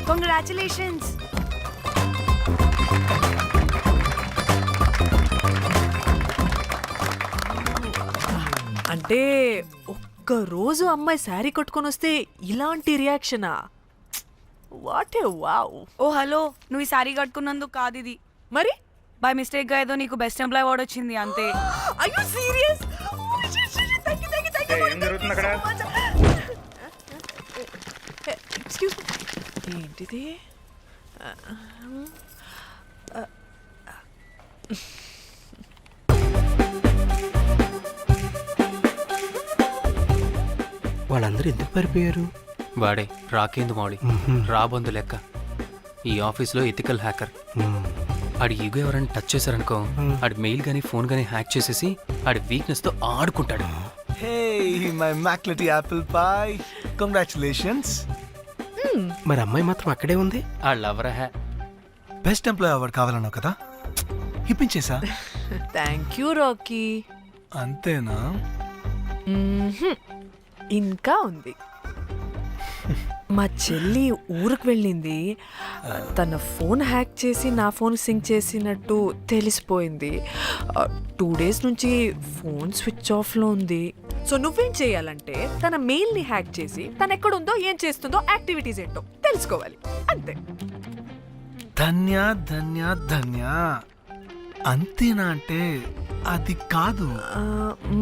Congratulations. అంటే ఒక్క రోజు అమ్మాయి శారీ కట్టుకొని వస్తే ఇలాంటి రియాక్షనా? What a wow. Oh hello, నువ్వు ఈ సారీ కట్టుకున్నందుకు కాదు ఇది. మరి బై మిస్టేక్ గా ఏదో నీకు బెస్ట్ ఎంప్లాయ్ అవార్డ్ వచ్చింది అంతే. Are you serious? ఏం జరుగుతుంది అక్కడ? ఎక్స్క్యూజ్ మీ, ఏంటిది? వాళ్ళందరూ ఎందుకు పారిపోయారు? వాడే రాకేందు మౌళి, రాబందు లెక్క. ఈ ఆఫీస్లో ఎథికల్ హ్యాకర్. ఆడి ఈగో ఎవరైనా టచ్ చేశారనుకో, ఆడి మెయిల్ గానీ ఫోన్ గానీ హ్యాక్ చేసేసి ఆడి వీక్నెస్ తో ఆడుకుంటాడు. హే మై మ్యాక్లెటీ యాపిల్ పై, కంగ్రాచులేషన్స్. మరి అమ్మాయి మాత్రం అక్కడే ఉంది. ఆ లవర్ హ్యా. బెస్ట్ ఎంప్లాయ్ అవార్డ్ కావాలన్నావు కదా, ఇప్పించేసా. Thank you Rocky. అంతేనా? ఇంకా ఉంది. మా చెల్లి ఊరికి వెళ్ళింది. తన ఫోన్ హ్యాక్ చేసి నా ఫోన్ సింక్ చేసినట్టు తెలిసిపోయింది. 2 days నుంచి ఫోన్ స్విచ్ ఆఫ్లో ఉంది. సో నువ్వేం చేయాలంటే తన మెయిల్ని హ్యాక్ చేసి తను ఎక్కడుందో ఏం చేస్తుందో యాక్టివిటీస్ ఏంటో తెలుసుకోవాలి, అంతే. ధన్య ధన్య ధన్య. అంతేనా అంటే అది కాదు.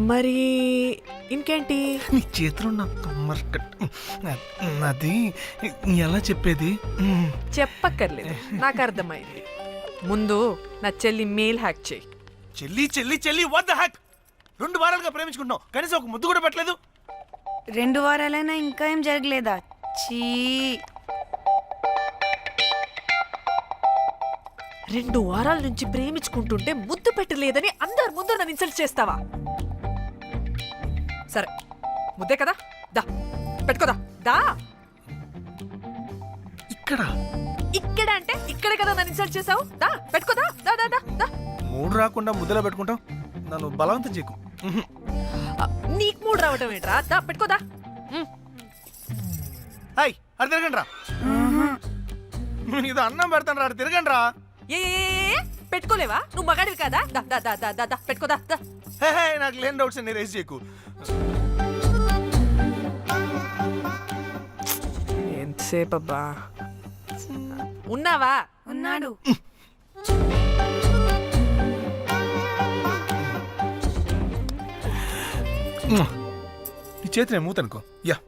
మరి ఇంకేంటి? నీ చేతిలో నా కమ్మర్ అది ఎలా చెప్పేది? చెప్పక్కర్లేదు, నాకు అర్థమైంది. ముందు నా చెల్లి మెయిల్ హ్యాక్ చేయి. చెల్లి చెల్లి చెల్లి, వాట్ ద హ్యాక్? 2 వారాలుగా ప్రేమించుకుంటున్నాం, కనీసం ఒక ముద్దు కూడా పెట్టలేదు. 2 వారాలైనా ఇంకా ఏం జరగలేదా? చీ. 2 వారాల నుంచి ప్రేమించుకుంటుంటే ముద్దు పెట్టలేదని అందరి ముందు నన్ను ఇన్సల్ట్ చేస్తావా? సరే, ముద్దే కదా, దా పెట్టుకోదా. దా. ఇక్కడ ఇక్కడ అంటే ఇక్కడే కదా నన్ను ఇన్సల్ట్ చేసావు. దా పెట్టుకోదా. దా దా దా దా. మూడు రాకుండా ముద్దలో పెట్టుకుంటాం, నన్ను బలవంతం చేయకు. నీకు మూడు రావటం ఏంట్రా? దా పెట్టుకోదా. హాయ్, అది తిరగండి రా. ఇది అన్నం పెడతాను రా, తిరగండి రా. ఏ పెట్టుకోలేవా? నువ్వు మగాడివి కదా. దా దా దా దా దా పెట్టుకోదా. దా. హే నాకు లేని డౌట్స్ అన్ని రేస్ చేయకు. ఎంతసేపు అబ్బా? ఉన్నావా? ఉన్నాడు. నీ చేతిని మూతనుకో. Yeah.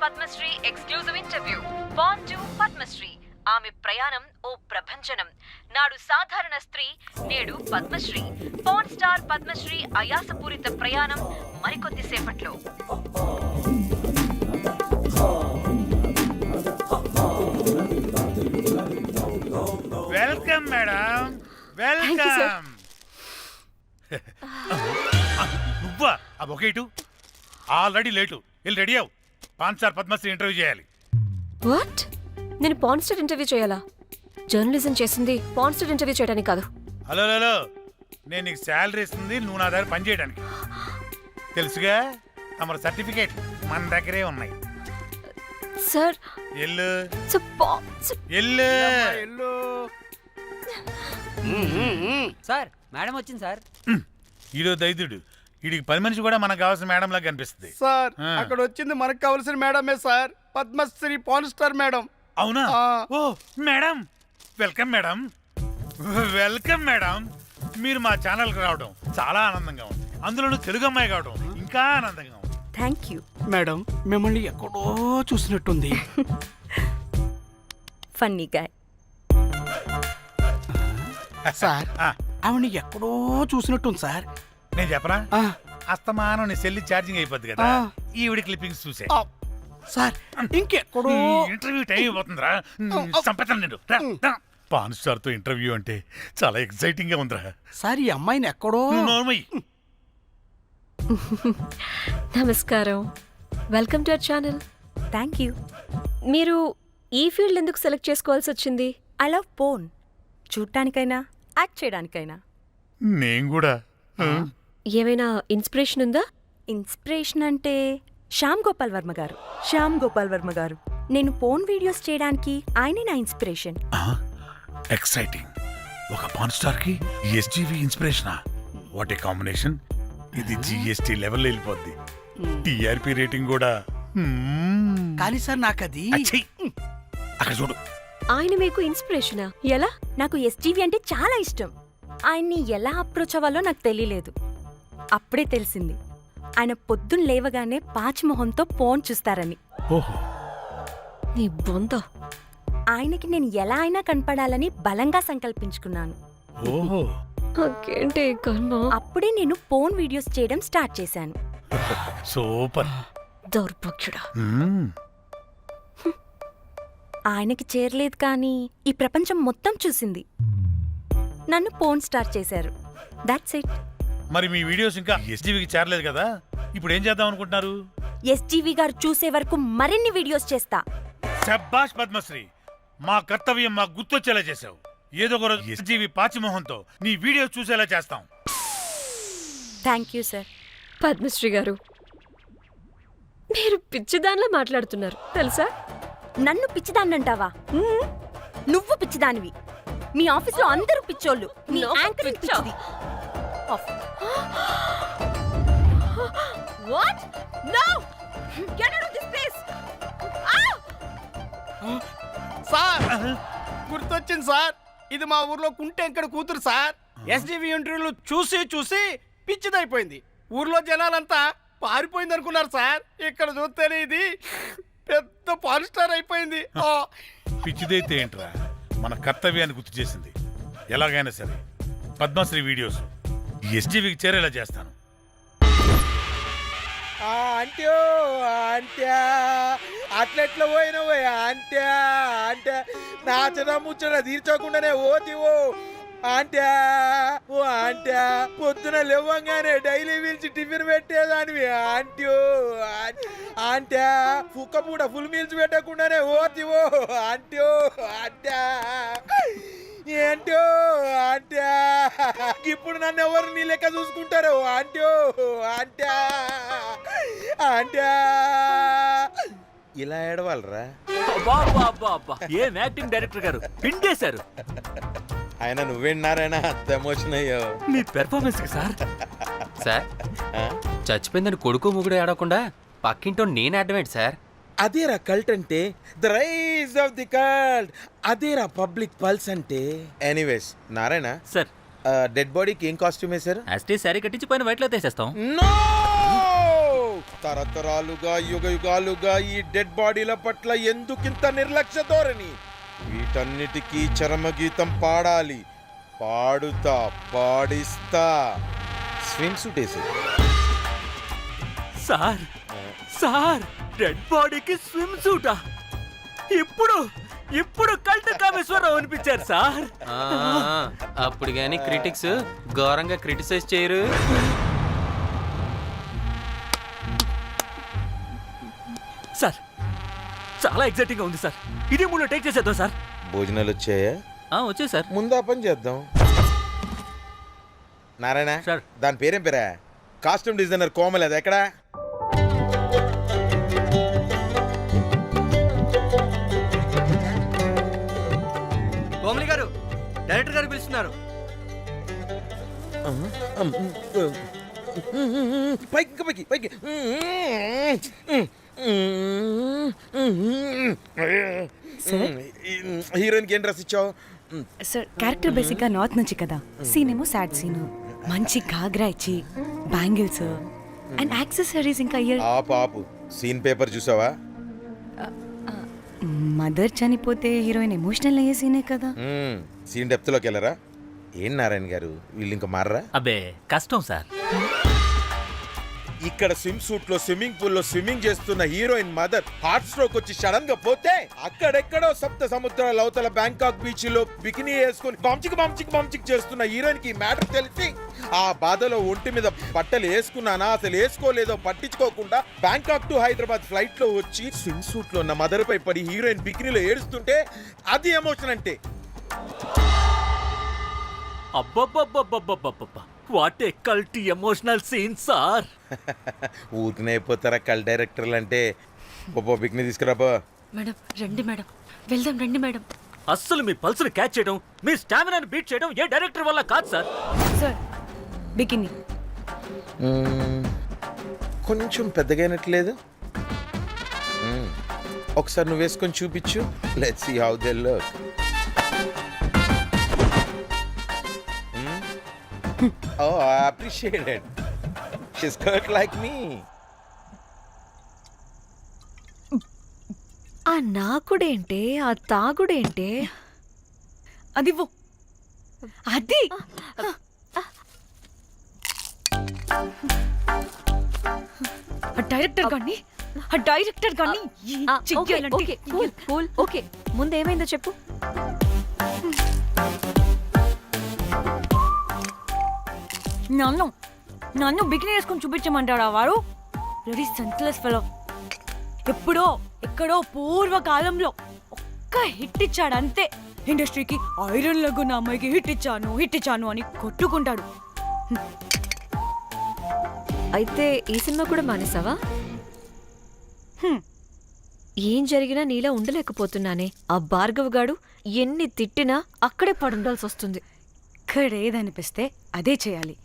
Padmashri exclusive interview. Bond to Padmashri. ఆమె ప్రయాణం ఓ ప్రభంజనం. నాడు సాధారణ స్త్రీ, నేడు పద్మశ్రీ. పాన్ స్టార్ పద్మశ్రీ అయాసపూరిత ప్రయాణం మరికొద్ది సేపట్లో. Welcome madam, welcome. నువ్వా? ఆ బొకేటు ఆల్రెడీ లేటు. వెళ్ళి రెడీ అవు. పాన్ స్టార్ పద్మశ్రీ ఇంటర్వ్యూ చేయాలి. వాట్? నేను పాన్ స్టార్ ఇంటర్వ్యూ చేయాలా? జర్నలిజం చేసింది పాన్ స్టార్ ఇంటర్వ్యూ చేయడానికి కాదు. హలో హలో, నేను నీకు శాలరీ ఇస్తుంది నువ్వు నా దగ్గర పని చేయడానికి. తెలుసుగా, తమ సర్టిఫికేట్ మన దగ్గరే ఉన్నాయి. సార్ ఎల్లు ఎల్లు. సార్ మేడం వచ్చింది సార్. ఈడో దైదుడు, వీడికి 10 మనిషి కూడా మనకు కావాల్సిన మేడం లాగా కనిపిస్తుంది. సార్ అక్కడ వచ్చింది మనకు కావాల్సిన మేడమే sir, Padmashri pan star madam. అవునా? ఓ madam, welcome madam, welcome madam. మీరు మా ఛానల్కి రావడం చాలా ఆనందంగా ఉంది. అందులోనూ తెలుగు అమ్మాయి కావడం ఇంకా ఆనందంగా ఉంది. థ్యాంక్ యూ మేడం, మిమ్మల్ని ఎక్కడో చూసినట్టుంది. Funny guy. సార్ ఆవిడ ఎక్కడో చూసినట్టుంది సార్. నేను చెప్పనా ఆ, అస్తమానం నీ సెల్లి ఛార్జింగ్ అయిపోద్ది కదా ఆ. ఈవిడి క్లిప్పింగ్స్ చూసే ఆ, సార్ ఇంకెక్కడో ఇంటర్వ్యూ టైం అయిపోతుందిరా సంపేతాను నేను రా, రా. పాన్ స్టార్ తో ఇంటర్వ్యూ అంటే చాలా ఎక్సైటింగ్ గా ఉందిరా. సార్ ఈ అమ్మాయిని ఎక్కడో నువ్వు నోర్మయ్యి. నమస్కారం, welcome to our channel. Thank you. మీరు ఈ ఫీల్డ్ ఎందుకు సెలెక్ట్ చేసుకోవాల్సి వచ్చింది? I love porn. చూడటానికైనా యాక్ట్ చేయడానికైనా. నేను కూడా ఏమైనా ఇన్స్పిరేషన్ ఉందా? ఇన్స్పిరేషన్ అంటే శ్యామ్ గోపాల్ వర్మ గారు. నేను పోన్ వీడియోస్ చేయడానికి ఆయనే నా ఇన్స్పిరేషన్. ఎక్సైటింగ్. ఒక పాన్ స్టార్ కి ఎస్జీవి ఇన్స్పిరేషనా? What a combination. ఇది జిఎస్టీ లెవెల్ వెళ్ళిపోద్ది. టిఆర్పి రేటింగ్ కూడా. కానీ సార్ నాకు అది అచ్చయ్. అక్కడ చూడు. ఆయన మీకు ఇన్స్పిరేషనా? ఎలా? నాకు ఎస్జీవి అంటే చాలా ఇష్టం. ఆయన్ని ఎలా అప్రోచ్ అవ్వాలో నాకు తెలియలేదు. అప్పుడే తెలిసింది ఆయన పొద్దున్న లేవగానే పాచిమొహంతో పోన్ చూస్తారని. ఓహో. నీ బొంద. ఆయనకి నేను ఎలా అయినా కనపడాలని బలంగా సంకల్పించుకున్నాను. ఓహో. నాకేంటి ఈ కర్మ? అప్పుడే నేను పోన్ వీడియోస్ చేయడం స్టార్ట్ చేశాను. సూపర్. దౌర్భాగ్యుడా. ఆయనకి చేరలేదు కానీ ఈ ప్రపంచం మొత్తం చూసింది. నన్ను పోన్ స్టార్ చేశారు. That's it. మరి మీ వీడియోస్ ఇంకా ఎస్జీవికి చేరలేదు కదా, ఇప్పుడు ఏం చేద్దాం అనుకుంటున్నారు? ఎస్జీవి గారు చూసే వరకు మరిన్ని వీడియోస్ చేస్తా. శబ్బాష్ పద్మశ్రీ, మా కర్తవ్యం మాకు గుర్తొచ్చేలా చేసావు. ఏదో ఒక రోజు ఎస్జీవి పాచిమోహంతో నీ వీడియో చూసేలా చేస్తాం. Thank you sir. పద్మశ్రీ గారు, మీరు పిచ్చిదానిలా మాట్లాడుతున్నారు తెలుసా? నన్ను పిచ్చిదాన్నంటావా? నువ్వు పిచ్చిదానివి. మీ ఆఫీస్లో అందరూ పిచ్చోళ్ళు. నీ నాకు యాంకరింగ్ పిచ్చా? పిచ్చిది. Of. What? No! Get out of this place! Sir గుర్తొచ్చింది సార్. ఇది మా ఊర్లో కుంటెంకడ కూతురు సార్. ఎస్జీవి ఇంటర్వ్యూలు చూసి చూసి పిచ్చిదైపోయింది. ఊర్లో జనాలంతా పారిపోయింది అనుకున్నారు సార్. ఇక్కడ చూస్తేనే ఇది పెద్ద పాన్ స్టార్ అయిపోయింది. పిచ్చిదైతే ఏంట్రా, మన కర్తవ్యాన్ని గుర్తు చేసింది. ఎలాగైనా సరే పద్మశ్రీ వీడియోస్ ఎస్జీవికి చేరేలా చేస్తాను. అంట్యో అంట్యా అట్లెట్లా పోయినవో అంట్యా అంటే నాచన ముచ్చట తీర్చకుండానే ఓతివో అంట్యా. ఓ అంట్యా పొద్దున లేవంగానే డైలీ పిలిచి టిఫిన్ పెట్టేదానివి అంట్యో అంట్యా. కుక్క పూట ఫుల్ మీల్స్ పెట్టకుండానే ఓతివో అంట్యో అంట్యా. ఏంటో అంట్యా ఇప్పుడు నన్ను ఎవరు నీ లెక్క చూసుకుంటారు అంట్యో అంట్యా అంట్యా. ఇలా ఏడవాలరా? ఏం యాక్టింగ్ డైరెక్టర్ గారు పిండేశారు. ఆయన నువ్వేనారాయణ అంత ఎమోషన్ అయ్యో మీ పెర్ఫార్మెన్స్ కి సార్. సార్, చచ్చిపోయిందని కొడుకు ముగుడు ఆడకుండా పక్కింటో నేను అడ్డమేంటి సార్? అదేరా కల్ట్ అంటే, the rise of the cult. అదేరా పబ్లిక్ పల్స్ అంటే. ఎనీవేస్ నారాయణ సార్, డెడ్ బాడీకి ఏం కాస్ట్యూమ్ వేశారు? యాస్టీ శారీ కట్టించి పైన వైట్లో తీసేస్తాం. నో! తరతరాలుగా యుగ యుగాలుగా ఈ డెడ్ బాడీల పట్ల ఎందుకింత నిర్లక్ష్య ధోరణి? వీటన్నిటికీ చరమగీతం పాడాలి. పాడుతా, పాడిస్తా. స్విమ్ సూట్ వేసి సార్ సార్, డెడ్ బాడీకి స్విమ్ సూటా? ఇప్పుడు కల్ట్ కామేశ్వరరావు అనిపించారు సార్. అప్పుడు గాని క్రిటిక్స్ ఘోరంగా క్రిటిసైజ్ చేయరు. సార్, చాలా ఎగ్జైటింగ్ గా ఉంది సార్. ఇదే మూడు టేక్ చేసేద్దాం సార్. భోజనాలు వచ్చాయా? వచ్చే సార్. ముందు ఆ పని చేద్దాం. నారాయణ సార్. దాని పేరేం పేరా? కాస్ట్యూమ్ డిజైనర్ కోమల్, అది ఎక్కడా? కోమలి గారు, డైరెక్టర్ గారు పిలుస్తున్నారు. పైకి ఇంకా పైకి పైకి. హీరోయిన్కి ఏం డ్రెస్ ఇచ్చావు? సార్, క్యారెక్టర్ బేసిక్గా నార్త్ నుంచి కదా. సీన్ ఏమో సాడ్ సీను. మంచి ఘాగ్రా ఇచ్చి బ్యాంగిల్స్ అండ్ యాక్సెసరీస్ ఇంకా ఇయర్. ఆపు సీన్ పేపర్ చూసావా? మదర్ చనిపోతే హీరోయిన్ ఎమోషనల్ అయ్యే సీనే కదా. సీన్ డెప్త్లోకి వెళ్ళరా? ఏం నారాయణ గారు వీళ్ళు ఇంకా మారరా? అబ్బే కష్టం సార్. ఇక్కడ స్విమ్ సూట్ లో స్విమ్మింగ్ పూల్ లో స్విమ్మింగ్ చేస్తున్న హీరోయిన్ మదర్ హార్ట్ స్ట్రోక్ వచ్చి సడన్ గా పోతే అక్కడెక్కడో సప్త సముద్రాల అవతల బ్యాంకాక్ బీచ్ లో బికినీ వేసుకుని బంచిక్ చేస్తున్న హీరోయిన్ కి మ్యాటర్ తెలిసి ఆ బాధలో ఒంటి మీద బట్టలు వేసుకున్నానా అసలు వేసుకోలేదో పట్టించుకోకుండా బ్యాంకాక్ టు హైదరాబాద్ ఫ్లైట్ లో వచ్చి స్విమ్ సూట్ లో ఉన్న మదర్ పై పడి హీరోయిన్ బికినీలో ఏడుస్తుంటే అది ఎమోషన్ అంటే. అబ్బబ్బబ్బబ్బబ్బబ్బబ్బ what a culty emotional scene sir. ఊరికనే అయిపోతారా కల్ డైరెక్టర్లు అంటే. బాబా బికినీ తీసుకురాబా. మేడం రండి మేడం, వెళ్దాం రండి మేడం. అస్సలు మీ పల్స్ని క్యాచ్ చేయడం, మీ స్టామినాని బీట్ చేయడం ఏ డైరెక్టర్ వల్ల కాదు సార్. సార్ బికినీ కొంచెం పెద్దగైనట్లేదు. ఒకసారి నువ్వు వేసుకొని చూపించు. Let's see how they look. Oh, I appreciate it. She's cut like me. ఆ నాకుడేంటే, ఆ తాగుడేంటే? అది అది డైరెక్టర్ గాని ఓకే కూల్. ఓకే ముందేమైందో చెప్పు. నన్ను బికినీ వేసుకొని చూపించమంటాడా వాడు? Ready senseless fellow. ఎప్పుడో ఎక్కడో పూర్వకాలంలో ఒక్క హిట్ ఇచ్చాడు అంతే. ఇండస్ట్రీకి ఐరన్ లగున్న అమ్మాయికి హిట్ ఇచ్చాను అని కొట్టుకుంటాడు. అయితే ఈ సినిమా కూడా మానేసావా? ఏం జరిగినా నీలా ఉండలేకపోతున్నానే. ఆ భార్గవ్ గాడు ఎన్ని తిట్టినా అక్కడే పడుండాల్సి వస్తుంది. ఇక్కడ ఏదనిపిస్తే అదే చేయాలి.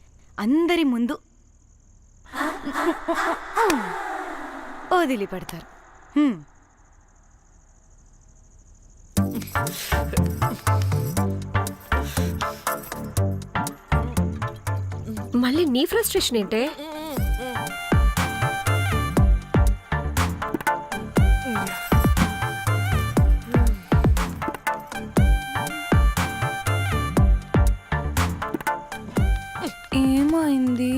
అందరి ముందు వదిలిపెడతారు. మళ్ళీ నీ ఫ్రస్ట్రేషన్ ఏంటే? ఏమైంది?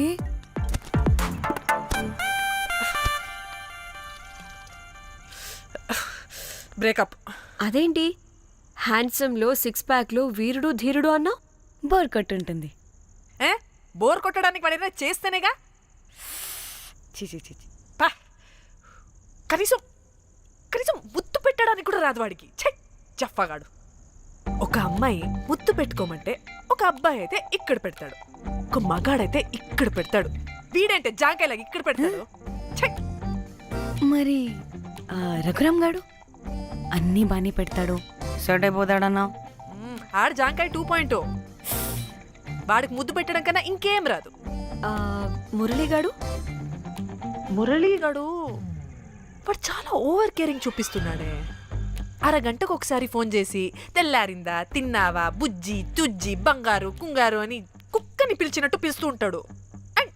బ్రేకప్. అదేంటి హ్యాండ్సమ్ లో సిక్స్ ప్యాక్ లో వీరుడు ధీరుడు అన్నా? బోర్ కట్టుంటుంది. బోర్ కొట్టడానికి వాడైనా చేస్తేనేగా. కనీసం ముద్దు పెట్టడానికి కూడా రాదు వాడికి. జఫాగాడు. ఒక అమ్మాయి ముద్దు పెట్టుకోమంటే ఒక అబ్బాయి అయితే ఇక్కడ పెడతాడు, ఒక మగాడైతే ఇక్కడ పెడతాడు. వీడంటే జాంకాయలాగా ఇక్కడ పెడతాడు. మరి రఘురామ్ గాడు అన్నీ బానే పెడతాడు, సర్ట్ అయిపోతాడన్నా. ఆడ జాంకాయ 2.0. వాడికి ముద్దు పెట్టడం కన్నా ఇంకేం రాదు. మురళీగాడు వాడు చాలా ఓవర్ కేరింగ్ చూపిస్తున్నాడే. అరగంటకు ఒకసారి ఫోన్ చేసి తెల్లారిందా, తిన్నావా, బుజ్జి తుజ్జి, బంగారు కుంగారు అని కుక్కని పిలిచినట్టు పిలుస్తూ ఉంటాడు. అండ్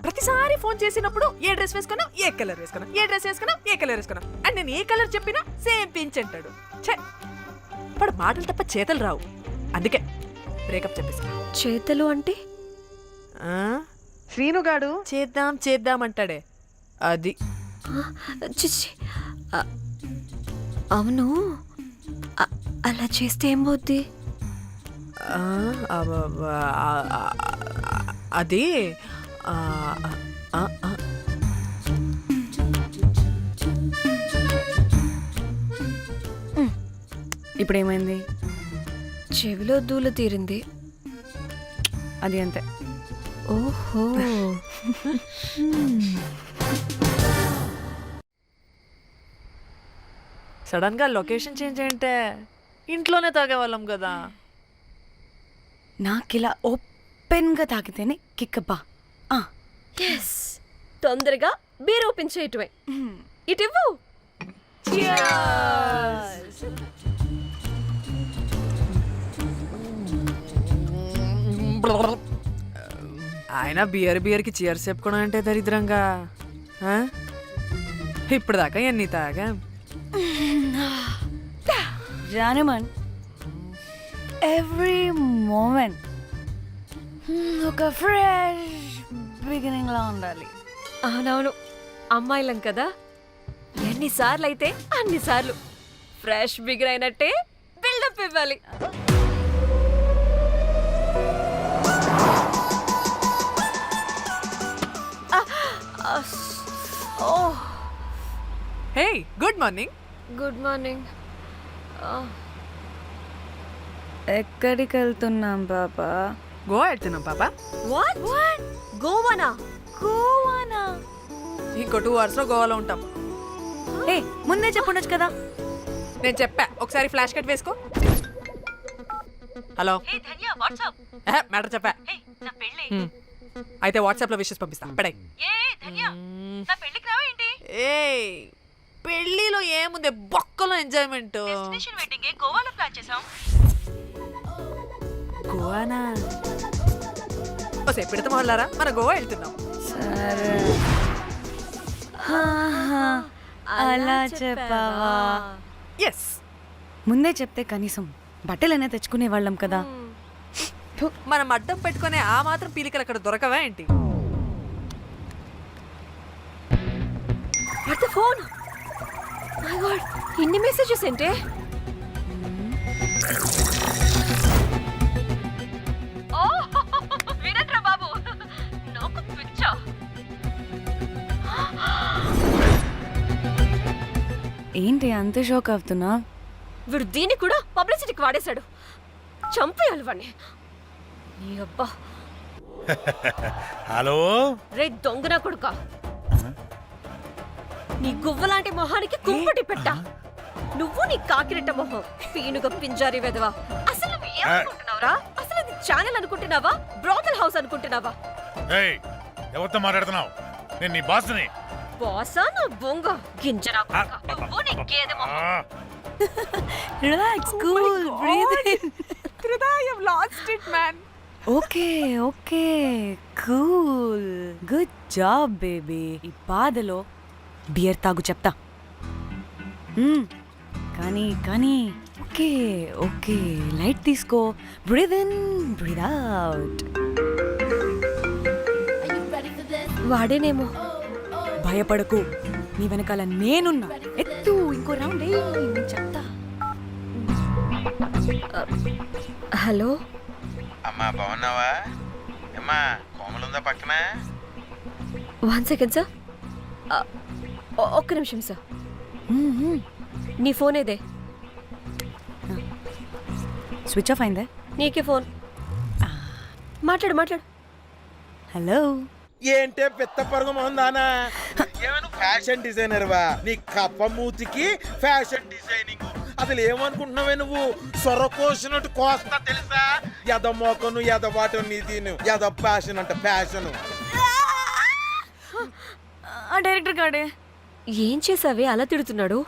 ప్రతిసారి ఫోన్ చేసినప్పుడు ఏ డ్రెస్ వేసుకున్నావు, ఏ కలర్ వేసుకున్నావు, ఏ డ్రెస్ వేసుకున్నావు, ఏ కలర్ వేసుకున్నావు అండ్ నేను ఏ కలర్ చెప్పినా సేమ్ పించ్ అంటాడు. వాడు మాటలు తప్ప చేతలు రావు. అందుకే బ్రేకప్ చెప్పేసి. చేతలు అంటే శ్రీనుగాడు చేద్దాం అంటాడే అది. చిచ్చి అవును, అలా చేస్తే ఏం పోద్ది? అది ఇప్పుడేమైంది? చెవిలో దూల తీరింది. అది అంతే. ఓహో సడన్ గా లొకేషన్ చేంజ్ అంటే ఇంట్లోనే తాగేవాళ్ళం కదా. నాకిలా ఓపెన్గా తాగితేనే కిక్కబ్బా. తొందరగా బీర్ ఓపెన్ చేయటమే. ఇటివ్వు. ఆయన బియర్కి చీర్స్ చెప్పుకోవడం అంటే దరిద్రంగా. ఇప్పుడు దాకా ఎన్ని తాగా జానమన్, ఎవ్రీ మూమెంట్ ఒక ఫ్రెష్ బిగినింగ్ లా ఉండాలి. అవునవును, అమ్మాయిలం కదా, ఎన్నిసార్లు అయితే అన్నిసార్లు ఫ్రెష్ బిగర్ అయినట్టే బిల్డప్ ఇవ్వాలి. హే, గుడ్ మార్నింగ్. Good morning. ఎక్కడికి వెళ్తున్నాం పాపా? గోవా వెళ్తున్నాం పాపా. వాట్ గోవానా? గోవానా? ఇంకో 2 hours లో గోవాలో ఉంటాం. ఏ ముందే చెప్పుండొచ్చు కదా. నేను చెప్పా, ఒకసారి ఫ్లాష్ కట్ వేసుకో. హలో, మ్యాటర్ చెప్పా. అయితే వాట్సాప్ లో విషెస్ పంపిస్తా. పడాయి. ఏ పెళ్లిలో ఏముంది, బొక్కలో ఎంజాయ్మెంట్. గోవానా? ఓసే పెడతాం వాళ్ళారా, మన గోవా వెళ్తున్నాం. సరే, అలా చెప్పావా? ఎస్, ముందే చెప్తే కనీసం బట్టలైనా తెచ్చుకునే వాళ్ళం కదా. మనం అడ్డం పెట్టుకునే ఆ మాత్రం పీలికలు అక్కడ దొరకవా ఏంటి? What the phone? My God, ఇన్ని మెసేజెస్ ఏంటే? వినట్రా బాబు, నాకు పిచ్చా. ఏంటి అంత షోక్ అవుతున్నా? వీడు దీన్ని కూడా పబ్లిసిటీకి వాడేశాడు. చంపేయాలి వాడిని. నీ అబ్బా. హలో, రే దొంగన కొడుకా, నీ గువ్వలాంటి మొహానికి కుంపటి పెట్ట. నువ్వు నీ కాకిరెట్ట మొహం, పీనుగ పింజారి వెదవా. అసలు నువ్వు ఏమనుకుంటున్నావురా? అసలు ఇది ఛానల్ అనుకుంటున్నావా, బ్రోకల్ హౌస్ అనుకుంటున్నావా? ఏయ్, ఎవరితో మాట్లాడుతున్నావు? నేను నీ బాస్ని. బాసా నా బొంగ గింజరా కొడుకా. నువ్వు నీ గేదె మొహం. Relax, cool, breathe in. I have lost it, man. Okay okay, cool, good job baby. ఈ బాధలో బియర్ తాగు చెప్తా. కానీ కానీ ఓకే ఓకే, లైట్ తీసుకో. Breathe in, breathe out. వాడేనేమో. భయపడకు, నీ వెనకాల నేనున్నా. ఎత్తు, ఇంకో రౌండ్ చెప్తా. హలో అమ్మా, బాగున్నావా? అమ్మా, కోమలుందా పక్కన? 1 second సార్. ఒక్క నిమిషం సార్. నీ ఫోన్ ఏదే? స్విచ్ ఆఫ్ అయిందే. నీకే ఫోన్. మాట్లాడు మాట్లాడు. హలో. ఏంటే పెద్ద పరుగు మొహందానా? ఏమను ఫ్యాషన్ డిజైనర్ వా? నీ కప్ప మూతికి ఫ్యాషన్ డిజైనింగ్. అసలు ఏమనుకుంటున్నావే నువ్వు? సొరకోసినట్టు కోస్తా తెలుసా? ఎద మోకను, ఎద వాటను, నీ దీని ఎద ఫ్యాషన్ అంట, ఫ్యాషన్. ఆ డైరెక్టర్ గాడే ఏం చేసావే అలా తిడుతున్నాడు?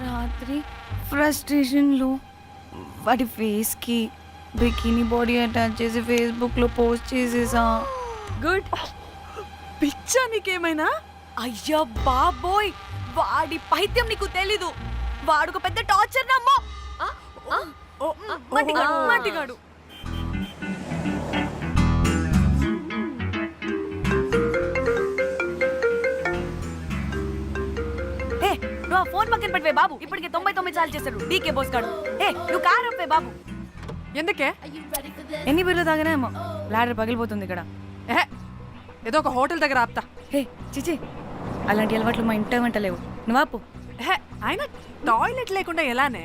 రాత్రి ఫ్రస్ట్రేషన్లో వాడి ఫేస్కి బికినీ బాడీ అటాచ్ చేసి ఫేస్బుక్లో పోస్ట్ చేసేసా. గుడ్. పిచ్చా నీకేమైనా? అయ్యా బాబోయ్, వాడి పైత్యం నీకు తెలీదు. వాడుకు పెద్ద టార్చర్ నమ్మో. మట్టిగాడు. ఏ నువ్వు ఆ ఫోన్ పక్కన పెట్టవే బాబు. ఇప్పటికే 99 సార్లు చేశాడు డీకే బోస్ గాడు. ఏ నువ్వు కారు అప్పే బాబు. ఎందుకే? ఎన్ని బిర్లు తాగినాయేమో, లాడర్ పగిలిపోతుంది ఇక్కడ. ఏదో ఒక హోటల్ దగ్గర ఆపుతా. హే చిచి, అలాంటి అలవాట్లు మా ఇంట వెంట లేవు. నువ్వు ఆపు. ఆయన టాయిలెట్ లేకుండా ఎలానే?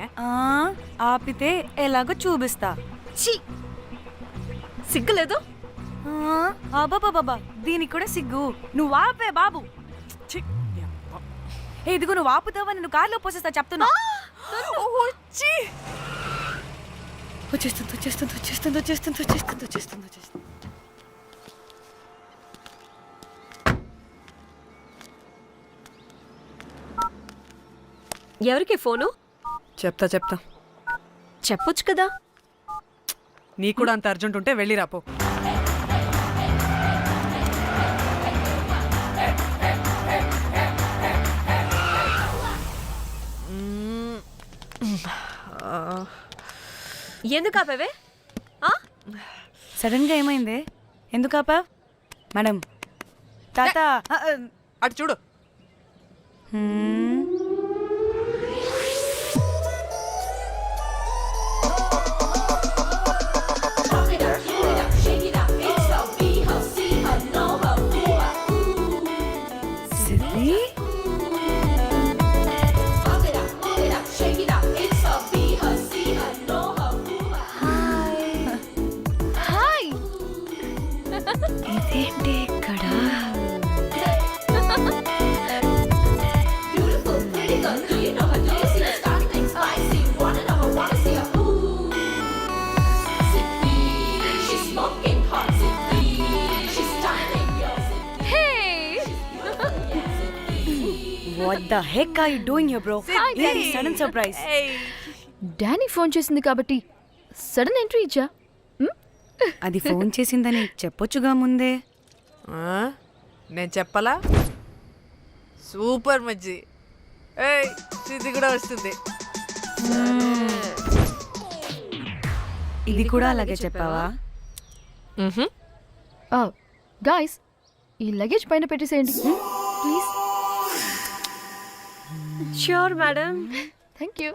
ఆపితే ఎలాగో చూపిస్తా. ఛీ, సిగ్గులేదు? బాబా దీనికి కూడా సిగ్గు. నువ్వు ఆపే బాబు. ఇదిగో నువ్వు ఆపుతావా, నేను కార్లో పోసేస్తా చెప్తున్నా. వచ్చేస్తుంది వచ్చేస్తుంది వచ్చేస్తుంది వచ్చేస్తుంది వచ్చేస్తుంది వచ్చేస్తుంది వచ్చేస్తుంది. ఎవరికి ఫోను? చెప్తా చెప్తా. చెప్పొచ్చు కదా. నీకు కూడా అంత అర్జెంట్ ఉంటే వెళ్ళి రాపో. ఎందుకు ఆపేవే ఆ? సడన్ గా ఏమైంది? ఎందుకు ఆపావ్? మేడం తాత అటు చూడు. హ్మ్. సిద్ధి? హాయ్ ఇదేంటి ఇక్కడ? హే What the heck are you doing here, bro? ఏంటి సడన్ సర్ప్రైజ్? డానీ ఫోన్ చేసింది కాబట్టి సడన్ ఎంట్రీ ఇచ్చా అది ఫోన్ చేసిందని చెప్పొచ్చుగా ముందే. ఆ? నేను చెప్పలా? సూపర్ మజ్జి. ఏయ్ సిద్ధి కూడా వస్తుంది. ఇది కూడా అలాగే చెప్పావా? గాయస్ ఈ లగేజ్ పైన పెట్టేసేయండి please. Sure madam. Thank you.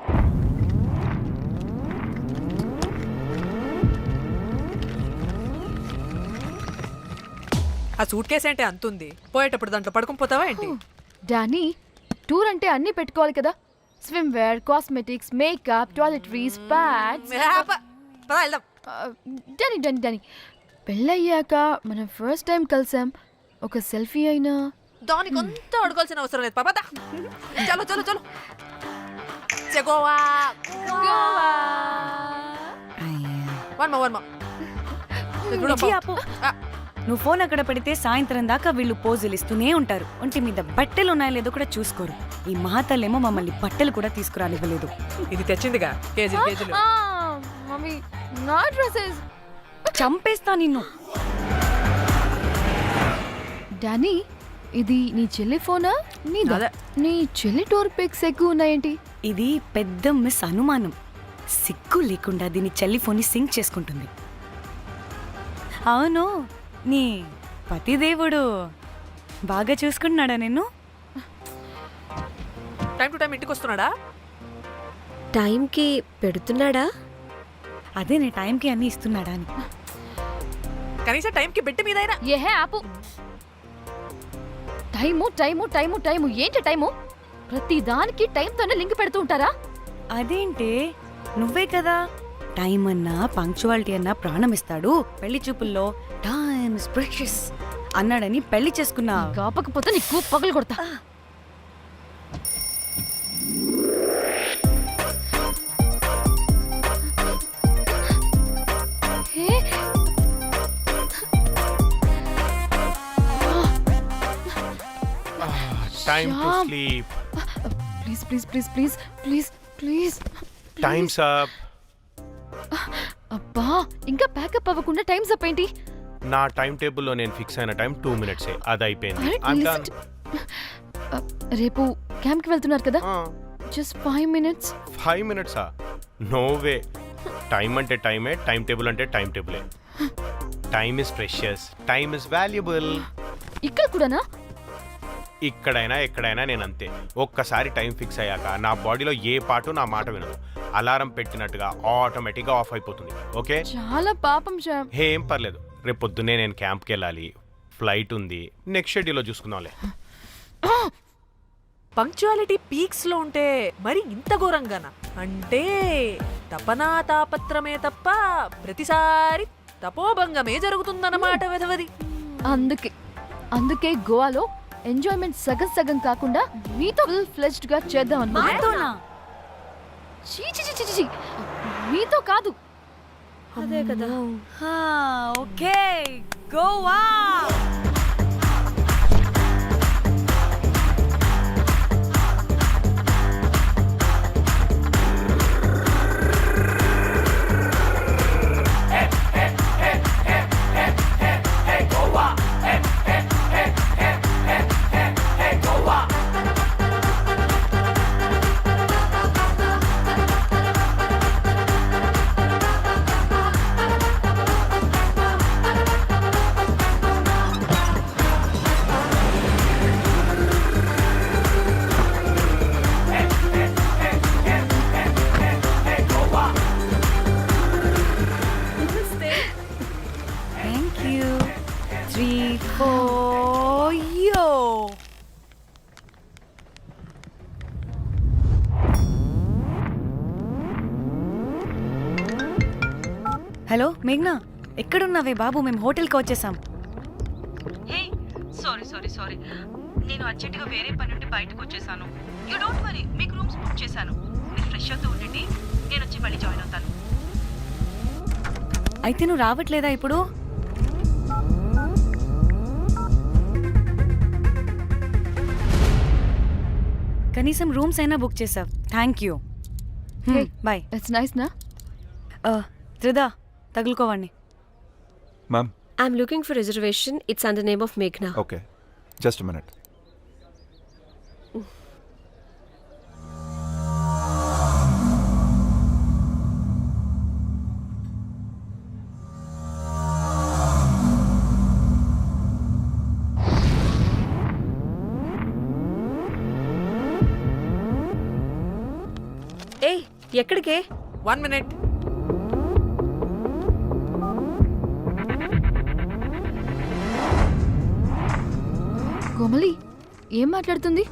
ఆ సూట్ కేసు అంటే అంతుంది. పోయేటప్పుడు దాంట్లో పడుకుని పోతావా ఏంటి? డానీ టూర్ అంటే అన్నీ పెట్టుకోవాలి కదా. Swimwear, cosmetics, makeup, toiletries, pads. పద వెళ్దాం. డానీ డానీ డానీ పెళ్ళయ్యాక మనం ఫస్ట్ టైం కలిసాం. ఒక సెల్ఫీ అయినా. దానికి కొంత అడగాల్సిన అవసరం లేదు పాపా. చలో చలో చలో. చెగోవా వర్మ ఇచ్చి ఆపు. నువ్వు ఫోన్ అక్కడ పెడితే సాయంత్రం దాకా వీళ్ళు పోజులు ఇస్తూనే ఉంటారు. ఒంటి మీద బట్టలు ఉన్నాయో లేదో కూడా చూసుకోరు. ఈ మహాతల్లేమో మమ్మల్ని బట్టలు కూడా తీసుకురానివ్వలేదు. ఇది తెచ్చిందిగా కేజీలు కేజీలు. మమ్మీ నా డ్రెస్సెస్. చంపేస్తా నిన్ను. డానీ ఇది నీ చెల్లి ఫోనా నీదా? అదే. నీ చెల్లి టూర్ పిక్స్ ఎక్కువ ఉన్నాయేంటి? ఇది పెద్ద మిస్ అనుమానం. సిగ్గు లేకుండా దీని చెల్లి ఫోన్ని సింక్ చేసుకుంటుంది. అవును, నీ పతిదేవుడు బాగా చూసుకుంటున్నాడా నిన్ను? టైం టు టైం ఇంటికి వస్తున్నాడా? టైంకి పెడుతున్నాడా? అదే నీ టైంకి అన్నీ ఇస్తున్నాడా అని. కనీసం టైంకి బిడ్డ మీదైనా. ఏహే ఆపు. టైము టైము టైము టైము ఏంటి టైము? ప్రతి దానికి టైంతోనే లింక్ పెడుతూ ఉంటారా? అదేంటి, నువ్వే కదా టైం అన్నా పంక్చువాలిటీ అన్నా ప్రాణం ఇస్తాడు, పెళ్లి చూపుల్లో టైమ్ ఇస్ ప్రెషియస్ అన్నాడని పెళ్లి చేసుకున్నా. కాపకపోతే నీకు పగలు కొడతా. Time to Shyam. sleep. Please please please please please please. Time's up. అబ్బా ఇంకా ప్యాకప్ అవ్వకుండా టైమ్స్ అప్ ఏంటి? నా టైం టేబుల్లో నేను ఫిక్స్ అయిన టైం 2 minutes. అది అయిపోయింది. Alright, I'm listen done. రేపు క్యాంప్కి వెళ్తున్నారు కదా, just 5 minutes. 5 minutes? No way. Time అంటే టైమే, టైం టేబుల్ అంటే టైం టేబులే. Time is precious, time is valuable. ఇక్కడ కూడానా? ఇక్కడైనా ఎక్కడైనా నేను అంతే. ఒక్కసారి టైం ఫిక్స్ అయ్యాక నా బాడీలో ఏ పాటు నా మాట వినదు. అలారం పెట్టినట్టుగా ఆటోమేటిక్గా ఆఫ్ అయిపోతుంది. ఓకే, చాలా పాపం శ్యామ్. ఏం పర్లేదు. రేపు పొద్దున్నే నేను క్యాంప్కి వెళ్ళాలి, ఫ్లైట్ ఉంది. నెక్స్ట్ షెడ్యూల్లో చూసుకుందాంలే. పంక్చువాలిటీ పీక్స్ లో ఉంటే మరి ఇంత ఘోరంగానా? అంటే తపనా తాపత్రమే తప్ప ప్రతిసారి తపోభంగమే జరుగుతుందన్నమాట వెధవది. అందుకే గోవాలో ఎంజాయ్మెంట్ సగం సగం కాకుండా మీతో ఫుల్ ఫ్లెజ్డ్ గా చేద్దాం అనుకున్నా. మాతోనా? చీ చీ చీ చీ, చీ. మీతో కాదు. అదే కదా. ఓకే, గోవా. హలో మేఘ్నా, ఎక్కడున్నావే బాబు? మేము హోటల్కి వచ్చేసాం. హే సారీ నేను అర్జెంటుగా వేరే పని నుండి బయటకు వచ్చేసాను. యూ డోంట్ వరీ, మీకు రూమ్స్ బుక్ చేశాను. మీరు ఫ్రెష్ అవుతూ ఉండండి, నేను వచ్చి మళ్ళీ జాయిన్ అవుతాను. అయితే నువ్వు రావట్లేదా ఇప్పుడు? కనీసం రూమ్స్ అయినా బుక్ చేసావు. Thank you. Bye. It's nice నా. త్రిదా, తగులుకోవండి. Ma'am. I'm looking for reservation. It's under name of మేఘ్నా. Okay, just minute. ఏయ్, ఎక్కడికే? 1 minute. కోమలి ఏం మాట్లాడుతుంది?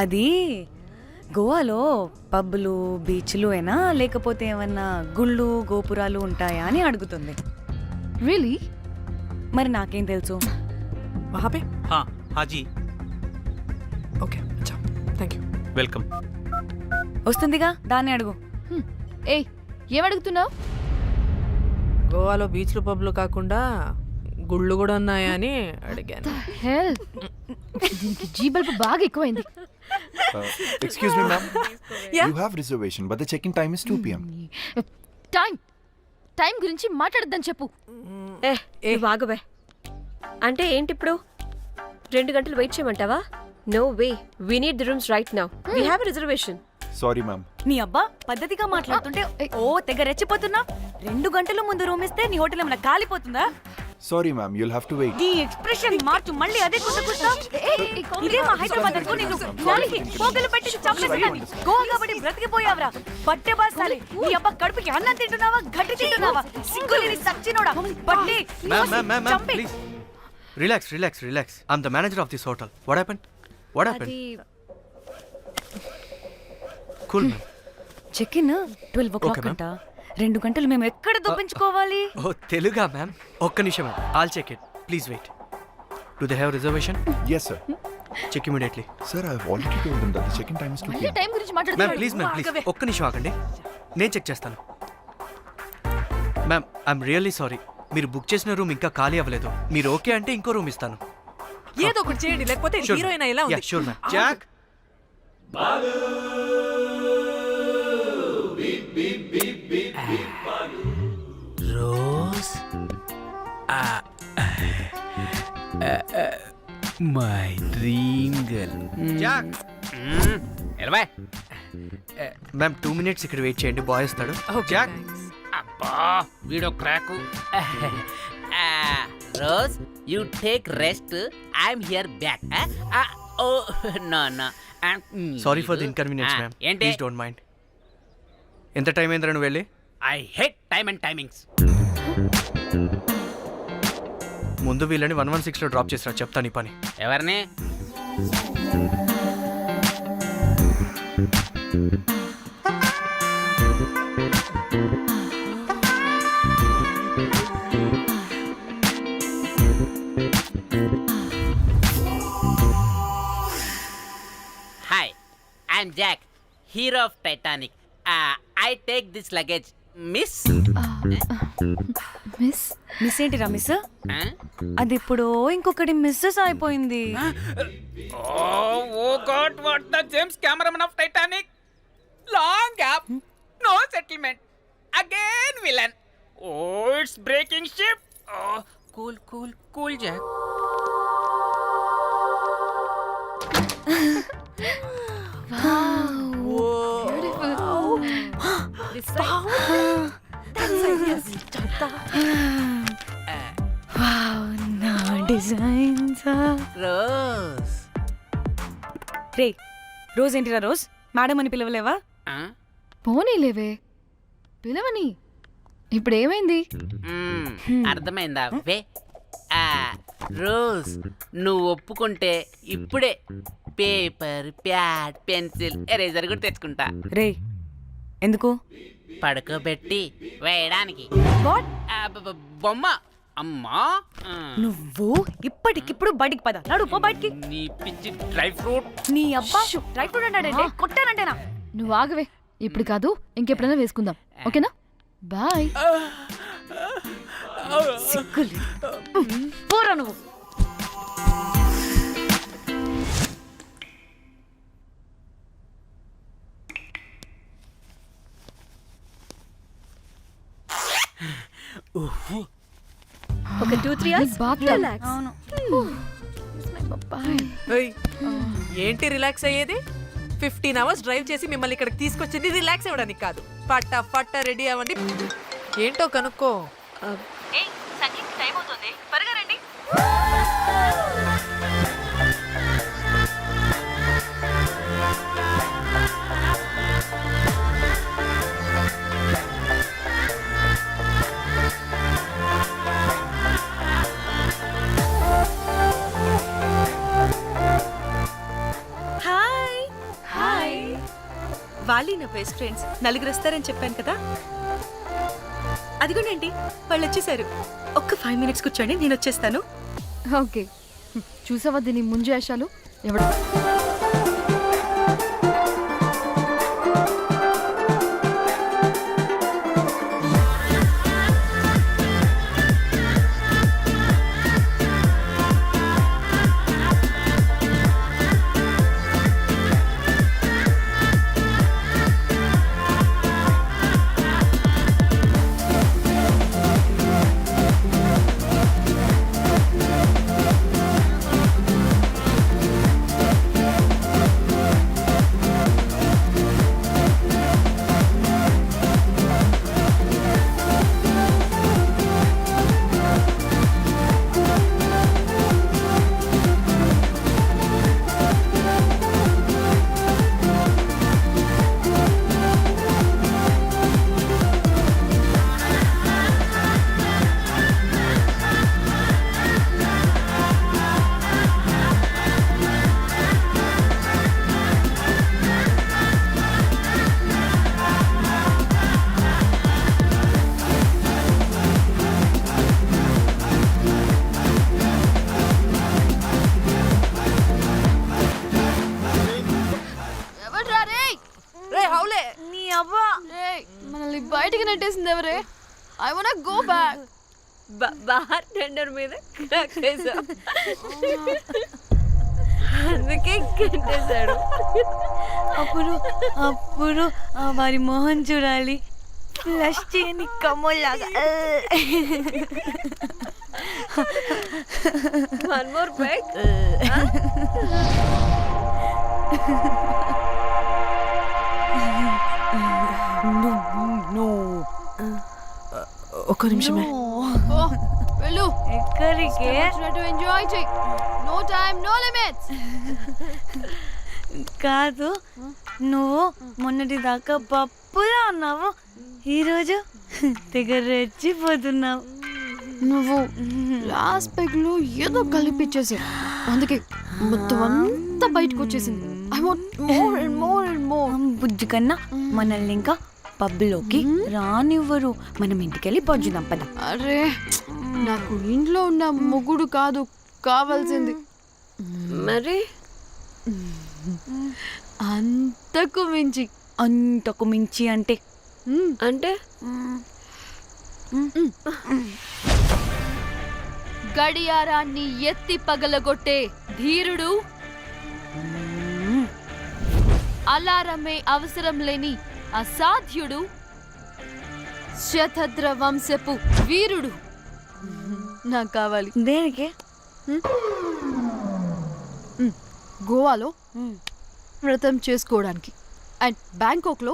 అది గోవాలో పబ్బులు బీచ్లు అయినా లేకపోతే ఏమన్నా గుళ్ళు గోపురాలు ఉంటాయా అని అడుగుతుంది. రియలీ? మరి నాకేం తెలుసు? वहाँ पे? हाँ हाँ जी, ఓకే, అచ్చా, థ్యాంక్ యూ. వెల్కమ్. వస్తుందిగా, దాన్ని అడుగు. ఏయ్, ఏం అడుగుతున్నావు? గోవాలో బీచ్లు పబ్లు కాకుండా గుళ్ళు కూడా ఉన్నాయా అని అడిగాను. హెల్, దీనికి జీ బల్బ్ బాగా ఎక్కువైంది. Excuse me, ma'am. You have reservation, but the check-in time is 2 p.m. Time గురించి మాట్లాడద్దని చెప్పు. బాగుబే. అంటే ఏంటి ఇప్పుడు? 2 గంటలు వెయిట్ చేయమంటావా? No way, we need the rooms right now. We have a reservation. Sorry, ma'am. నీ అబ్బా పద్ధతిగా మాట్లాడుతుంటే ఓ తెగ రెచ్చిపోతున్నా. 2 గంటల ముందు రూమ్ ఇస్తే నీ హోటల్ ఏమైనా కాలిపోతుందా? Sorry, ma'am. You'll have to wait. నీ ఎక్స్ప్రెషన్ మార్చు, మళ్ళీ అదే కుట్టుకుంటా. ఇదే మా హైదరాబాద్ అనుకో, నేను గాలికి పోగలు పెట్టి చంపేస్తాను. గోవా కాబట్టి బ్రతికిపోయావరా పట్టే బాసాలి. నీ అబ్బా కడుపుకి అన్నం తింటున్నావా, గడ్డి తింటున్నావా? సిగ్గులేని సచ్చినోడా పట్టి చంపి. Relax. I'm the manager of this hotel. What happened? Cool ma'am. Check in 12 o'clock అంట. 2 గంటలు మేము ఎక్కడ దొప్పించుకోవాలి? ఓ తెలుగా మ్యామ్? ఒక్క నిమిషం ma'am, I'll check it. Please wait. Do they have reservation? Yes, sir. Check immediately. Sir, I've already told them that the check-in time is 2 p.m. Time గురించి ma'am మాట్లాడుతున్నావు. Please ఒక్క నిమిషం ఆగండి, నేను చెక్ చేస్తాను. Ma'am, I'm really sorry. మీరు book చేసిన room ఇంకా ఖాళీ అవ్వలేదు. మీరు ఓకే అంటే ఇంకో రూమ్ ఇస్తాను. ఏదో ఒకటి చేయండి, లేకపోతే హీరోయిన్ ఎలా ఉంది? Sure ma'am. Jack, Rose, my dream girl. Jack. Ma'am 2 minutes ఇక్కడ వెయిట్ చేయండి, బాయ్ వస్తాడు. Okay, Jack. thanks. అబ్బా వీడో క్రాకు. Rose, you take rest. I'm here back. Oh no. Sorry for the inconvenience ma'am. ఏంటి? Please don't mind. ఎంత time అయిందిరా నువ్వు వెళ్ళి? I hate time and timings. ముందు వీళ్ళని 116లో డ్రాప్ చేసిరా, చెప్తాను ఈ పని. ఎవరిని? Hi, I'm Jack, hero of Titanic. I take this luggage. Miss miss ఏంటిరా మిస్? అది ఇప్పుడు ఇంకొకటి మిస్సెస్ అయిపోయింది. Oh God, what the James cameraman of Titanic. Long gap, no settlement, again villain. Oh it's breaking ship. Cool Jack. నా designs. Rose. రే Rose ఏంటిరా Rose? Madam అని పిలవలేవా? పోనీలేవే, పిలవని. ఇప్పుడు ఏమైంది? అర్థమైందా? వే రోజ్, నువ్వు ఒప్పుకుంటే ఇప్పుడే పేపర్, ప్యాడ్, పెన్సిల్, ఎరేజర్ కూడా తెచ్చుకుంటా. రే ఎందుకు? పడుకోబెట్టి వేయడానికి. వాట్? బొమ్మ అమ్మా. నువ్వు ఇప్పటికిప్పుడు బయటికి పద. నడు పో బయటికి. నీ పిచ్చి డ్రై ఫ్రూట్. నీ అబ్బా డ్రై ఫ్రూట్ అన్నాడంటే కొట్టానంటేనా? నువ్వు ఆగవే, ఇప్పుడు కాదు ఇంకెప్పుడైనా వేసుకుందాం, ఓకేనా? బాయ్. సిగ్గులు పోరా నువ్వు. ఒక 2-3 hours రిలాక్స్. అవును. ఏయ్, ఏంటి రిలాక్స్ అయ్యేది? 15 hours డ్రైవ్ చేసి మిమ్మల్ని ఇక్కడికి తీసుకొచ్చింది రిలాక్స్ అవ్వడానికి కాదు. పట్ట రెడీ అవ్వండి. ఏంటో కనుక్కో. ఏయ్ సంగీత్ టైం అవుతుంది, త్వరగా రండి. హాయ్. హాయ్. వాళ్ళు నా బెస్ట్ ఫ్రెండ్స్. నలుగురు వస్తారని చెప్పాను కదా, అదిగోనండి వాళ్ళు వచ్చేసారు. ఒక్క 5 minutes కూర్చోండి, నేను వచ్చేస్తాను. ఓకే, చూసావా దీని ముంజేషాలు? ఎవడు మనల్ని బయటికి నెట్టేసింది ఎవరే? I want go back. Bar tender మీద అందుకే కట్టేశాడు. అప్పుడు వారి మొహం చూడాలి, ఫ్లష్ చేయని కమ్మలాగా. One more break. ఒక్క నిమిషమే. వెళ్ళు, ఎక్కడికి? ఎంజాయ్ చెయ్. No time, no limits. కాదు, నువ్వు మొన్నటి దాకా పప్పులా ఉన్నావు, ఈరోజు తెగ రెచ్చిపోతున్నావు. నువ్వు లాస్ట్ పెగ్ లో ఏదో కలిపిచ్చేసావు, అందుకే మొత్తం అంతా బయటకు వచ్చేసింది. I want more and more and more. బుజ్జి కన్నా మనల్ని ఇంకా పబ్లోకి రానివ్వరు. మనం ఇంటికెళ్ళి పజ్జుదాం పద. అరే, నాకు ఇంట్లో ఉన్న మొగుడు కాదు కావాల్సింది. మరి అంతకు మించి. అంతకు మించి అంటే అంటే గడియారాన్ని ఎత్తి పగలగొట్టే ధీరుడు, అలారమే అవసరం లేని అసాధ్యుడు, శతద్ర వంశపు వీరుడు నాకు కావాలి. దేనికి? గోవాలో వ్రతం చేసుకోవడానికి అండ్ బ్యాంకాక్లో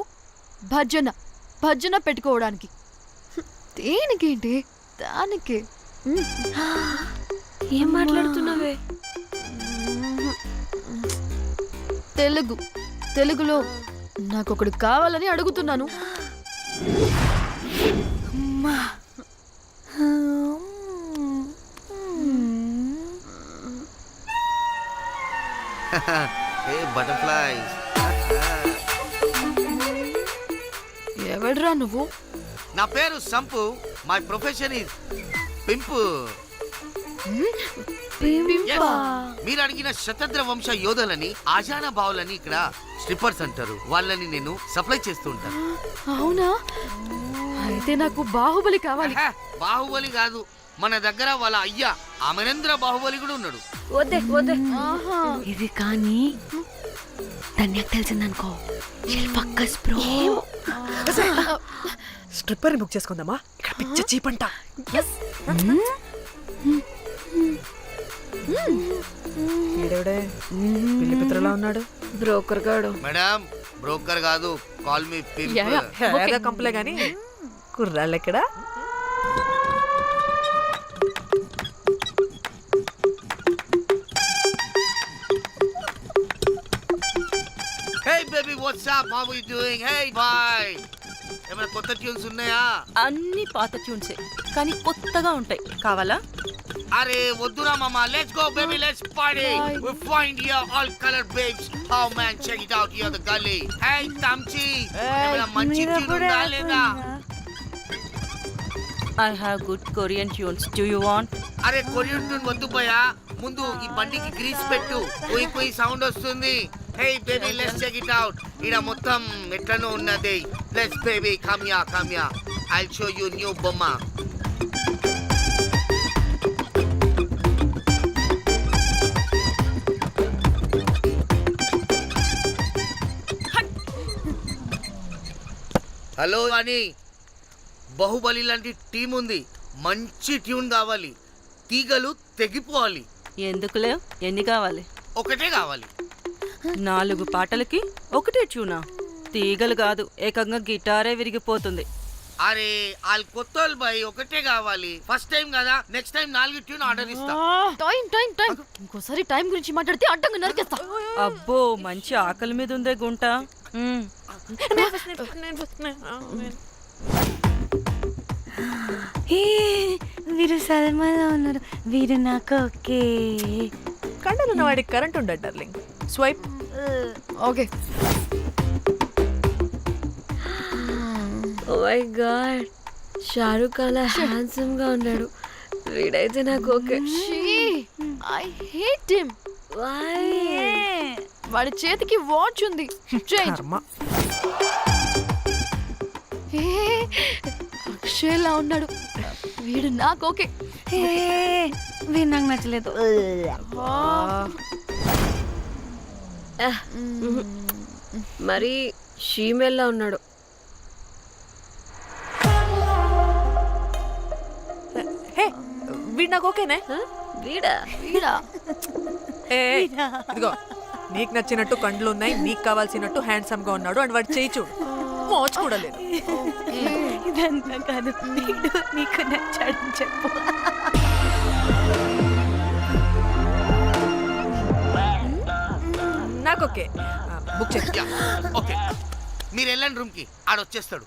భజన పెట్టుకోవడానికి. దేనికేంటి? దానికే. ఏం మాట్లాడుతున్నావే? తెలుగులో నాకొకడు కావాలని అడుగుతున్నాను. Hey, butterflies. ఎవడ్రా నువ్వు? నా పేరు Sampu. My profession is pimp. Yes. మీరు అడిగిన శతద్ర వంశ యోధులని ఆజానా బావులని ఇక్కడ స్ట్రిప్పర్స్ అంటారు. వాళ్ళని నేను సప్లై చేస్తూ ఉంటాను. అవునా? అయితే నాకు బాహుబలి కావాలి. బాహుబలి కాదు, మన దగ్గర వాళ్ళ అయ్యా అమరేంద్ర బాహుబలి కూడా ఉన్నాడు. వద్దే వద్దే. ఇది కానీ ధన్యకు తెలిసిందనుకో ఫక్కస్ బ్రో. స్ట్రిప్పర్ బుక్ చేసుకుందామా? ఇక్కడ పిచ్చ చీపంట. ఈడెవడే పిల్లి పిత్రలా ఉన్నాడు? బ్రోకర్ గాడు. మేడం బ్రోకర్ కాదు, కాల్ మీ ఏదో కంపలే గాని కుర్రాళ్ళు ఎక్కడ? Hey baby, what's up? How are you doing? Hey bye. ఏమైనా కొత్త ట్యూన్స్ ఉన్నాయా? అన్ని పాత ట్యూన్సే కానీ కొత్తగా ఉంటాయి. కావాలా? అరే వద్దురా మామ, let's go baby, let's party. We find here all colored babes. Oh man, check it out here the gully. Hey Tamchi, ఏమైనా మంచి ట్యూన్ ఉందా లేదా? I have good Korean tunes. Do you want? అరే కొరియన్ ట్యూన్ వద్దు భయ్యా, ముందు ఈ బండికి గ్రీస్ పెట్టు. కుయ్ కుయ్ సౌండ్ వస్తుంది. Hey baby let's check it out. ఇడ మొత్తం ఎట్లనో ఉన్నది. Let's baby come yeah. I'll show you new బొమ్మ. హలో అని బాహుబలి లాంటి టీం ఉంది. మంచి ట్యూన్ కావాలి, తీగలు తెగిపోవాలి. ఎందుకులే, ఎన్ని కావాలి? ఒకటే కావాలి. 4 పాటలకి ఒకటే ట్యూనా? తీగలు కాదు, ఏకంగా గిటారే విరిగిపోతుంది. అరే వాళ్ళు కొత్త బాయ్, ఒకటే కావాలి. ఫస్ట్ టైం కదా, నెక్స్ట్ టైం 4 ట్యూన్ ఆర్డర్ ఇస్తా. టైం ఇంకోసారి టైం గురించి మాట్లాడితే అడ్డంగా నరికేస్తా. అబ్బో మంచి ఆకలి మీద ఉందే గుంట. వీరు సల్మాలో ఉన్నారు. వీరు నాకు ఓకే. కండలున్న వాడికి కరెంట్ ఉండదు darling. Swipe. Okay. Oh my god, Shahrukh అలా హ్యాండ్సమ్ గా ఉన్నాడు. వీడైతే నాకు ఓకే. I hate him. వాడి చేతికి వాచ్ ఉంది. అక్షయ్లా ఉన్నాడు. వీడు నాకు ఓకే. వీరు నాకు నచ్చలేదు. మరి షీమెల్లా ఉన్నాడు. వీడు నాకు ఓకేనే. వీడా? ఇదిగో నీకు నచ్చినట్టు కండ్లు ఉన్నాయి, నీకు కావాల్సినట్టు హ్యాండ్సమ్ గా ఉన్నాడు అని వాడు చేయి చూడు. మోచ్ కూడా లేదు. ఇదంతా కాదు, వీడు నీకు నచ్చాడని చెప్పు. నాకు ఓకే. బుక్ చేసి ఓకే, మీరు వెళ్ళండి రూమ్ కి, ఆడొచ్చేస్తాడు.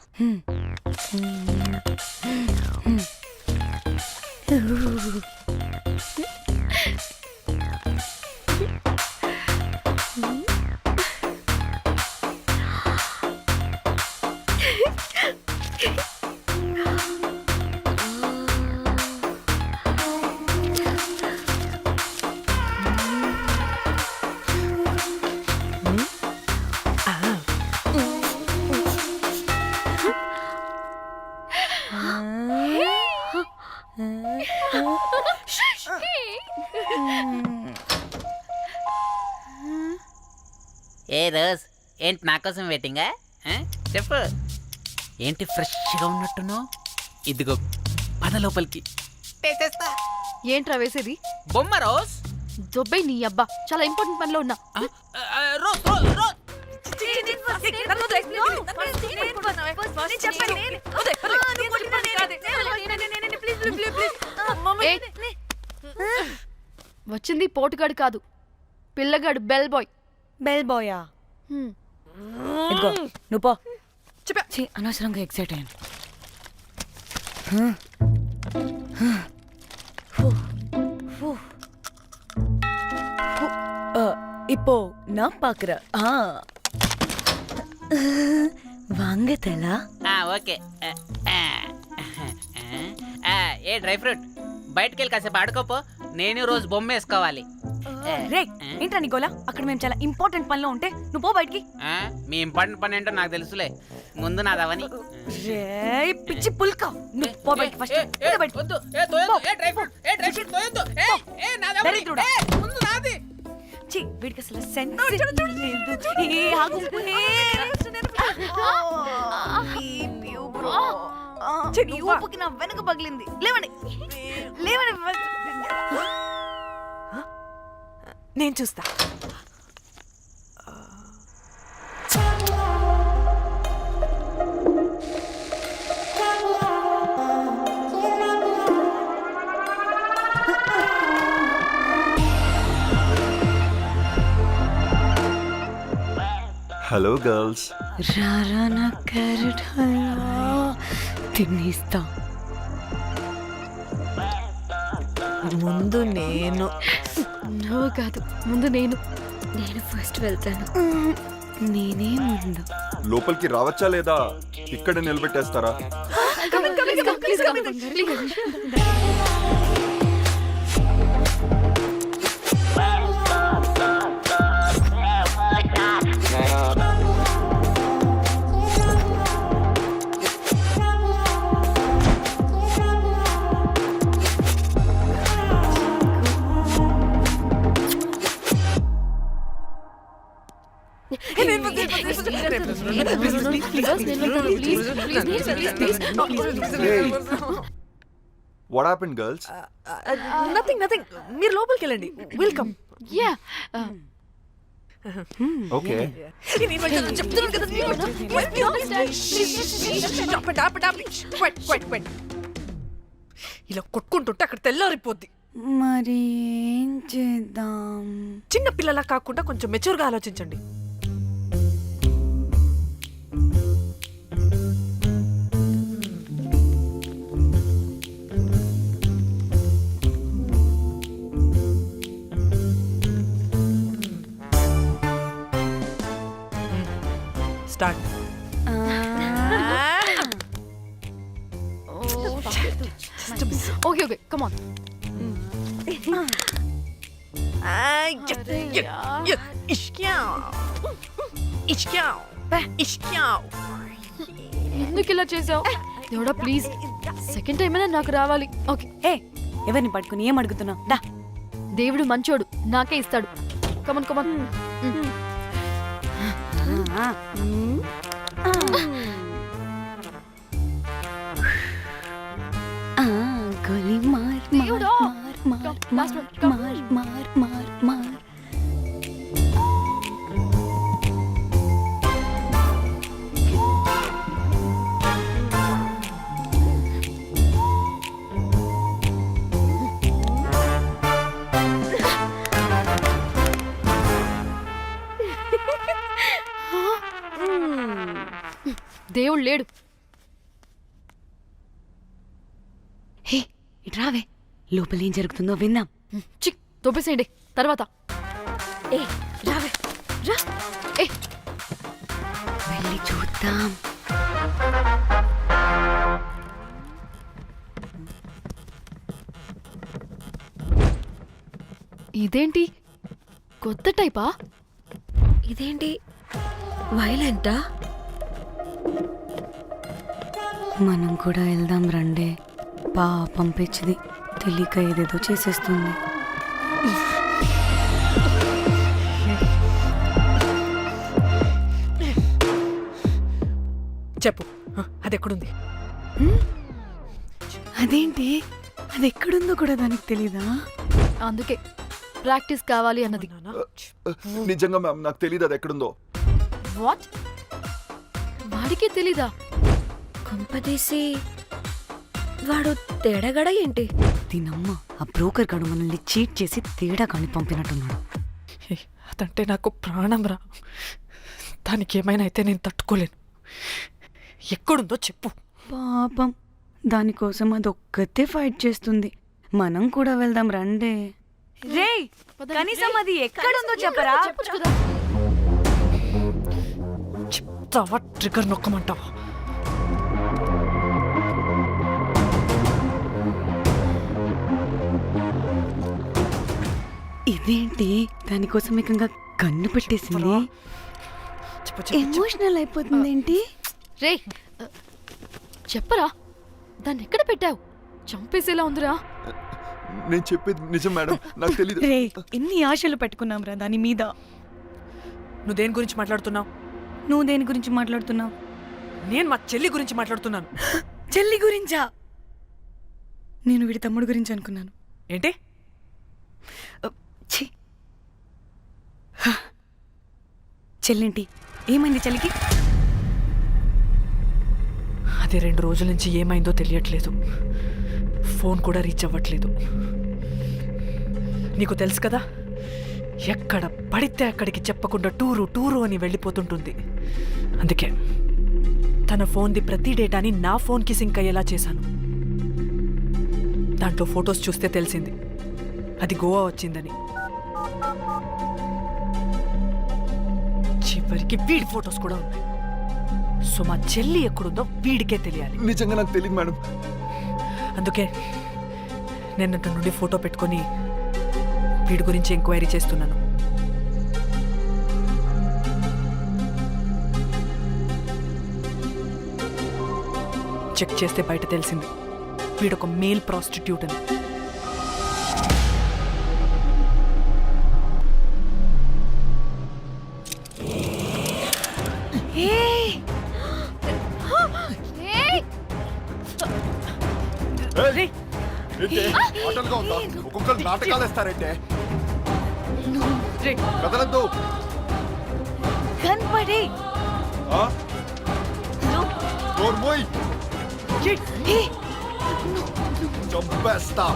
ఏ రోజ్, ఏంటి నా కోసం వెయిటింగా? చెప్పు, ఏంటి ఫ్రెష్గా ఉన్నట్టున్నావు? ఇదిగో పద లోపలికి. ఏంట్రా వేసేది? బొమ్మ రోజ్. దొబ్బై నీ అబ్బా, చాలా ఇంపార్టెంట్ పనిలో ఉన్నా. Rose Rose rose. వచ్చింది పోటుగాడు కాదు, పిల్లగాడు. Bell boy. బెల్ బాయా? ఇదిగో నువ్వు పో. అనవసరంగా ఎక్సైట్ అయ్యాను. இப்போ நான் பாக்குறேன். వాంగతెలా ఓకే ఏ డ్రై ఫ్రూట్ బయటకు వెళ్ళి కాసేపు ఆడుకోపో నేను రోజు బొమ్మ వేసుకోవాలి. రే ఏంట్రా నికోలా, అక్కడ మేము చాలా ఇంపార్టెంట్ పనిలో ఉంటే నువ్వు పో బయటికి. మీ ఇంపార్టెంట్ పని ఏంటో నాకు తెలుసులే, ముందు నాదవని. రే పిచ్చి పుల్క, నువ్వు పో బయటికి ఫస్ట్. వీడికి అసలు సెన్స్ లేదు. ఏ ఆగు. ఈ ఊపుకి నా వెనక పగిలింది. లేవండి లేవండి. నేను చూస్తా. Hello girls. రారా నా క్యారెట్ హల్వా తినేస్తా. ముందు నేను. నువ్వు కాదు, ముందు నేను ఫస్ట్ వెళ్తాను. నేనే ముందు. లోపలికి రావచ్చా లేదా ఇక్కడ నిలబెట్టేస్తారా? What happened, girls? నథింగ్. మీరు లోపలికి వెళ్ళండి. వెల్కమ్. Yeah Okay. చెప్తున్నాను కదా. ఇలా కొట్టుకుంటుంటే అక్కడ తెల్లారిపోద్ది. మరి ఏం చేద్దాం? చిన్న పిల్లలా కాకుండా కొంచెం మెచ్యూర్గా ఆలోచించండి. స్టార్ట్. Okay come on. ఎందుకు ఇలా చేసావు? దేవుడా ప్లీజ్, సెకండ్ టైం అయినా నాకు రావాలి. ఓకే. ఏ ఎవరిని పట్టుకుని ఏం అడుగుతున్నావు? దా. దేవుడు మంచోడు, నాకే ఇస్తాడు. Come on come on. గోలీ మార్ దేవుడా. మార్ Last one. మార్ మార్ మార్ మార్. దేవుడు లేడు. హే ఇటు రావే, లోపల ఏం జరుగుతుందో విందాం. చిక్ తోపేసేయండి తర్వాత. ఏ రావే రా. ఏ వెళ్ళి చూద్దాం. ఇదేంటి కొత్త టైపా? ఇదేంటి వైలెంటా? మనం కూడా వెళ్దాం రండే. పంపించింది తెలియక ఏదేదో చేసేస్తుంది. చెప్పు, అది ఎక్కడుంది? అదేంటి, అది ఎక్కడుందో కూడా దానికి తెలీదా? అందుకే ప్రాక్టీస్ కావాలి అన్నది. నిజంగా మ్యామ్ నాకు తెలియదు అది ఎక్కడుందో. వాట్? వాడికే తెలీదా? కొంపదీసి వాడు తేడాగడ ఏంటి? దీనమ్మ ఆ బ్రోకర్ గడు మనల్ని చీట్ చేసి తేడా కాని పంపినట్టున్నాడు. అదంటే నాకు ప్రాణం రా. దానికి ఏమైనా అయితే నేను తట్టుకోలేను. ఎక్కడుందో చెప్పు. పాపం, దానికోసం అది ఒక్కతే ఫైట్ చేస్తుంది. మనం కూడా వెళ్దాం రండే. రే కనీసం అది ఎక్కడుందో చెప్పరా? చెప్తావా ట్రిగర్ నొక్కమంటావా? ఇదేంటి దానికోసం ఏకంగా కన్ను పెట్టేసింది? ఎమోషనల్ అయిపోతుంది ఏంటి? రే చెప్పరా, దాన్ని ఎక్కడ పెట్టావు? చంపేసేలా ఉందిరా. నేను చెప్పేది నిజం మేడం, నాకు తెలియదు. రే ఎన్ని ఆశలు పెట్టుకున్నాం రా దాని మీద. నువ్వు దేని గురించి మాట్లాడుతున్నావు? నువ్వు దేని గురించి మాట్లాడుతున్నావు? నేను మా చెల్లి గురించి మాట్లాడుతున్నాను. చెల్లి గురించా? నేను వీడి తమ్ముడు గురించి అనుకున్నాను. ఏంటి? ఛీ. చెల్లింటి ఏమైంది చెల్లికి? అది 2 రోజుల నుంచి ఏమైందో తెలియట్లేదు. ఫోన్ కూడా రీచ్ అవ్వట్లేదు. నీకు తెలుసు కదా, ఎక్కడ పడితే అక్కడికి చెప్పకుండా టూరు అని వెళ్ళిపోతుంటుంది. అందుకే తన ఫోన్ది ప్రతి డేటాని నా ఫోన్కి సింక్ అయ్యేలా చేశాను. దాంట్లో ఫొటోస్ చూస్తే తెలిసింది అది గోవా వచ్చిందని. చివరికి వీడి ఫొటోస్ కూడా ఉన్నాయి. సో మా చెల్లి ఎక్కడుందో వీడికే తెలియాలి. నిజంగా నాకు తెలియదు మేడం. అందుకే నేను అటు నుండి ఫోటో పెట్టుకొని వీడి గురించి ఎంక్వైరీ చేస్తున్నాను. చెక్ చేస్తే బయట తెలిసింది వీడొక మేల్ ప్రాస్టిట్యూట్ అని. ఆటలుగా ఉందా? ఒక్కొక్కరు నాటకాలు వేస్తారంటే కదలద్దు. కనపడే చంపేస్తా.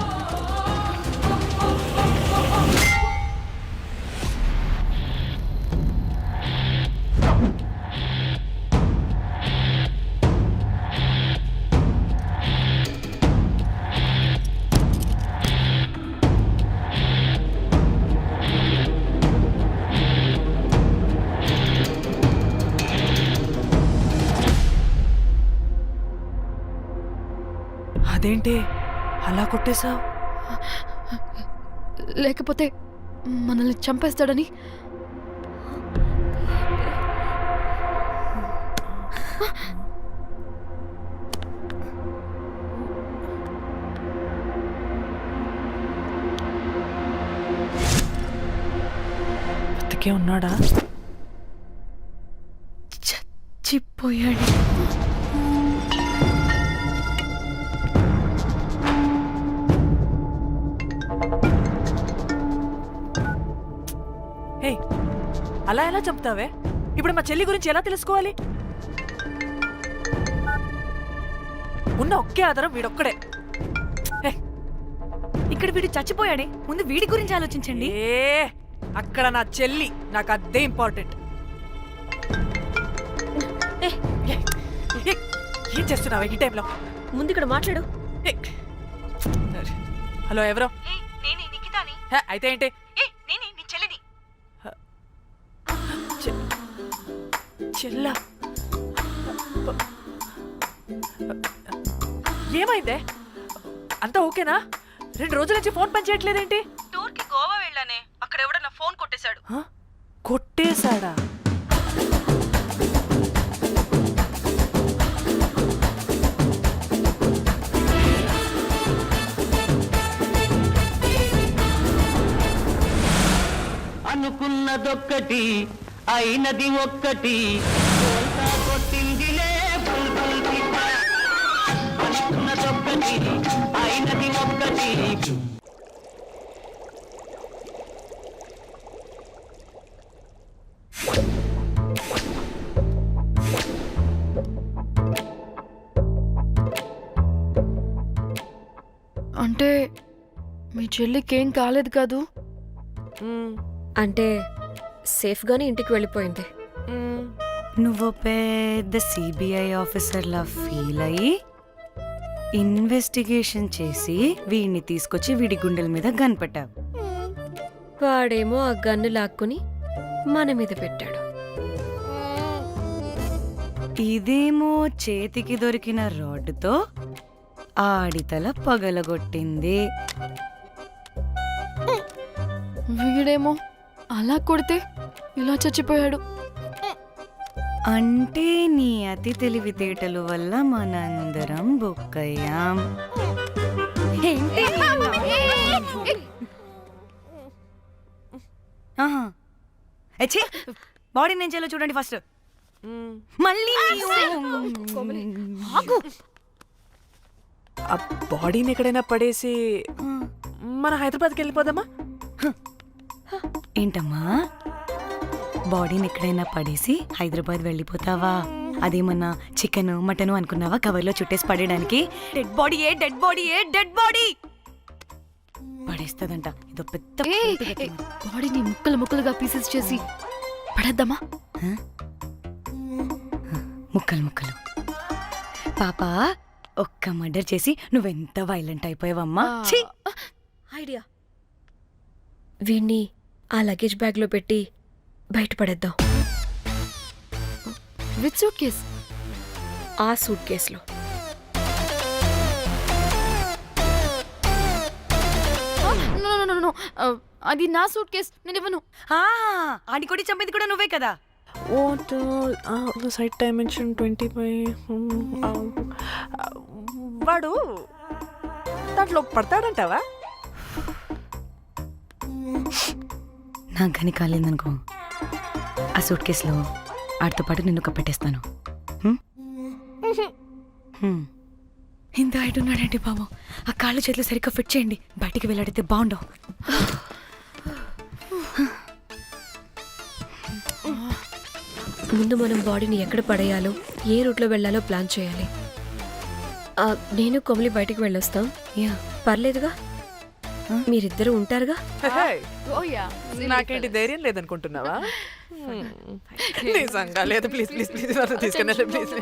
అదేంటి అలా కొట్టేశావు? లేకపోతే మనల్ని చంపేస్తాడని. బతికే ఉన్నాడా? చచ్చిపోయాడు. అలా ఎలా చంపుతావే? ఇప్పుడు మా చెల్లి గురించి ఎలా తెలుసుకోవాలి? ఉన్న ఒకే ఆధారం వీడొక్కడే. ఇక్కడ వీడు చచ్చిపోయాడే, ముందు వీడి గురించి ఆలోచించండి. అక్కడ నా చెల్లి, నాకు అదే ఇంపార్టెంట్. ఏం చేస్తున్నావు ఈ టైంలో? ముందు ఇక్కడ మాట్లాడు. హలో, ఎవరో? అయితే ఏంటి? చెల్లా, ఏమైందే? అంతా ఓకేనా? 2 రోజుల నుంచి ఫోన్ పని చేయట్లేదేంటి? టూర్ కి గోవా వెళ్ళానే, అక్కడ ఎవడో నా ఫోన్ కొట్టేశాడు. కొట్టేశాడా? అనుకున్నదొక్కటి అయినది ఒక్కటి, కొట్టిందిలే బుల్బుల్ పిట్ట. అనుకున్నదొక్కటి అయినది ఒక్కటి. అంటే మీ చెల్లికి ఏం కాలేదు కాదు? అంటే సేఫ్గానే ఇంటికి వెళ్ళిపోయింది. నువ్వు పెద్ద సిబిఐ ఆఫీసర్లా ఫీల్ అయ్యి ఇన్వెస్టిగేషన్ చేసి వీడిని తీసుకొచ్చి వీడి గుండెల మీద గన్ పెట్టావు. వాడేమో ఆ గన్ను లాక్కుని మన మీద పెట్టాడు. ఇదేమో చేతికి దొరికిన రాడ్డుతో ఆడితల పగలగొట్టింది. వీడేమో అలా కొడితే ఇలా చచ్చిపోయాడు. అంటే నీ అతి తెలివితేటలు వల్ల మనందరం బుక్కయ్యాం. ఏంటి? ఆహా. ఛీ! బాడీ నేను చేయాలో చూడండి ఫస్ట్. మళ్ళీ ఆగు. ఆ బాడీని ఎక్కడైనా పడేసి మన హైదరాబాద్కి వెళ్ళిపోదామా? ఏంటమ్మా, బాడీని ఎక్కడైనా పడేసి హైదరాబాద్ వెళ్ళిపోతావా? అదేమన్నా చికెన్ మటన్ అనుకున్నావా కవర్లో చుట్టేసి పడేయడానికి? Dead body పడేస్తుందంట. ఇదో పెద్ద బాడీని ముక్కలు ముక్కలుగా పీసెస్ చేసి పడేద్దామా? ముక్కలు పాప, ఒక్క మర్డర్ చేసి నువ్వెంత వైలెంట్ అయిపోయావమ్మా. ఐడియా, వీణ్ణి ఆ లగేజ్ బ్యాగ్లో పెట్టి బయటపడేద్దాం. With suitcase? ఆ సూట్ కేసులో. అది నా సూట్ కేస్, నేను ఇవ్వను. ఆడి కొట్టి చంపేది కూడా నువ్వే కదా. Site dimension 25. వాడు దాంట్లో పడతాడంటావా? నాకు కానీ కాలేదనుకో, ఆ సూట్ కేసులో ఆడితో పాటు నిన్ను కప్పెట్టేస్తాను. ఇంత హైట్ ఉన్నాడండి బాబు. ఆ కాళ్ళు చేతులు సరిగ్గా ఫిట్ చేయండి, బయటికి వెళ్ళాడితే బాగుండవు. ముందు మనం బాడీని ఎక్కడ పడేయాలో, ఏ రూట్లో వెళ్ళాలో ప్లాన్ చేయాలి. నేను కొమలి బయటికి వెళ్ళొస్తాం. పర్లేదుగా, మీరిద్దరూ ఉంటారుగా. నాకేంటి ధైర్యం లేదనుకుంటున్నావా? నిజంగా లేదు. ప్లీజ్ ప్లీజ్ ప్లీజ్ తీసుకెళ్ళండి ప్లీజ్.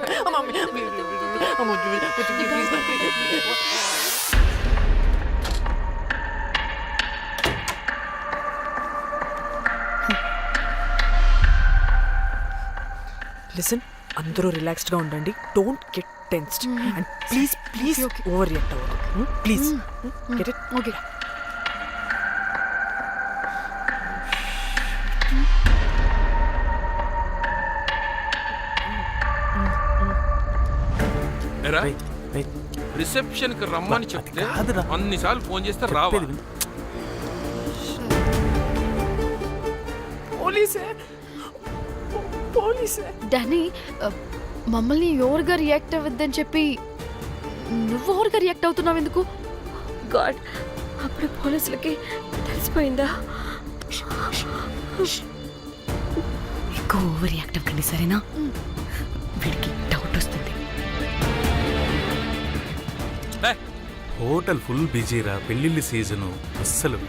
లిసన్, అందరూ రిలాక్స్డ్గా ఉండండి. Don't get tensed and please please overreact అవ్వదు. Please get it? Okay. Reception కి రమ్మని చెప్తే అన్నిసార్లు ఫోన్ చేస్తే రావాలి. పోలీసే. డానీ, మమ్మల్ని ఎవరుగా రియాక్ట్ అవ్వద్దని చెప్పి నువ్వు ఎవరుగా రియాక్ట్ అవుతున్నావు ఎందుకు? గాడ్, అప్పుడు పోలీసులకి తెలిసిపోయిందా? ఎక్కువ ఓవర్ రియాక్ట్ అవ్వకండి, సరేనా? వీడికి డౌట్ వస్తుంది. హోటల్ ఫుల్ బిజీరా, పెళ్ళిళ్ళ సీజను అస్సలు.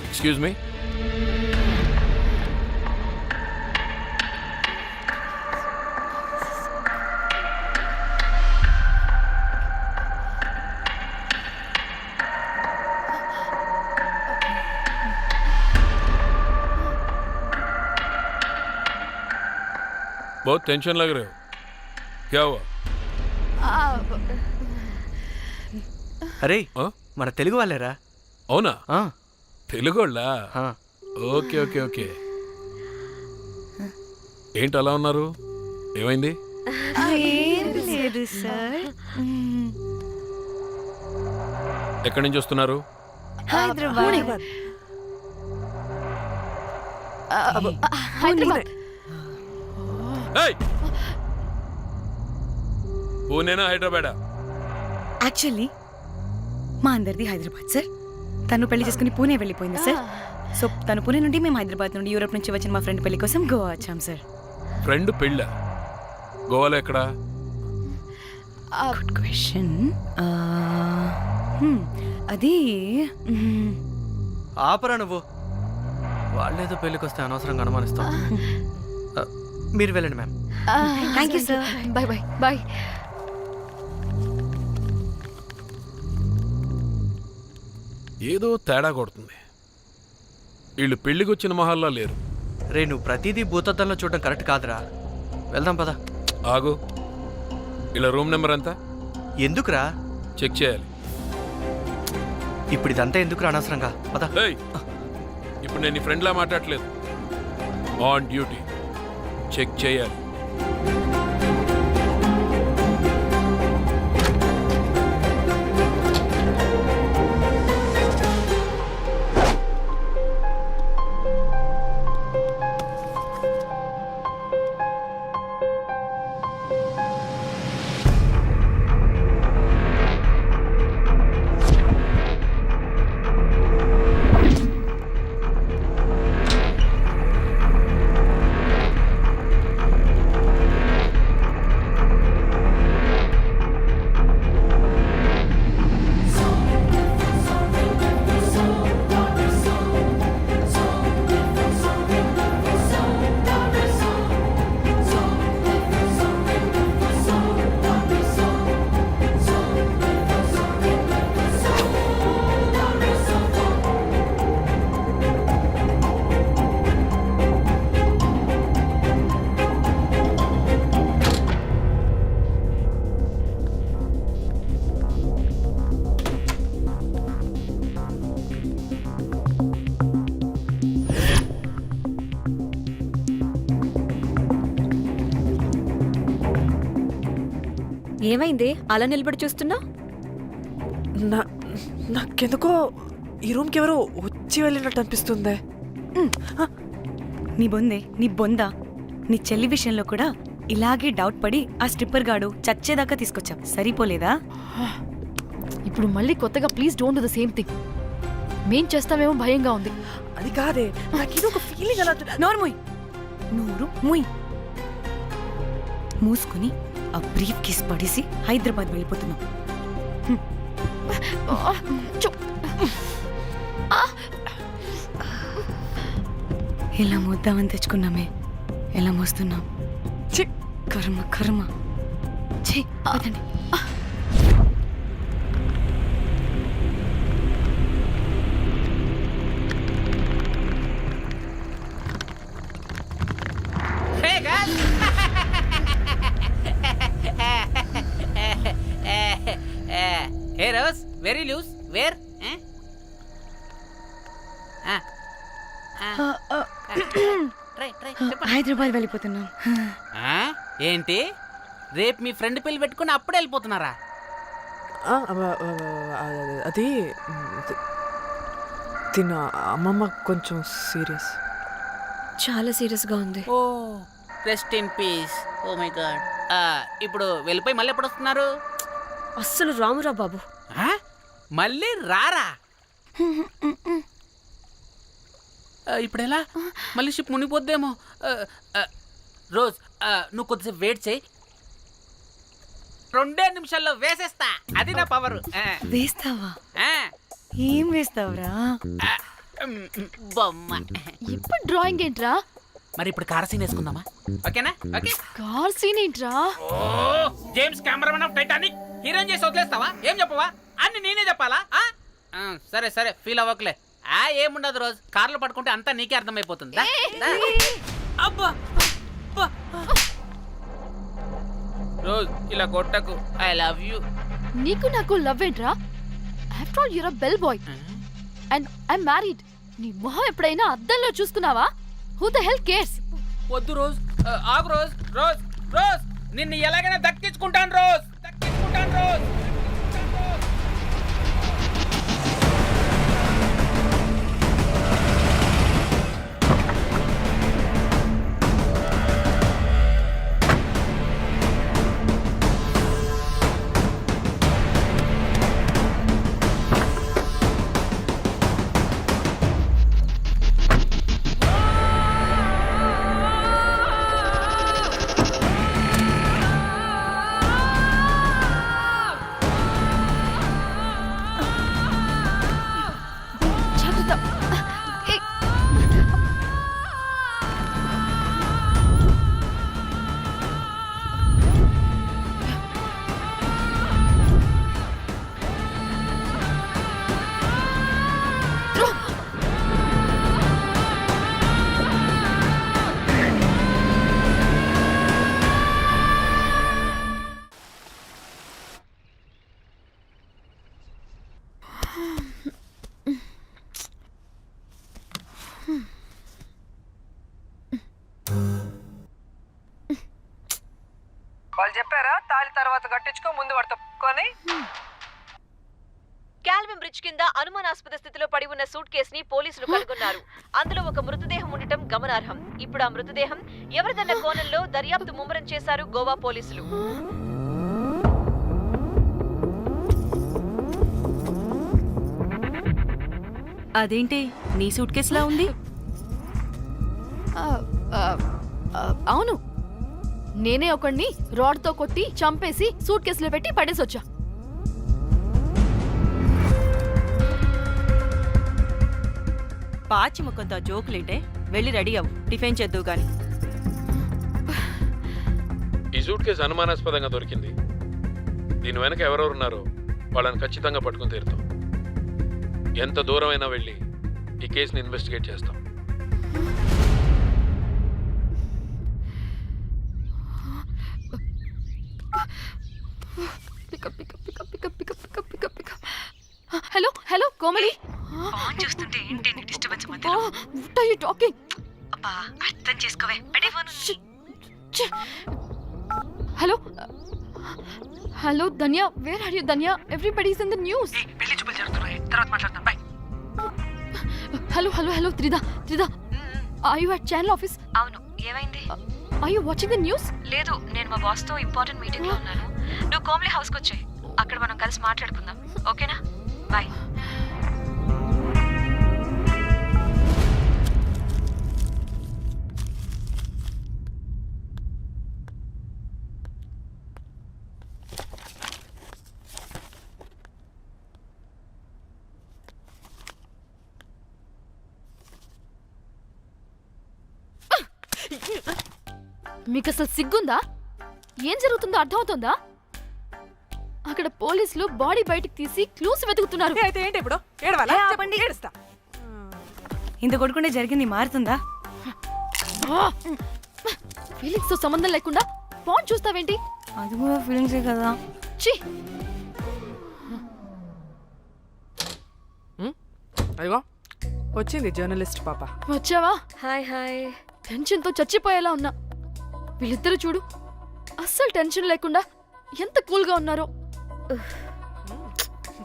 Excuse me. बहुत टेंशन लग रहे हो, क्या हुआ? అరే, మన తెలుగు వాళ్ళేరా. అవునా? తెలుగు వాళ్ళా? Okay okay okay. ఏంటి అలా ఉన్నారు? ఏమైంది? లేదు సార్. ఎక్కడి నుంచి వస్తున్నారు? హైదరాబాద్. పూణేనా హైదరాబాదా? యాక్చువల్లీ మా అందరిది హైదరాబాద్ సార్. తను పెళ్లి చేసుకుని పూణే వెళ్ళిపోయింది సార్. సో తను పూణే నుండి, మేము హైదరాబాద్ నుండి యూరోప్ నుంచి వచ్చిన మా ఫ్రెండ్ పెళ్లి కోసం గోవా వచ్చాం సార్. ఫ్రెండ్ పెళ్ళ? గోవాలో ఎక్కడా? Good question. అది ఆపరా నువ్వు. వాళ్ళేదో పెళ్ళికి వస్తే అనవసరంగా అనుమానిస్తాం. మీరు వెళ్ళండి ma'am. Thank you sir. Bye bye bye. ఏదో తేడా కొడుతుంది. వీళ్ళు పెళ్లికి వచ్చిన మహల్లా లేరు. రే నువ్వు ప్రతిదీ భూతద్దంలో చూడడం కరెక్ట్ కాదురా. వెళ్దాం పద. ఆగు. ఇలా రూమ్ నెంబర్ ఎంత? ఎందుకురా? చెక్ చేయాలి. ఇప్పుడు ఇదంతా ఎందుకురా అనవసరంగా? పద. ఏయ్, ఇప్పుడు నేను నీ ఫ్రెండ్లా మాట్లాడలేదు. ఆన్ డ్యూటీ చెక్ చేయాలి. ఏమైంది అలా నిలబడి చూస్తున్నా? నాకెందుకో ఈ రూమ్కి ఎవరో వచ్చి వెళ్ళినట్టు అనిపిస్తుంది. నీ బొందే, నీ బొంద, నీ చెల్లి విషయంలో కూడా ఇలాగే డౌట్ పడి ఆ స్ట్రిప్పర్ గాడు చచ్చేదాకా తీసుకొచ్చాం. సరిపోలేదా? ఇప్పుడు మళ్ళీ కొత్తగా please don't do the same thing. మేం చేస్తామేమో భయంగా ఉంది. అది కాదే, నాకేదో ఒక ఫీలింగ్ అలా. నోరు ముయ్, నోరు ముయ్. మూసుకుని ఆ బ్రీఫ్ కేస్ పడేసి హైదరాబాద్ వెళ్ళిపోతున్నాం. ఎలా మోద్దామని తెచ్చుకున్నామే, ఎలా మోస్తున్నాం. కర్మ కర్మ. అదండి. Hey Rose, very loose. Where? Hyderabad వెళ్ళిపోతున్నాం. ఏంటి రేపు మీ ఫ్రెండ్ పెళ్లి పెట్టుకుని అప్పుడే వెళ్ళిపోతున్నారా? అది తిన్న అమ్మమ్మ కొంచెం సీరియస్, చాలా సీరియస్ గా ఉంది. Oh rest in peace. Oh my God. ఇప్పుడు వెళ్ళిపోయి మళ్ళీ ఎప్పుడు వస్తున్నారు? అస్సలు రామురా బాబు. మళ్ళీ రారా? ఇప్పుడు ఎలా? మళ్ళీ షిప్ మునిగిపోద్దేమో. రోజ్ నువ్వు కొద్దిసేపు వెయిట్ చేయి, 2 నిమిషాల్లో వేసేస్తా. అది నా పవర్. వేస్తావా? ఏం వేస్తావురా? బొమ్మ. ఇప్పుడు డ్రాయింగ్ ఏంట్రా? మరి ఇప్పుడు కార్ సీన్ వేసుకుందామా? ఓకేనా? ఓకే. కార్ సీన్ ఏంట్రా? James cameraman of Titanic heroine చేసి వదిలేస్తావా? ఏం చెప్పవా? అన్ని నేనే చెప్పాలా? సరే సరే, ఫీల్ అవ్వకలే. ఏముండదు రోజు, కార్లో పడుకుంటే అంతా నీకే అర్థమైపోతుంది. అబ్బా రోజ్ ఇలా కొట్టకు. I love you. నీకు నాకు లవ్ ఏంట్రా? After all your a bell boy and I married. నీ మొహం ఎప్పుడైనా అద్దంలో చూసుకున్నావా? Who the hell cares? వద్దు రోజ్, ఆగు రోజ్. రోజ్ రోజ్ నిన్ను ఎలాగైనా దక్కించుకుంటాను రోజ్, దక్కించుకుంటాను రోజ్. వాళ్ళు చెప్పారా తాళి తర్వాత కట్టించుకో ముందు పడుకొని. క్యాల్విన్ బ్రిడ్జ్ కింద అనుమానాస్పద స్థితిలో పడి ఉన్న సూట్ కేసుని పోలీసులు కనుగొన్నారు. అందులో ఒక మృతదేహం ఉండటం గమనార్హం. ఇప్పుడు ఆ మృతదేహం ఎవరిదన్న కోణంలో దర్యాప్తు ముమ్మరం చేశారు గోవా పోలీసులు. అదేంటి నీ సూట్ కేసులా ఉంది? అవును, నేనే ఒకడిని రాడ్తో కొట్టి చంపేసి సూట్ కేసులో పెట్టి పడేసొచ్చా. పాచి ముఖంతో జోకులేంటే వెళ్ళి రెడీ అవ్వు, టిఫిన్ చేద్దువు గాని. ఈ సూట్ కేసు అనుమానాస్పదంగా దొరికింది. దీని వెనక ఎవరెవరు ఉన్నారో వాళ్ళని ఖచ్చితంగా పట్టుకుని తీరుతాం. ఎంత దూరమైనా వెళ్ళి ఈ కేసుని ఇన్వెస్టిగేట్ చేస్తాం. Hello hello Komali. చూస్తుంటే ఏంటి డిస్టర్బెన్స్ మధ్య? What are you talking? అబ్బా అర్థం చేసుకోవే, పెట్టే phone. Hello hello Dhanya, where are you Dhanya? Everybody is in the news. పెళ్లి చూపులు జరుగుతున్నాయి, తర్వాత మాట్లాడతాం. Bye. Hello hello hello Trida Trida, are you at channel office? అవును, ఏమైంది? Are you watching the news? లేదు, నేను మా బాస్ తో ఇంపార్టెంట్ మీటింగ్ లో ఉన్నాను. నువ్వు కోమ్లీ హౌస్ కి వచ్చాయి, అక్కడ మనం కలిసి మాట్లాడుకుందాం. ఓకేనా? బాయ్. మీకు అసలు సిగ్గుందా? ఏం జరుగుతుందో అర్థమవుతుందా? అక్కడ పోలీసులు బాడీ బయటకు తీసి క్లూస్ వెతుకుతున్నారు. అయితే ఏంటి ఇప్పుడు ఏడవాలా? ఆపండి. ఏడుస్తా. ఇంత కొడుకుంటే జరిగింది మారుతుందా? ఫీలింగ్స్ తో సంబంధం లేకుండా ఫోన్ చూస్తావేంటి? అది కూడా ఫీలింగ్సే కదా. ఛీ, అయ్యో వచ్చింది జర్నలిస్ట్ పాప. వచ్చావా? Hi hi. టెన్షన్ తో చచ్చిపోయేలా ఉన్నా. వీళ్ళిద్దరూ చూడు, అస్సలు టెన్షన్ లేకుండా ఎంత కూల్ గా ఉన్నారో.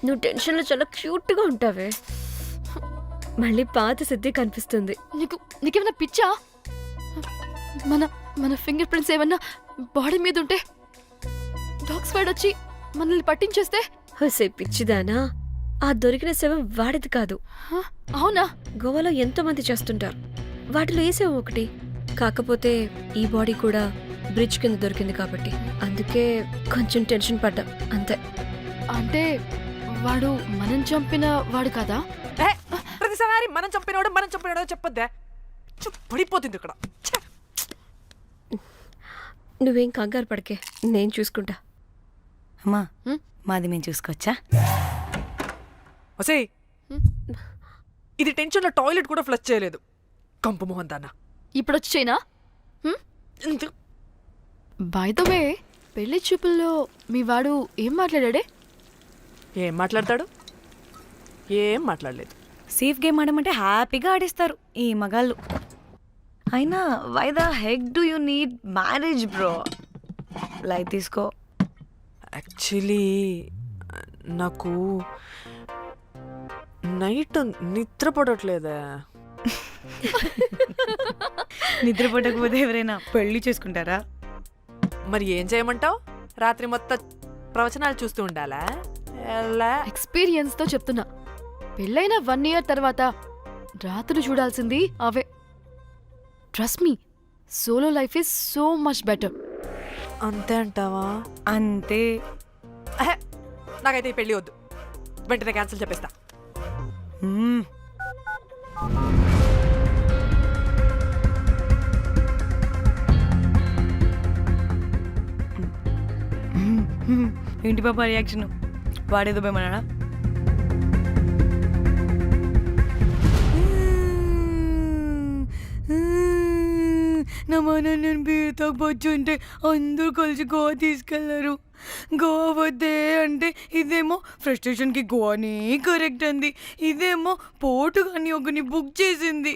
నువ్వు టెన్షన్ లో చాలా క్యూట్ గా ఉంటావే. మళ్ళీ పాత సిద్ధి కనిపిస్తుంది. నీకేమైనా పిచ్చా? మన మన ఫింగర్ ప్రింట్స్ ఏమన్నా బాడీ మీద ఉంటే డాగ్ స్క్వాడ్ వచ్చి మనల్ని పట్టించేస్తే? హోసే పిచ్చిదానా, ఆ దొరికిన శవం వాడిది కాదు. అవునా? గోవాలో ఎంతో మంది చేస్తుంటారు, వాటిలో ఏ శవం ఒకటి. కాకపోతే ఈ బాడీ కూడా బ్రిడ్జ్ కింద దొరికింది కాబట్టి అందుకే కొంచెం టెన్షన్ పడ్డా, అంతే. అంటే వాడు మనం చంపిన వాడు కదా? ప్రతిసారి మనం చంపినోడో చెప్పొద్దే, పడిపోతుంది ఇక్కడ. నువ్వేం కంగారు పడకే, నేను చూసుకుంటా. అమ్మా, మాది మేము చూసుకోవచ్చా? ఒసేయ్, ఇది టెన్షన్ లో టాయిలెట్ కూడా ఫ్లష్ చేయలేదు. కంపు మోహన్ దాన్న ఇప్పుడు వచ్చి చేయనా? బై ద వే, పెళ్లి చూపుల్లో మీ వాడు ఏం మాట్లాడాడే? ఏం మాట్లాడతాడు? ఏం మాట్లాడలేదు. సేఫ్ గేమ్ ఆడమంటే హ్యాపీగా ఆడిస్తారు ఈ మగాళ్ళు. అయినా why the heck do you need marriage bro? Light తీసుకో. యాక్చువల్లీ నాకు నైట్ నిద్రపడట్లేదా? నిద్రపడకపోతే ఎవరైనా పెళ్లి చేసుకుంటారా? మరి ఏం చేయమంటావు? రాత్రి మొత్తం ప్రవచనాలు చూస్తూ ఉండాలా? ఎక్స్పీరియన్స్ తో చెప్తున్నా, పెళ్ళైన 1 year తర్వాత రాత్రులు చూడాల్సింది అవే. Trust me, solo life is so much better. అంతే అంటావా? అంతే. నాకైతే ఈ పెళ్ళి వద్దు, వెంటనే క్యాన్సిల్ చెప్పేస్తా. ఏంటి పాప రియాక్షన్? వాడేదో భయమన్నాడా? నా మన నేను బీరుతో వచ్చుంటే అందరూ కలిసి గోవా తీసుకెళ్లారు. గోవా వద్దే అంటే ఇదేమో ఫ్రస్ట్రేషన్కి గోవానే కరెక్ట్ అంది, ఇదేమో పోటు కానీ ఒకని బుక్ చేసింది.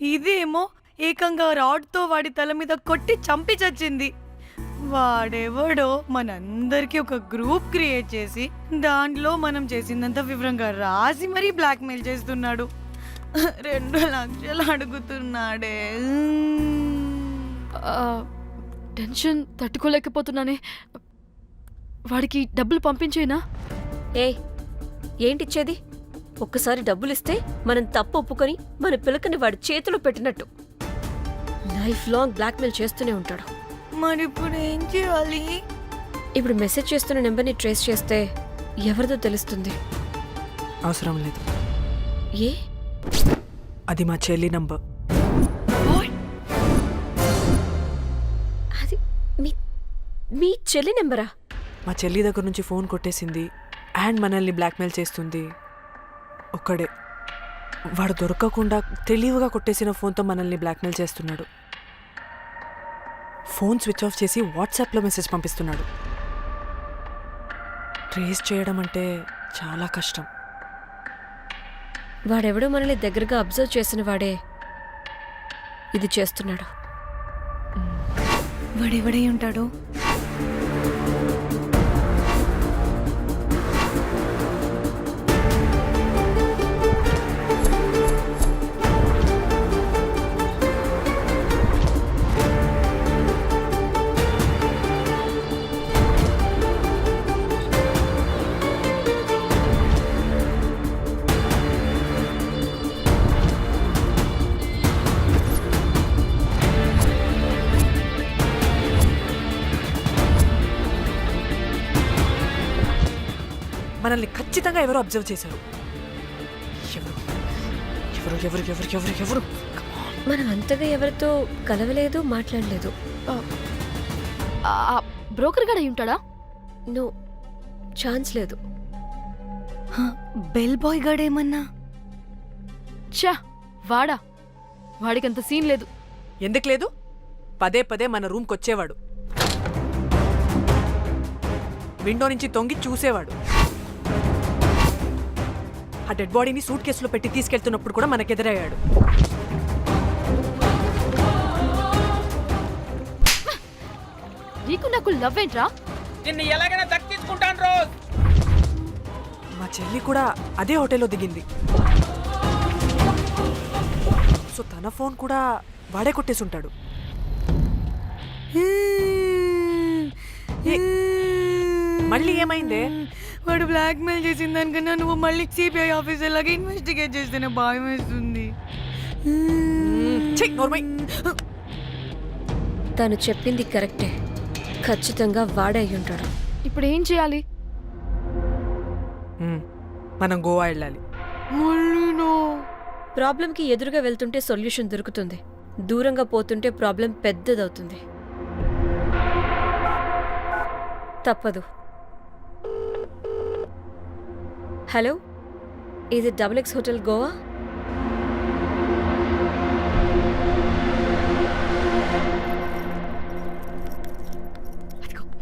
ఇదేమో ఏకంగా రాడ్తో వాడి తల మీద కొట్టి చంపి చచ్చింది. వాడెవడో మనందరికీ ఒక గ్రూప్ క్రియేట్ చేసి దాంట్లో మనం చేసిందంత వివరంగా రాసి మరీ బ్లాక్మెయిల్ చేస్తున్నాడు. 2 లక్షలు అడుగుతున్నాడే. టెన్షన్ తట్టుకోలేకపోతున్నానే. వాడికి డబ్బులు పంపించేనా? ఏంటిచ్చేది? ఒక్కసారి డబ్బులిస్తే మనం తప్పు ఒప్పుకొని మన పిలకని వాడి చేతిలో పెట్టినట్టు. లైఫ్ లాంగ్ బ్లాక్మెయిల్ చేస్తూనే ఉంటాడు. మరి ఇప్పుడు ఏం చేయాలి? ఇప్పుడు మెసేజ్ చేస్తున్న నెంబర్ని ట్రేస్ చేస్తే ఎవరిదో తెలుస్తుంది. అవసరం లేదు. ఏ? అది మా చెల్లి నంబర్. అది మీ చెల్లి నెంబరా? మా చెల్లి దగ్గర నుంచి ఫోన్ కొట్టేసింది అండ్ మనల్ని బ్లాక్మెయిల్ చేస్తుంది. ఒక్కడే. వాడు దొరకకుండా తెలివిగా కొట్టేసిన ఫోన్తో మనల్ని బ్లాక్మెయిల్ చేస్తున్నాడు. ఫోన్ స్విచ్ ఆఫ్ చేసి వాట్సాప్లో మెసేజ్ పంపిస్తున్నాడు. ట్రేస్ చేయడం అంటే చాలా కష్టం. వాడెవడో మనల్ని దగ్గరగా అబ్జర్వ్ చేసిన వాడే ఇది చేస్తున్నాడు. వాడెవడై ఉంటాడు? మనల్ని ఖచ్చితంగా ఎవరో అబ్జర్వ్ చేశారు. ఎవరు ఎవరు ఎవరు ఎవరు ఎవరు? మనం అంతగా ఎవరితో కలవలేదు, మాట్లాడలేదు. బ్రోకర్ గడ ఉంటాడా? నో, ఛాన్స్ లేదు. బెల్ బాయ్ గాడేమన్నా? చా, వాడా? వాడికంత సీన్ లేదు. ఎందుకు లేదు? పదే పదే మన రూమ్కి వచ్చేవాడు. విండో నుంచి తొంగి చూసేవాడు. ఆ డెడ్ బాడీని సూట్ కేసులో పెట్టి తీసుకెళ్తున్నప్పుడు కూడా మనకెదురయ్యాడు. నీకు నాకు లవ్ ఏంట్రా? నిన్ను ఎలాగైనా దక్కించుకుంటాను రోజ్. మా చెల్లి కూడా అదే హోటల్లో దిగింది. సో తన ఫోన్ కూడా వాడే కొట్టేసుంటాడు. మళ్ళీ ఏమైందే? వాడు బ్లాక్మెయిల్ చేసిన దానికన్నా నువ్వు మళ్ళీ సిబిఐ ఆఫీసర్ లాగా ఇన్వెస్టిగేట్ చేస్తేనే భయం వేస్తుంది. తను చెప్పింది కరెక్టే. ఖచ్చితంగా వాడే అయి ఉంటాడు. ఇప్పుడు ఏం చేయాలి? మనం గోవా వెళ్ళాలి. ప్రాబ్లంకి ఎదురుగా వెళ్తుంటే సొల్యూషన్ దొరుకుతుంది. దూరంగా పోతుంటే ప్రాబ్లం పెద్దదవుతుంది. తప్పదు. హలో, ఇది XX హోటల్ గోవా?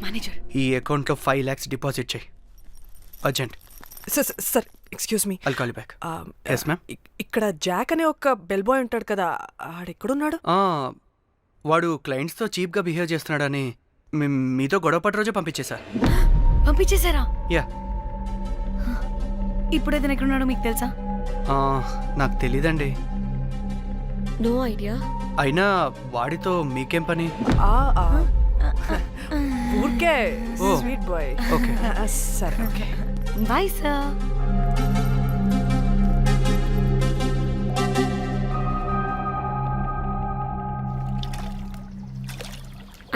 మేనేజర్, ఈ అకౌంట్లో 5 lakhs డిపాజిట్ చేయి. Urgent. Sir excuse me. I'll call you back. Yes ma'am. ఇక్కడ జాక్ అనే ఒక బెల్ బాయ్ ఉంటాడు కదా, ఆడెక్కడున్నాడు? వాడు క్లయింట్స్తో చీప్గా బిహేవ్ చేస్తున్నాడని మీతో గొడవ పట్ట రోజే పంపించేశారా? యా. ఇప్పుడు అతను ఎక్కడున్నాడో మీకు తెలుసా? నాకు తెలీదండి. No idea. అయినా వాడితో మీకేం పని? ఊరికే ఓ, స్వీట్ బాయ్. ఓకే. సరే, ఓకే. Bye sir.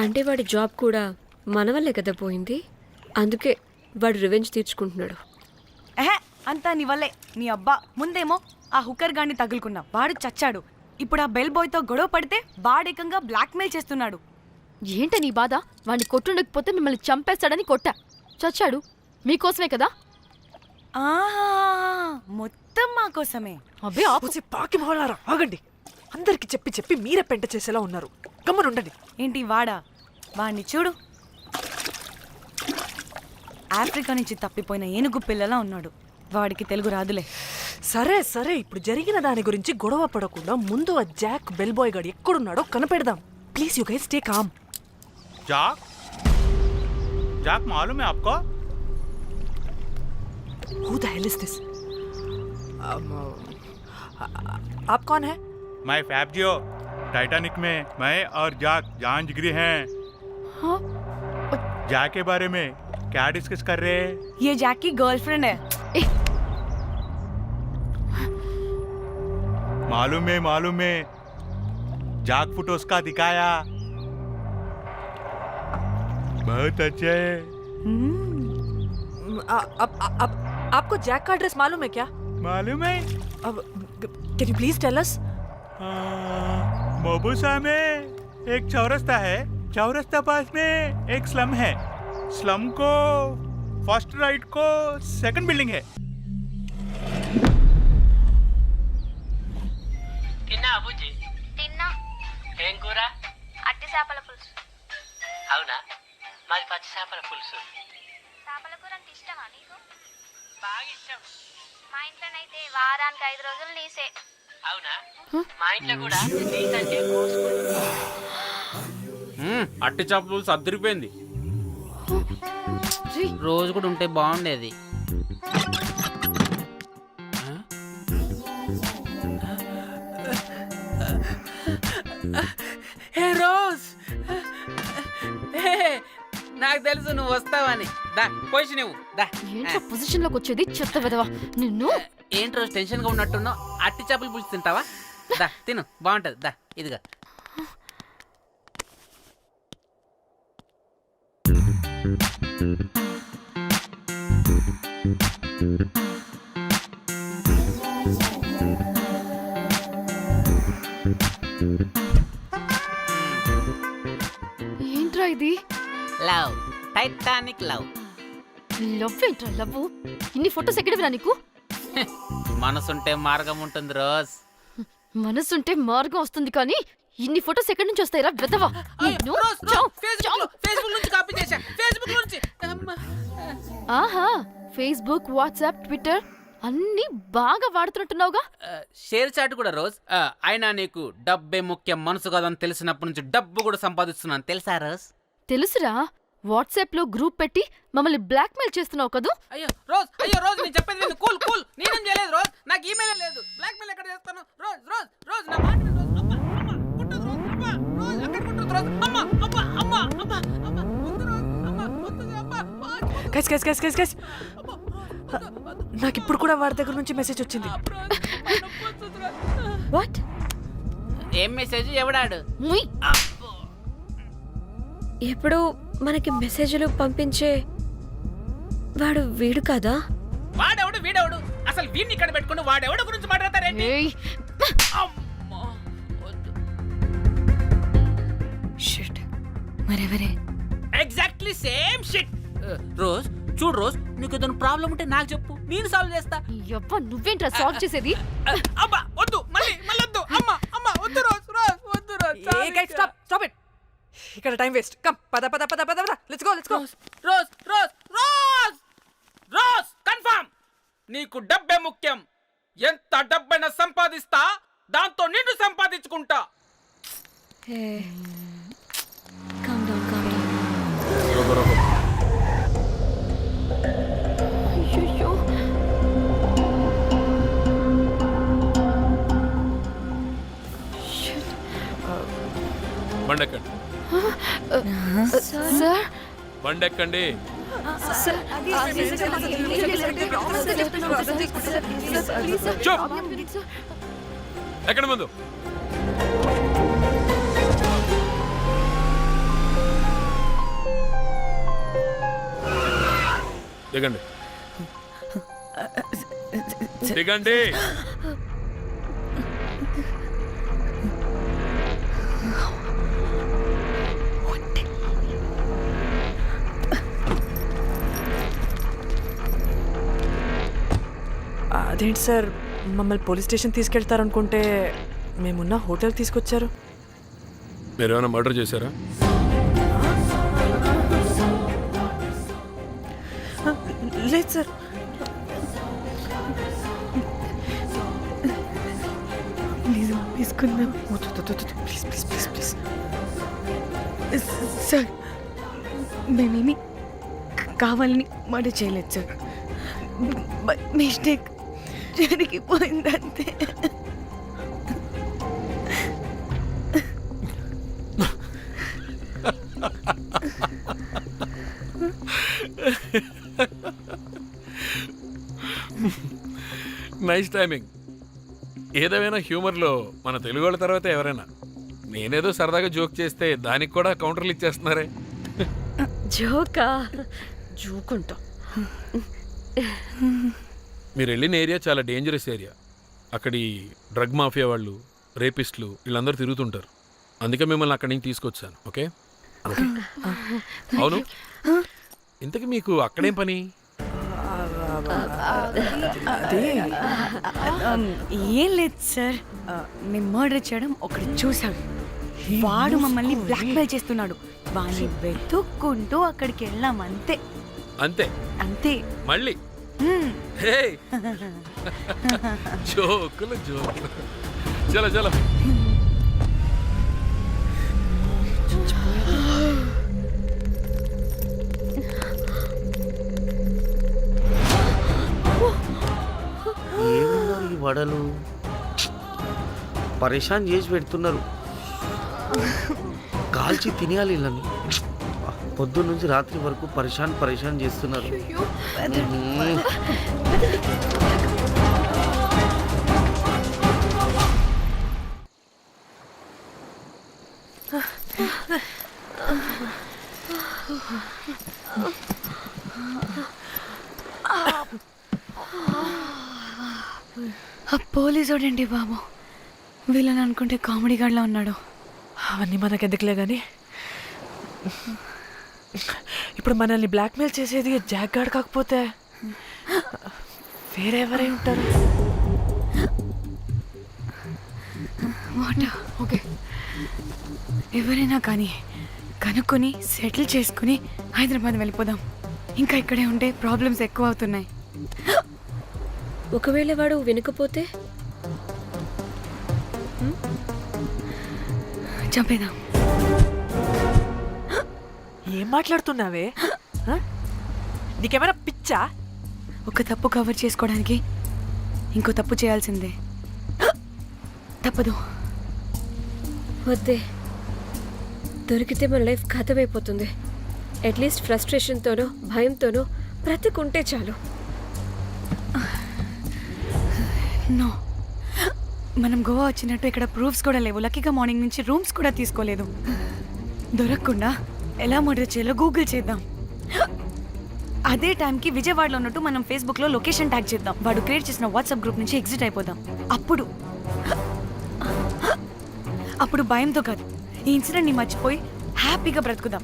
అంటే వాడి జాబ్ కూడా మన వల్లే కదా పోయింది. అందుకే వాడు రివెంజ్ తీర్చుకుంటున్నాడు. అంతా నీ వల్లే. నీ అబ్బా ముందేమో ఆ హుకర్ గాన్ని తగులుకున్నా, వాడు చచ్చాడు. ఇప్పుడు ఆ బెల్ బాయ్తో గొడవ పడితే వాడేకంగా బ్లాక్మెయిల్ చేస్తున్నాడు. ఏంట నీ బాధ? వాడిని కొట్టుండకపోతే మిమ్మల్ని చంపేస్తాడని కొట్టా. చచ్చాడు. మీకోసమే కదా? మొత్తం మా కోసమే. అబ్బే ఆపోసి పాకి మొహలారా, ఆగండి. అందరికి చెప్పి చెప్పి మీరే పెంట చేసేలా ఉన్నారు. గమ్మనుండండి. ఏంటి వాడా? వాడిని చూడు, ఆఫ్రికా నుంచి తప్పిపోయిన ఏనుగు పిల్లలా ఉన్నాడు. వాడికి తెలుగు రాదులే. సరే సరే, ఇప్పుడు జరిగిన దాని గురించి గొడవ పడకుండా ముందు ఆ జాక్ బెల్ బాయ్ గాడు ఎక్కడున్నాడో కనిపెడదాం. Please you guys stay calm. Jack Jack मालूम है आपको? Who the hell is this? आप कौन है? मैं फैब्जियो, टाइटैनिक में मैं और जाक जान जिगरी हैं। हाँ? जाक के बारे में क्या डिस्कस कर रहे हैं? ये जैक की गर्लफ्रेंड है. मालूम है जाक फोटोस का दिखाया, बहुत अच्छे है. आपको जैक का एड्रेस मालूम है क्या? मालूम है. अब can you please tell us? मोबुसा में एक चौरस्ता है, चौरस्ता पास में एक स्लम है, स्लम को फर्स्ट राइट को सेकंड बिल्डिंग है. తిన్నా అబుజ్జి? తిన్నా. ఏం కూర? అట్టి చేపల పులుసు. అవునా, మాది పచ్చి చేపల పులుసు. చేపల కూర అంటే ఇష్టమా నీకు? బాగా ఇష్టం. మా ఇంట్లోనైతే వారానికి 5 రోజులు నీసే. అవునా, మా ఇంట్లో కూడా నీకంటే కోసుకుంది. అట్టి చేపలు సర్దిరిపోయింది. రోజు కూడా ఉంటే బాగుండేది. హే రోజ్, నాకు తెలుసు నువ్వు వస్తావని. దా పోయి నువ్వు దా. ఏంట్రా పొజిషన్ లోకి వచ్చేది చెత్త విధవా నిన్ను. ఏంటి రోజు టెన్షన్ గా ఉన్నట్టున్నావు? అట్టి చేపలు పులుసు తింటావా? దా తిను, బాగుంటది. దా ఇదిగా. ఏంట్రా ఇది? Love, Titanic love. లవ్ ఏంట్రా లవ్? ఇన్ని ఫొటోస్ ఎక్కడవిరా నీకు? మనసుంటే మార్గం ఉంటుంది రోజ్. మనసుంటే మార్గం వస్తుంది కానీ ఇన్ని ఫొటోస్ ఎక్కడి నుంచి వస్తాయిరా విధవా? నిన్ను ఫేస్బుక్ నుంచి కాపీ చేశా, ఫేస్బుక్ నుంచి. ఆహా, ఫేస్బుక్, వాట్సాప్, ట్విట్టర్ అన్ని బాగా వాడుతున్నట్టున్నావుగా. షేర్ చాట్ కూడా రోజ్. అయినా నీకు డబ్బే ముఖ్యం, మనసు కాదని తెలిసినప్పటి నుంచి డబ్బు కూడా సంపాదిస్తున్నాను తెలుసా రోజ్? తెలుసురా, వాట్సాప్ లో గ్రూప్ పెట్టి మమ్మల్ని బ్లాక్ మెయిల్ చేస్తున్నావు కదూ. అయ్యో రోజ్ నేను చెప్పేది విను. కూల్ కూల్, నేనేం చేయలేదు రోజ్, నాకు ఈమెయిల్ లేదు. బ్లాక్ మెయిల్ ఎక్కడ చేస్తాను రోజ్? రోజ్ నా మాట విను రోజ్. అమ్మా అమ్మా కుట్టదు రోజ్. అమ్మా రోజ్ అక్కడ కుట్టదు రోజ్. అమ్మా అమ్మా అమ్మా అమ్మా అమ్మా వద్దు రోజ్. అమ్మా వద్దు అమ్మా. గైస్ నాకు ఇప్పుడు కూడా వాడి దగ్గర నుంచి మెసేజ్ వచ్చింది. వాట్? ఏం మెసేజ్? ఎవడాడు? ఎప్పుడు మనకి మెసేజ్లు పంపించే వాడు వీడు కాదా? వాడెవడు వీడెవడు? అసలు వీడిని ఇక్కడ పెట్టుకుని వాడెవడు గురించి మాట్లాడతారేంటి? షిట్, మరెవరే? Exactly same shit. రోజ్ చూడు రోజ్, నీకు ఏదైనా ప్రాబ్లం ఉంటే నాకు చెప్పు, నేను సాల్వ్ చేస్తా. యవ్వ, నువ్వేంట్రా సాల్వ్ చేసేది? అబ్బా వద్దు, మళ్ళీ వద్దు. అమ్మా అమ్మా వద్దు రోజ్ వద్దు రోజ్. Stop it. ఇక్కడ టైం వేస్ట్. కమ్ పద లెట్స్ గో. రోజ్ కన్ఫర్మ్, నీకు డబ్బే ముఖ్యం. ఎంత డబ్బైనా సంపాదిస్తా, దాంతో నిన్ను సంపాదించుకుంటా. Calm down. అయ్యో, బండెక్కండి. సార్ బండెక్కండి. ఎక్కడ ముందు దిగండి. అదేంటి సార్, మమ్మల్ని పోలీస్ స్టేషన్ తీసుకెళ్తారనుకుంటే మేమున్న హోటల్ తీసుకొచ్చారు. మీరేమైనా మర్డర్ చేశారా? లేదు సార్. చేసుకుందాం. Please please please please. Sir మేమేమి కావాలని మర్డర్ చేయలేదు సార్. మిస్టేక్ జరిగిపోయిందంతే. Nice timing. ఏదేమైనా హ్యూమర్లో మన తెలుగు వాళ్ళ తర్వాత ఎవరైనా. నేనేదో సరదాగా జోక్ చేస్తే దానికి కూడా కౌంటర్లు ఇచ్చేస్తున్నారే. జోకా? జోకుంటా. మీరు వెళ్ళిన ఏరియా చాలా డేంజరస్ ఏరియా. అక్కడి డ్రగ్ మాఫియా వాళ్ళు, రేపిస్టులు వీళ్ళందరూ తిరుగుతుంటారు. అందుకే మిమ్మల్ని అక్కడి నుంచి తీసుకొచ్చాను. ఓకే? అవును, ఇంతకీ మీకు అక్కడేం పని? ఏం లేదు సార్, మేము మర్డర్ చేయడం ఒకటి చూసాడు. వాడు మమ్మల్ని బ్లాక్మెయిల్ చేస్తున్నాడు. వాడిని వెతుక్కుంటూ అక్కడికి వెళ్ళాం. అంతే అంతే అంతే. మళ్ళీ హే జోకులు జోకులు. చలో చలో. ఏమున్నారు ఈ వడలు, పరేషాన్ చేసి పెడుతున్నారు. కాల్చి తినేయాలి ఇళ్ళని. పొద్దున్న నుంచి రాత్రి వరకు పరేషాన్ చేస్తున్నారు. పోలీసోడండి బాబు. వీళ్ళని అనుకుంటే కామెడీ గాడ్లా ఉన్నాడు. అవన్నీ మనకెందుకులే కానీ ఇప్పుడు మనల్ని బ్లాక్మెయిల్ చేసేది జాక్ గార్డ్ కాకపోతే వేరే ఎవరై ఉంటారు? ఓకే, ఎవరైనా కానీ కనుక్కొని సెటిల్ చేసుకుని హైదరాబాద్ వెళ్ళిపోదాం. ఇంకా ఇక్కడే ఉంటే ప్రాబ్లమ్స్ ఎక్కువ అవుతున్నాయి. ఒకవేళ వాడు వినకపోతే చంపేదాం. ఏం మాట్లాడుతున్నావే? నీకేమైనా పిచ్చా? ఒక తప్పు కవర్ చేసుకోవడానికి ఇంకో తప్పు చేయాల్సిందే. తప్పదు. వద్దే, దొరికితే మన లైఫ్ ఖతమైపోతుంది. అట్లీస్ట్ ఫ్రస్ట్రేషన్తోనో భయంతోనో బ్రతుకుంటే చాలు. నో, మనం గోవా వచ్చినట్టు ఇక్కడ ప్రూఫ్స్ కూడా లేవు. లక్కీగా మార్నింగ్ నుంచి రూమ్స్ కూడా తీసుకోలేదు. దొరకకుండా ఎలా మర్డర్ చేయాలో గూగుల్ చేద్దాం. అదే టైంకి విజయవాడలో ఉన్నట్టు మనం ఫేస్బుక్లో లొకేషన్ ట్యాగ్ చేద్దాం. వాడు క్రియేట్ చేసిన వాట్సాప్ గ్రూప్ నుంచి ఎగ్జిట్ అయిపోదాం. అప్పుడు భయంతో కాదు, ఈ ఇన్సిడెంట్ని మర్చిపోయి హ్యాపీగా బ్రతుకుదాం.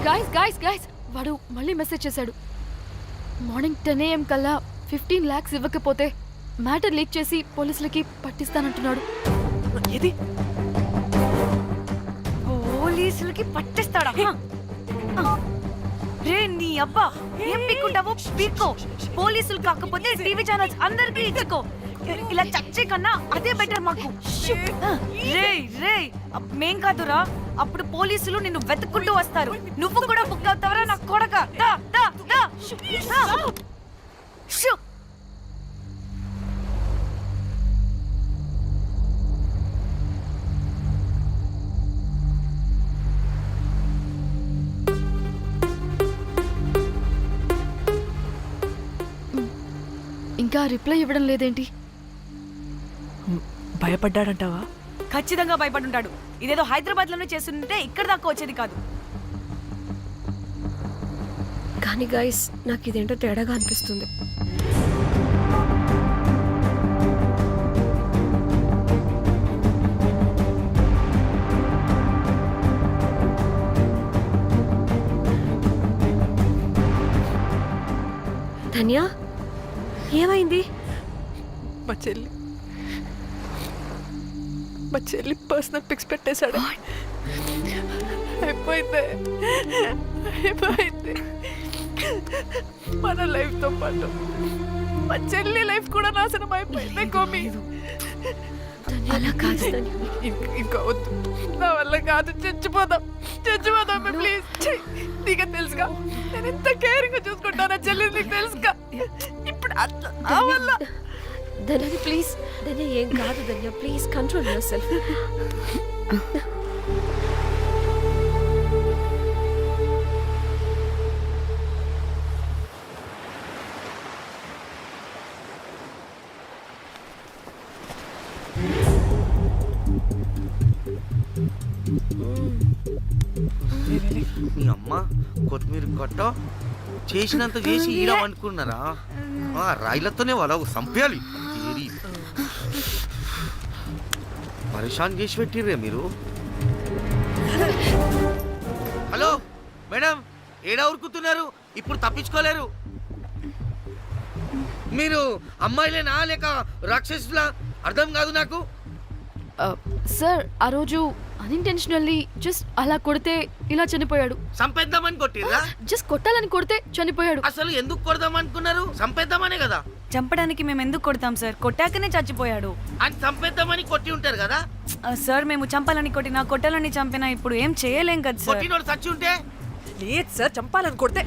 గైస్ గైస్ గైస్, వాడు మళ్ళీ మెసేజ్ చేశాడు. మార్నింగ్ 10 AM కల్లా 15 lakhs ఇవ్వకపోతే మ్యాటర్ లీక్ చేసి పోలీసులకి పట్టిస్తానంటున్నాడు. ఏది? పోలీసులకి పట్టిస్తాడా? రే నీ అబ్బా, ఏం పీక్కుంటావో పీక్కో. పోలీసులు కాకపోతే టీవీ ఛానల్స్ అందరికీ ఇచ్చుకో. ఇలా చచ్చే కన్నా అదే బెటర్ మాకు. రే రే, మేం కాదురా, అప్పుడు పోలీసులు నిన్ను వెతుక్కుంటూ వస్తారు. నువ్వు కూడా బుక్ అవుతావరా నా కొడక. ఇంకా రిప్లై ఇవ్వడం లేదేంటి? భయపడ్డాడంటావా? ఖచ్చితంగా భయపడుంటాడు. ఇదేదో హైదరాబాద్ లోనే చేస్తుంటే ఇక్కడ దాకా వచ్చేది కాదు. కానీ గైస్, నాకు ఇదేంటో తేడాగా అనిపిస్తుంది. ధన్య, ఏమైంది? మా చెల్లి పర్సనల్ పిక్స్ పెట్టేశాడు. అయిపోయింది. మన లైఫ్తో పాటు మా చెల్లి లైఫ్ కూడా నాశనం అయిపోయింది. కోమి, అలా కాదు ధన్య. ఇంకా వద్దు, నా వల్ల కాదు, చచ్చిపోదాం ప్లీజ్. నీకు తెలుసుగా నేను ఎంత కేరింగ్ చూసుకుంటానా చెల్లి, నీకు తెలుసుగా. ఇప్పుడు నా వల్ల ధన్య ప్లీజ్. ధన్య ఏం కాదు ధన్య, ప్లీజ్ కంట్రోల్ యువర్ సెల్ఫ్. మీ అమ్మ కొత్తిమీర కట్ట చేసినంత చేసి ఈడ అనుకున్నారా? రాయిలతోనే వాళ్ళ సంపేయాలి. పరేషాన్ చేసి పెట్టిర్రే మీరు. హలో మేడం, ఏడా ఉరుకుతున్నారు? ఇప్పుడు తప్పించుకోలేరు. మీరు అమ్మాయిలేనా లేక రాక్షసులా? అర్థం కాదు నాకు. సార్ ఆ రోజు అన్ఇంటెన్షనల్లీ జస్ట్ అలా కొడితే ఇలా చనిపోయాడు. సంపేద్దామని కొట్టిర్రా? జస్ట్ కొట్టాలని కొడితే చనిపోయాడు. అసలు ఎందుకు కొడదాం అనుకున్నారు? సంపేద్దామనే కదా. చంపడానికి మేము ఎందుకు కొడతాం సార్? కొట్టాకనే చచ్చిపోయాడు. అని సంపేద్దామని కొట్టి ఉంటారు కదా సార్. మేము చంపాలని కొట్టినా కొట్టాలని చంపినా ఇప్పుడు ఏం చేయలేం కదా సార్. కొట్టినోడు చచ్చి ఉంటే? లేదు సార్, చంపాలని కొడితే.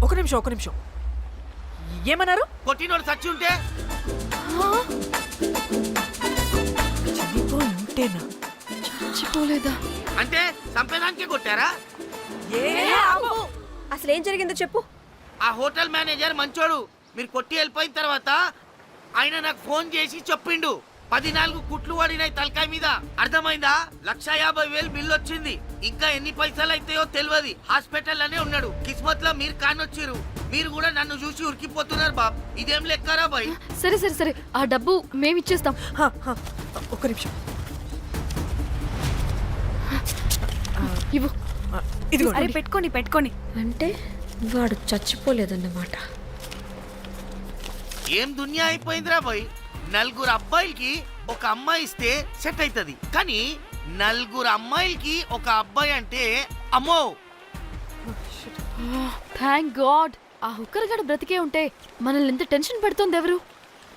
ఒక నిమిషం ఏమన్నారు? కొట్టినోడు చచ్చి ఉంటే? చనిపోయింటేనా? చచ్చిపోలేదా? అంటే సంపేదానికే కొట్టారా? అసలు ఏం జరిగిందో చెప్పు. ఆ హోటల్ మేనేజర్ మంచోడు. మీరు కొట్టి వెళ్ళిపోయిన తర్వాత ఆయన నాకు ఫోన్ చేసి చెప్పిండు 14 కుట్లు పడినాయి తలకాయ మీద. అర్థమైందా? 1,50,000 బిల్లు వచ్చింది. ఇంకా ఎన్ని పైసలు అయితాయో తెలియదు. హాస్పిటల్ లోనే ఉన్నాడు. కిస్మత్ లో మీరు కానొచ్చిరు. మీరు కూడా నన్ను చూసి ఉరికిపోతున్నారు బాబ్. ఇదేం లెక్కరా బాయ్? సరే ఆ డబ్బు మేమిచ్చేస్తాం. ఒక నిమిషం ఇవ్వు. అరే పెట్టుకోండి. అంటే వాడు చచ్చిపోలేదన్నమాట. ఏం దునియా అయిపోయిందిరా బాయ్. 4 అబ్బాయిలకి ఒక అమ్మాయి ఇస్తే సెట్ అవుతుంది, కానీ 4 అమ్మాయిలకి ఒక అబ్బాయి అంటే అమ్మో. థ్యాంక్ గాడ్ ఆ హుక్కర్ గడ బ్రతికే ఉంటే మనల్ని ఎంత టెన్షన్ పెడుతుంది ఎవరు?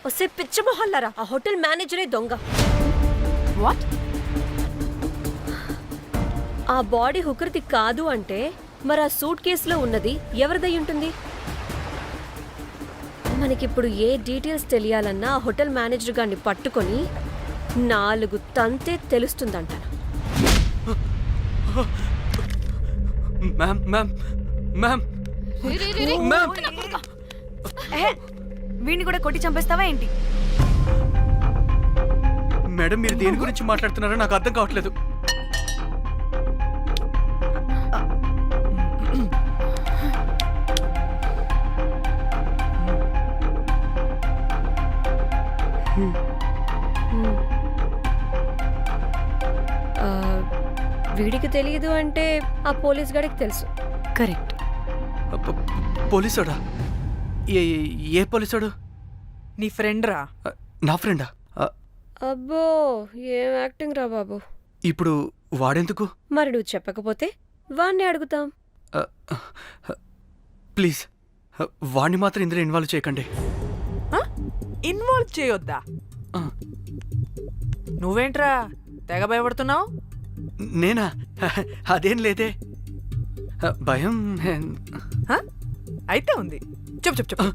వస్తే పిచ్చ మొహల్లారా, ఆ హోటల్ మేనేజరే దొంగ. వాట్? ఆ బాడీ హుకర్ది కాదు అంటే మరి ఆ సూట్ కేసులో ఉన్నది ఎవరిదై ఉంటుంది? మనకిప్పుడు ఏ డీటెయిల్స్ తెలియాలన్నా ఆ హోటల్ మేనేజర్ గారిని పట్టుకొని 4 తంతే తెలుస్తుందంటాను. వీడిని కూడా కొట్టి చంపేస్తావా ఏంటి? మేడం మీరు దేని గురించి మాట్లాడుతున్నారో నాకు అర్థం కావట్లేదు. వీడికి తెలియదు అంటే ఆ పోలీస్ గాడికి తెలుసు. కరెక్ట్. పోలీసోడా? ఏ పోలీసోడు? నీ ఫ్రెండ్ రా. నా ఫ్రెండా? అబ్బో ఏం యాక్టింగ్ రా బాబు. ఇప్పుడు వాడెందుకు? మరి నువ్వు చెప్పకపోతే వాణ్ణి అడుగుతాం. ప్లీజ్ వాణ్ణి మాత్రం ఇందులో ఇన్వాల్వ్ చేయకండి. ఇన్వాల్వ్ చేయొద్దా? నువ్వేంట్రా తెగ భయపడుతున్నావు? నేనా? అదేం లేదే. భయం అయితే ఉంది. చెప్పు.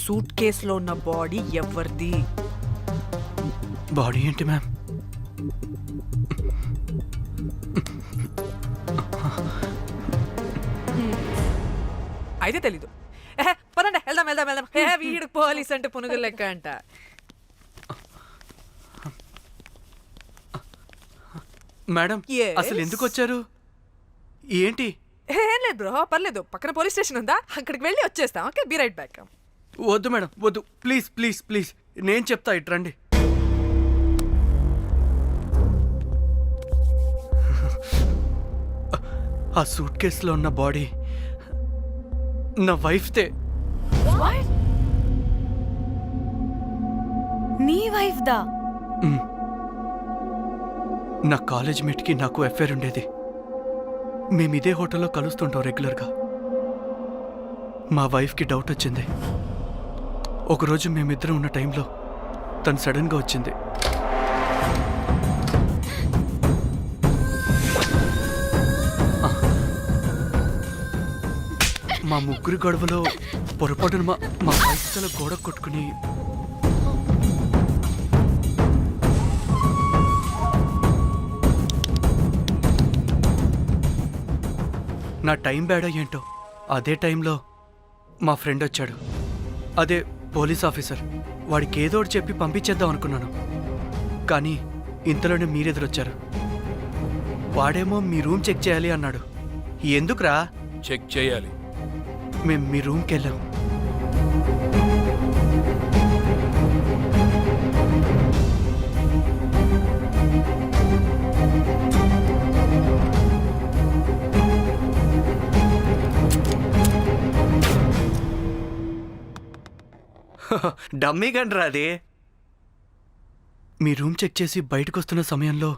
సూట్ కేసులో ఉన్న బాడీ ఎవరిది? బాడీ ఏంటి మ్యామ్? అయితే తెలీదు. పదండి వెళ్దాం. వీడు పోలీస్ అంటే పునుగులు లెక్క అంట. మేడం అసలు ఎందుకు వచ్చారు? ఏంటి? ఏం లేదు బ్రో, పర్లేదు. పక్కన పోలీస్ స్టేషన్ ఉందా, అక్కడికి వెళ్ళి వచ్చేస్తాం. Okay, be right back. వద్దు మేడం వద్దు, ప్లీజ్ నేను చెప్తా, ఇటు రండి. ఆ సూట్ కేసులో ఉన్న బాడీ నా వైఫ్దే. నీ వైఫ్ దా? నా కాలేజ్ మేట్కి నాకు అఫేర్ ఉండేది. మేము ఇదే హోటల్లో కలుస్తుంటాం రెగ్యులర్గా. మా వైఫ్కి డౌట్ వచ్చింది. ఒకరోజు మేమిద్దరం ఉన్న టైంలో తను సడన్గా వచ్చింది. మా ముగ్గురి గొడవలో పొరపాటున మా వైఫ్ తల గోడ కొట్టుకుని నా టైం బ్యాడ్ ఏంటో అదే టైంలో మా ఫ్రెండ్ వచ్చాడు. అదే పోలీస్ ఆఫీసర్. వాడికి ఏదో ఒకటి చెప్పి పంపించేద్దాం అనుకున్నాను, కానీ ఇంతలోనే మీరెదురొచ్చారు. వాడేమో మీ రూమ్ చెక్ చేయాలి అన్నాడు. ఎందుకురా? చెక్ చేయాలి. మేము మీ రూమ్కి వెళ్ళాం. డమ్మీ గండ్రా అది. మీ రూమ్ చెక్ చేసి బయటకు వస్తున్న సమయంలో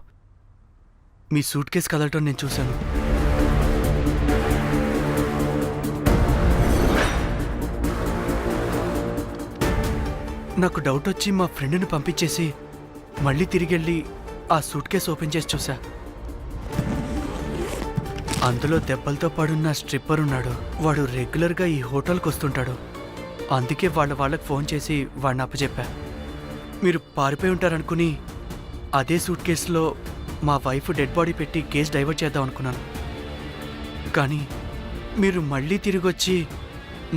మీ సూట్ కేసు కదలటం నేను చూశాను. నాకు డౌట్ వచ్చి మా ఫ్రెండ్ని పంపించేసి మళ్ళీ తిరిగెళ్ళి ఆ సూట్ కేసు ఓపెన్ చేసి చూసా. అందులో దెబ్బలతో పడున్న స్ట్రిప్పర్ ఉన్నాడు. వాడు రెగ్యులర్గా ఈ హోటల్కి వస్తుంటాడు. అందుకే వాళ్ళకి ఫోన్ చేసి వాడిని అప్పచెప్పా. మీరు పారిపోయి ఉంటారనుకుని అదే సూట్ కేసులో మా వైఫ్ డెడ్ బాడీ పెట్టి కేసు డైవర్ట్ చేద్దాం అనుకున్నాను. కానీ మీరు మళ్ళీ తిరిగి వచ్చి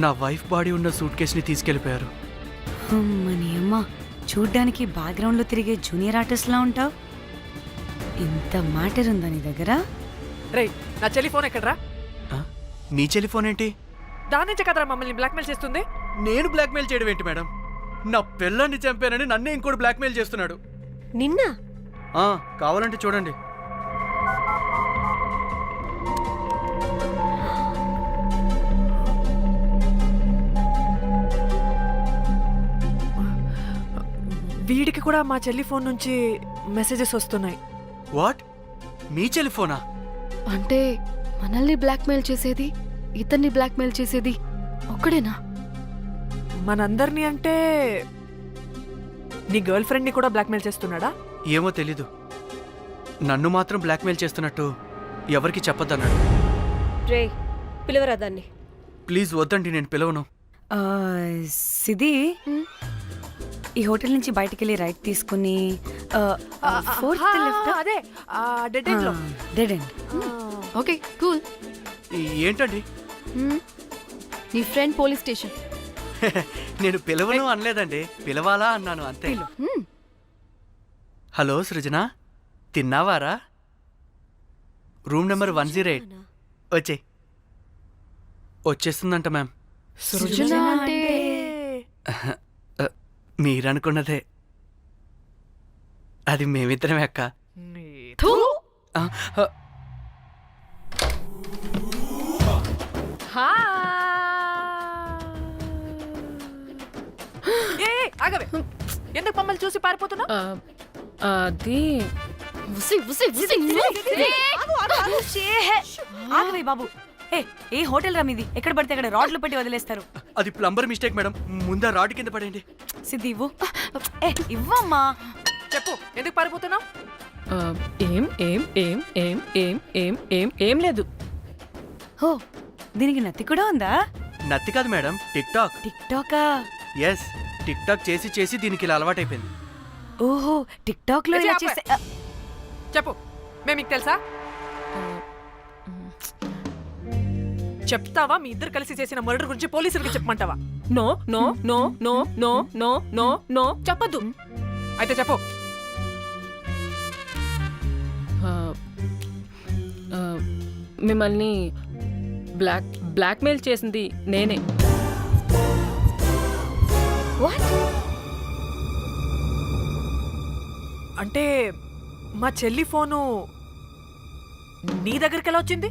నా వైఫ్ బాడీ ఉన్న సూట్ కేసుని తీసుకెళ్ళిపోయారు. అమ్మని అమ్మ, చూడ్డానికి బ్యాక్గ్రౌండ్లో తిరిగే జూనియర్ ఆర్టిస్ట్లా ఉంటావు. ఇంత మ్యాటర్ ఉందా నీ దగ్గర? రే, నా చెల్లి ఫోన్ ఎక్కడరా? నీ టెలిఫోన్ ఏంటి? దాని నుంచే కదరా మమ్మల్ని బ్లాక్మెయిల్ చేస్తుంది. నేను బ్లాక్మెయిల్ చేయడం ఏంటి మేడం? నా పిల్లాన్ని చంపానని నన్నే ఇంకోటి బ్లాక్మెయిల్ చేస్తున్నాడు. నిన్న కావాలంటే చూడండి. వీడికి కూడా మా చెల్లి ఫోన్ నుంచి మెసేజెస్ వస్తున్నాయి. వాట్? మీ టెలిఫోనా? అంటే మనల్ని బ్లాక్మెయిల్ చేసేది, ఇతన్ని బ్లాక్మెయిల్ చేసేది ఒక్కడేనా? మనందరినీ అంటే నీ గర్ల్ ఫ్రెండ్ని కూడా బ్లాక్మెయిల్ చేస్తున్నాడా? ఏమో తెలీదు. నన్ను మాత్రం బ్లాక్మెయిల్ చేస్తున్నట్టు ఎవరికి చెప్పొద్దన్నాడు. రే, పిలవరా దాన్ని. ప్లీజ్ వద్దండి, నేను పిలవను. సిది, ఈ హోటల్ నుంచి బయటికి వెళ్ళి రైట్ తీసుకుని ఫోర్త్ లెఫ్ట్. అదే డెడ్ ఎండ్ లో. Dead end. Okay, cool. ఏంటండి? నీ ఫ్రెండ్ పోలీస్ స్టేషన్. నేను పిలవను అనలేదండి, పిలవాలా అన్నాను అంతే. హలో సృజన, తిన్నావారా? Room number 108. వచ్చేస్తుందంట మ్యామ్. సృజన అంటే మీరనుకున్నదే. అది మేమిద్దరమే అక్క. ఆగవే, ఎందుకు మమ్మల్ని చూసి పారిపోతున్నా? అది ఆగవే బాబు. ఏ హోటల్ రా మీది? ఎక్కడ పడితే అక్కడ రాడ్లు పెట్టి వదిలేస్తారు. అది ప్లంబర్ మిస్టేక్ మేడం. ముందా రాడ్ కింద పడండి. సిద్ధి ఇవ్వు. ఇవ్వమ్మా. చెప్పు, ఎందుకు పారిపోతున్నావు? ఏం ఏం ఏం ఏం ఏం ఏం ఏం ఏం లేదు. హో, దీనికి నత్తి కూడా ఉందా? నత్తి కాదు మేడం, టిక్ టాక్. టిక్ టాకా? ఎస్, టిక్ టాక్ చేసి చేసి దీనికి ఇలా అలవాటైపోయింది. ఓహో, టిక్ టాక్ లో ఇలా చేసే. చెప్పు, మేము మీకు తెలుసా? చెప్తావా? మీ ఇద్దరు కలిసి చేసిన మర్డర్ గురించి పోలీసులకి చెప్పమంటావా? No no no no no no no no చెప్పద్దు. అయితే చెప్పు. మిమ్మల్ని బ్లాక్మెయిల్ చేసింది నేనే. అంటే మా చెల్లి ఫోను నీ దగ్గరికి ఎలా వచ్చింది?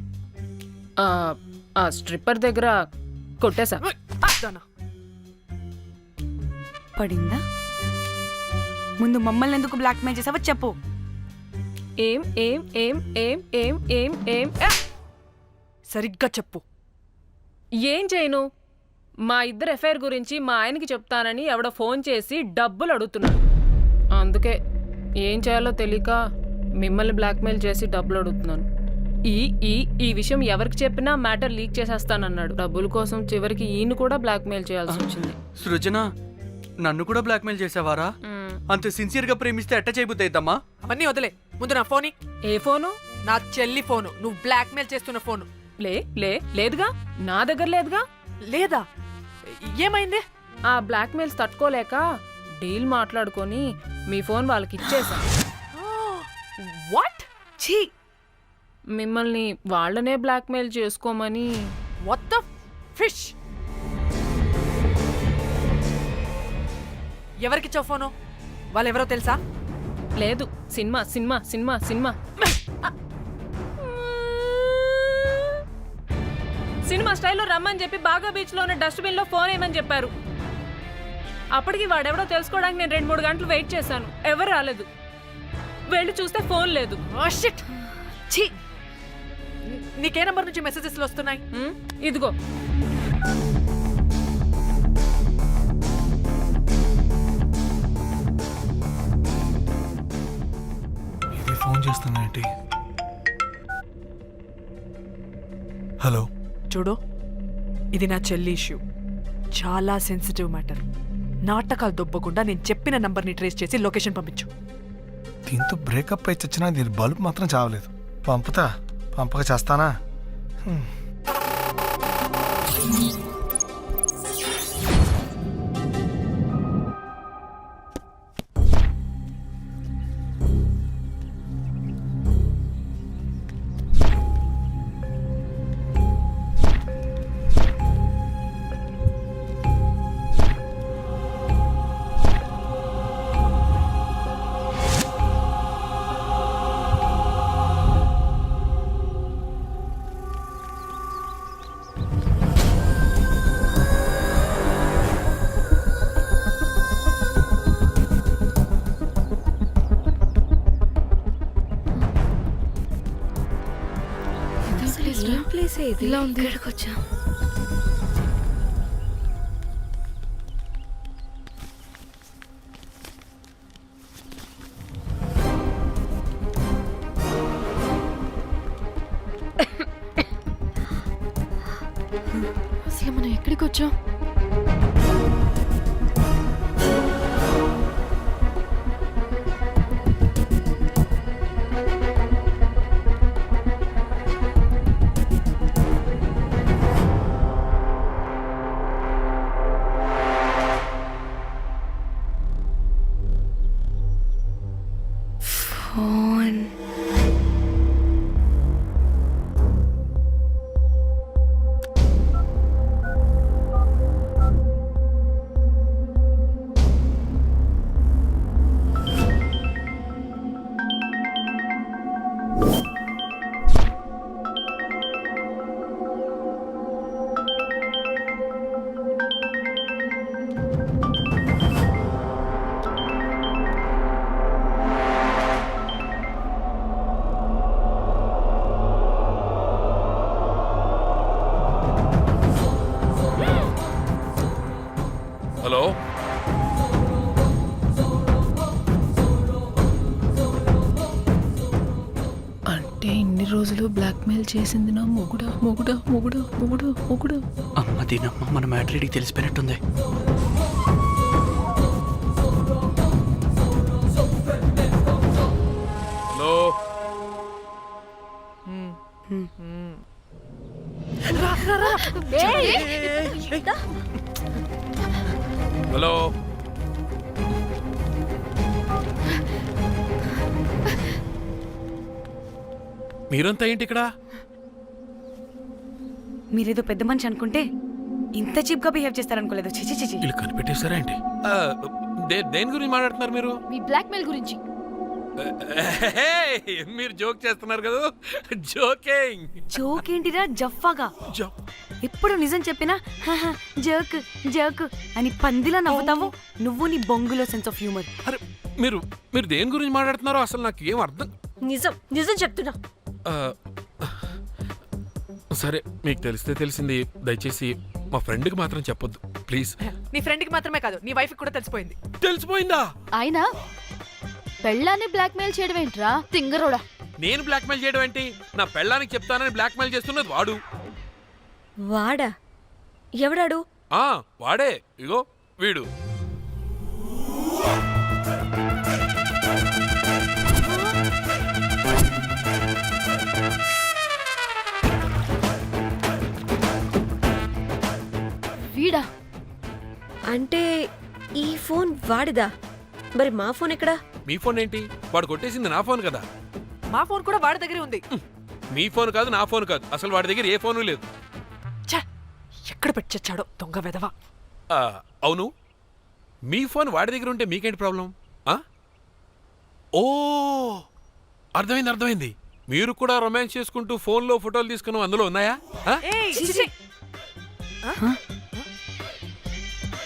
ఆ స్ట్రిప్పర్ దగ్గర కొట్టేశా. పడిందా? ముందు మమ్మల్ని ఎందుకు బ్లాక్మెయిల్ చేసావో చెప్పు. ఏం ఏం ఏం ఏం ఏం ఏం ఏం సరిగ్గా చెప్పు. ఏం చేయను? మా ఇద్దరు ఎఫ్ఐఆర్ గురించి మా ఆయనకి చెప్తానని ఎవడో ఫోన్ చేసి డబ్బులు అడుగుతున్నాడు. అందుకే ఏం చేయాలో తెలియక మిమ్మల్ని బ్లాక్మెయిల్ చేసి డబ్బులు అడుగుతున్నాను. ఈ విషయం ఎవరికి చెప్పినా మ్యాటర్ లీక్ చేసేస్తానన్నాడు. డబ్బుల కోసం చివరికి ఈయన కూడా బ్లాక్మెయిల్ చేయాల్సి వచ్చింది. సృజన, నన్ను కూడా బ్లాక్మెయిల్ చేసావారా? అంత సిన్సియర్గా ప్రేమిస్తే ఎట్ట చేయబుద్ది అయిద్దమ్మా? అవన్నీ వదిలే, ముందు నా ఫోన్. ఏ ఫోను? నా చెల్లి ఫోను. నువ్వు బ్లాక్మెయిల్ చేస్తున్న ఫోను. లేదుగా, నా దగ్గర లేదుగా. లేదా? ఏమైంది? ఆ బ్లాక్మెయిల్స్ తట్టుకోలేక డీల్ మాట్లాడుకొని మీ ఫోన్ వాళ్ళకి ఇచ్చేసా. వాట్? ఛీ! మిమ్మల్ని వాళ్ళనే బ్లాక్మెయిల్ చేసుకోమని. What the fish? ఎవరికిచ్చావు ఫోను? వాళ్ళెవరో తెలుసా? లేదు, cinema cinema cinema cinema cinema స్టైల్లో రమ్మని చెప్పి బాగా బీచ్లో ఉన్న డస్ట్బిన్లో ఫోన్ వేయమని చెప్పారు. అప్పటికి వాడెవడో తెలుసుకోవడానికి నేను 2-3 గంటలు వెయిట్ చేశాను. ఎవరు రాలేదు. వెళ్ళి చూస్తే ఫోన్ లేదు. ఛీ! నీకే నంబర్ నుంచి మెసేజెస్లు వస్తున్నాయి? ఇదిగో. ఇది ఫోన్ చేస్తున్నాయేంటి? హలో, చూడు, ఇది నా చెల్లి ఇష్యూ. చాలా సెన్సిటివ్ మ్యాటర్. నాటకాలు దొబ్బకుండా నేను చెప్పిన నంబర్ని ట్రేస్ చేసి లొకేషన్ పంపించు. దీంతో బ్రేకప్ అయి చచ్చినా దీని బల్బ్ మాత్రం చావలేదు. పంపక చేస్తానా? ఇలా ఉంది. వచ్చా అసలు మనం ఎక్కడికి వచ్చాం? హలో, అంటే ఇన్ని రోజులు బ్లాక్మెయిల్ చేసింది నా మొగుడా మొగుడా మొగుడా మొగుడా మొగుడా. అమ్మ దీనమ్మ, మన మ్యాట్రీడికి తెలిసిపోయినట్టుంది. Hello, hello. మీరంతా ఏంటి ఇక్కడ? మీరేదో పెద్ద మనిషి అనుకుంటే ఇంత చీప్ గా బిహేవ్ చేస్తారనుకోలేదు. చిచి చిచి. వీళ్ళు కనిపెట్టేశారా ఏంటి? దేని గురించి మాట్లాడుతున్నారు మీరు? మీ బ్లాక్మెయిల్ గురించి. మీరు జోక్ చేస్తున్నారు కదా? జోకింగ్. జోక్ ఏంటిరా జఫ్ఫాగా? ఎప్పుడు నిజం చెప్పినా జోక్ జోక్ అని పందిలా నవ్వుతావు. నువ్వు నీ బొంగులో సెన్స్ ఆఫ్ హ్యూమర్. అరే మీరు మీరు దేని గురించి మాట్లాడుతున్నారో అసలు నాకు ఏం అర్థం. నిజం నిజం చెప్తున్నా. సరే, మీకు తెలిస్తే తెలిసింది. దయచేసి మా ఫ్రెండ్కి మాత్రం చెప్పొద్దు ప్లీజ్. నీ ఫ్రెండ్కి మాత్రమే కాదు, నీ వైఫ్కి కూడా తెలిసిపోయింది. తెలిసిపోయిందా? అయినా పెళ్ళాన్ని బ్లాక్మెయిల్ చేయడం ఏంట్రా తింగరోడా? నేను బ్లాక్మెయిల్ చేయడం ఏంటి? నా పెళ్ళానికి చెప్తానని బ్లాక్మెయిల్ చేస్తున్నది వాడు. వాడా? ఎవడాడు? వాడే, ఇగో వీడు. వీడా? అంటే ఈ ఫోన్ వాడిదా? మరి మా ఫోన్ ఎక్కడా? మీ ఫోన్ ఏంటి? వాడు కొట్టేసింది నా ఫోన్ కదా. మా ఫోన్ కూడా వాడి దగ్గరే ఉంది. మీ ఫోన్ కాదు, నా ఫోన్ కాదు, అసలు వాడి దగ్గర ఏ ఫోను లేదు. ఎక్కడ పెట్టొచ్చాడో దొంగ వెధవ. అవును, మీ ఫోన్ వాడి దగ్గర ఉంటే మీకేంటి ప్రాబ్లం? ఓ అర్థమైంది. మీరు కూడా రొమాన్స్ చేసుకుంటూ ఫోన్లో ఫోటోలు తీసుకున్నాం, అందులో ఉన్నాయా?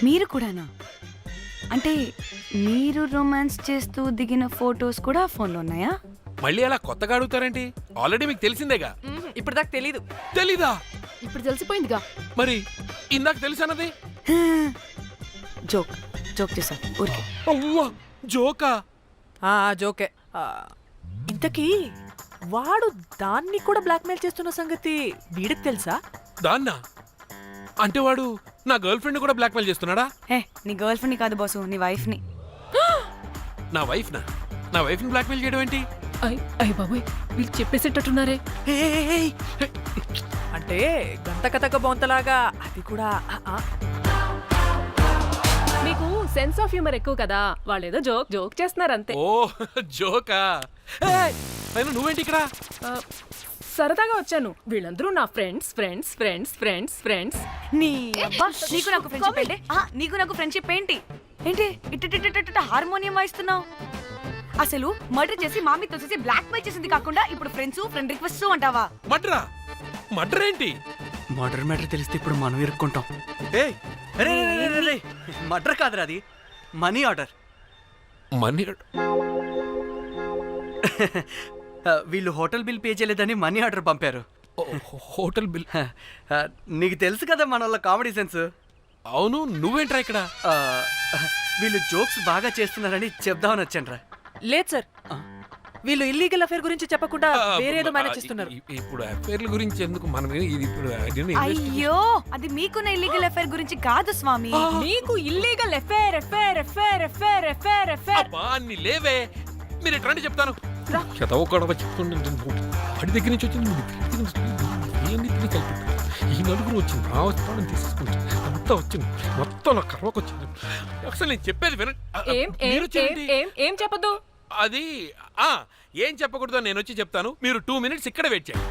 మీరు కూడానా? అంటే మీరు రొమాన్స్ చేస్తూ దిగిన ఫొటోస్ కూడా ఫోన్లో ఉన్నాయా? మళ్ళీ అలా కొత్తగా అడుగుతారేంటి? ఆల్రెడీ మీకు తెలిసిందేగా. ఇప్పుడు దాకా తెలీదు. తెలీదా? ఇప్పుడు తెలిసిపోయిందిగా. మరి ఇందాక తెలుసన్నది జోక్ చేశా ఊరికే. అవ్వా, జోకా? జోకే. ఇంతకీ వాడు దాన్ని కూడా బ్లాక్మెయిల్ చేస్తున్న సంగతి వీడికి తెలుసా? దాన్నా? అంటే వాడు నా గర్ల్ ఫ్రెండ్ కూడా బ్లాక్మెయిల్ చేస్తున్నాడా? నీ గర్ల్ ఫ్రెండ్ కాదు బాసు, నీ వైఫ్ ని. నా వైఫ్ ని బ్లాక్మెయిల్ చేయడం ఏంటి? అయ్య బాబోయ్, వీళ్ళు చెప్పేసేటట్టున్నారే. అంటే గంత కథక బొంతలాగా అది కూడా. మీకు సెన్స్ ఆఫ్ హ్యూమర్ ఎక్కువ కదా, వాళ్ళేదో జోక్ చేస్తున్నారు అంతే. ఓ జోకా? నువ్వేంటి ఇక్కడ? సరదాగా వచ్చాను. వీళ్ళందరూ నా ఫ్రెండ్స్. నీకు నాకు ఫ్రెండ్షిప్ ఏంటి? నీకు నాకు ఫ్రెండ్షిప్ ఏంటి? ఇట్ట హార్మోనియం వాయిస్తున్నావు. అసలు మర్డర్ చేసి మామీ తోసేసి బ్లాక్ మెయిల్ చేసింది కాకుండా ఇప్పుడు ఫ్రెండ్ రిక్వెస్ట్ అంటావా? మర్డర్ ఏంటి? మర్డర్ తెలిస్తే ఇప్పుడు మనం ఇరుక్కుంటాం. మర్డర్ కాదురా, అది మనీ ఆర్డర్. వీళ్ళు హోటల్ బిల్ పే చేయలేదని మనీ ఆర్డర్ పంపారు. Hotel bill? నీకు తెలుసు కదా మన వాళ్ళ కామెడీ సెన్స్. అవును, నువ్వేంట్రా ఇక్కడ? వీళ్ళు జోక్స్ బాగా చేస్తున్నారని చెప్దామని వచ్చానురా. లేదు సార్, వీళ్ళు ఇల్లీగల్ అఫేర్ గురించి చెప్పకుండా వేరేదో మేనేజ్ చేస్తున్నారు. ఇప్పుడు అఫేర్ల గురించి ఎందుకు మనం ఇది ఇప్పుడు? అయ్యో, అది మీకున్న ఇల్లీగల్ అఫేర్ గురించి కాదు స్వామి. మీకు ఇల్లీగల్ అఫేర్. అన్ని లేవే, మీరు ఎట్లాంటి చెప్తాను. వాడి దగ్గర నుంచి వచ్చింది, కలిపి ఈ నలుగురు వచ్చింది, ఆ వస్తాను తీసుకుంటా, అంతా వచ్చింది, మొత్తం నా కర్వకు వచ్చింది. అసలు నేను చెప్పేది వినండి. ఏం చెప్పదు? అది ఏం చెప్పకూడదు, నేను వచ్చి చెప్తాను. మీరు 2 minutes ఇక్కడ వెయిట్ చేయండి.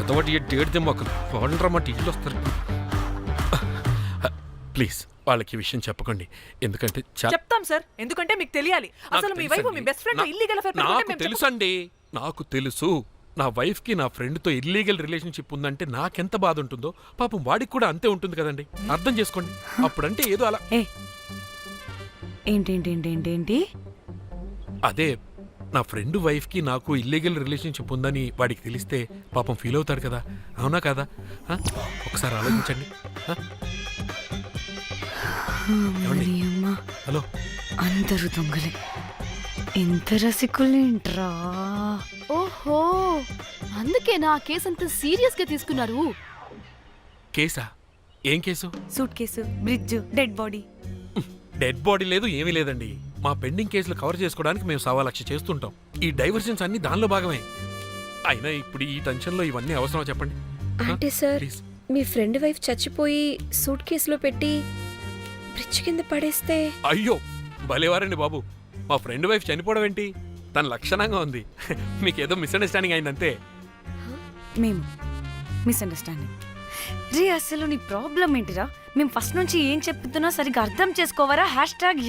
ఎదవటి డేట్ దెమ్మకలు వాడండ్రమ్మాట ఇల్లు వస్తారు. ప్లీజ్ వాళ్ళకి ఈ విషయం చెప్పకండి, ఎందుకంటే చెప్తాం సార్, ఎందుకంటే మీకు తెలియాలి. అసలు మీ వైఫ్ మీ బెస్ట్ ఫ్రెండ్ ఇల్లీగల్ అఫేర్. నాకు తెలుసండి, నాకు తెలుసు. నా వైఫ్ కి నా ఫ్రెండ్ తో ఇల్లీగల్ రిలేషన్షిప్ ఉందంటే నాకెంత బాధ ఉంటుందో పాపం వాడికి కూడా అంతే ఉంటుంది కదండి. అర్థం చేసుకోండి. అప్పుడంటే ఏదో అలా. ఏంటి? అదే నా ఫ్రెండ్ వైఫ్ కి నాకు ఇల్లీగల్ రిలేషన్షిప్ ఉందని వాడికి తెలిస్తే పాపం ఫీల్ అవుతాడు కదా, అవునా కదా? ఒకసారి ఆలోచించండి. హలో, అందరూ దొంగలే, ఎంత రసికులేంట్రా. ఓహో, అందుకే నా కేసు అంత సీరియస్ గా తీసుకున్నారు. కేసా? ఏం case? Suit case, bridge, dead body. Dead body లేదు, ఏమీ లేదండి. మా పెండింగ్ కేసులు కవర్ చేసుకోవడానికి మేము 1,00,000 చేస్తుంటాం. ఈ డైవర్షన్స్ అన్ని దానిలో భాగమే. అయినా ఇప్పుడు ఈ టెన్షన్ లో ఇవన్నీ అవసరమా చెప్పండి? అంటే సార్, మీ ఫ్రెండ్ వైఫ్ చచ్చిపోయి సూట్ కేసులో పెట్టి బ్రిడ్జ్ కింద పడేస్తే? అయ్యో భలేవారండి బాబు, మా ఫ్రెండ్ వైఫ్ చనిపోవడం ఏంటి? తన లక్షణంగా ఉంది. మీకేదో మిస్అండర్స్టాండింగ్ అయిందంతే. మేము మిస్అండర్స్టాండింగ్ అసలు నీ ప్రాబ్లం ఏంటిరా? మేము ఫస్ట్ నుంచి ఏం చెప్తున్నా సరిగ్గా అర్థం చేసుకోవరా?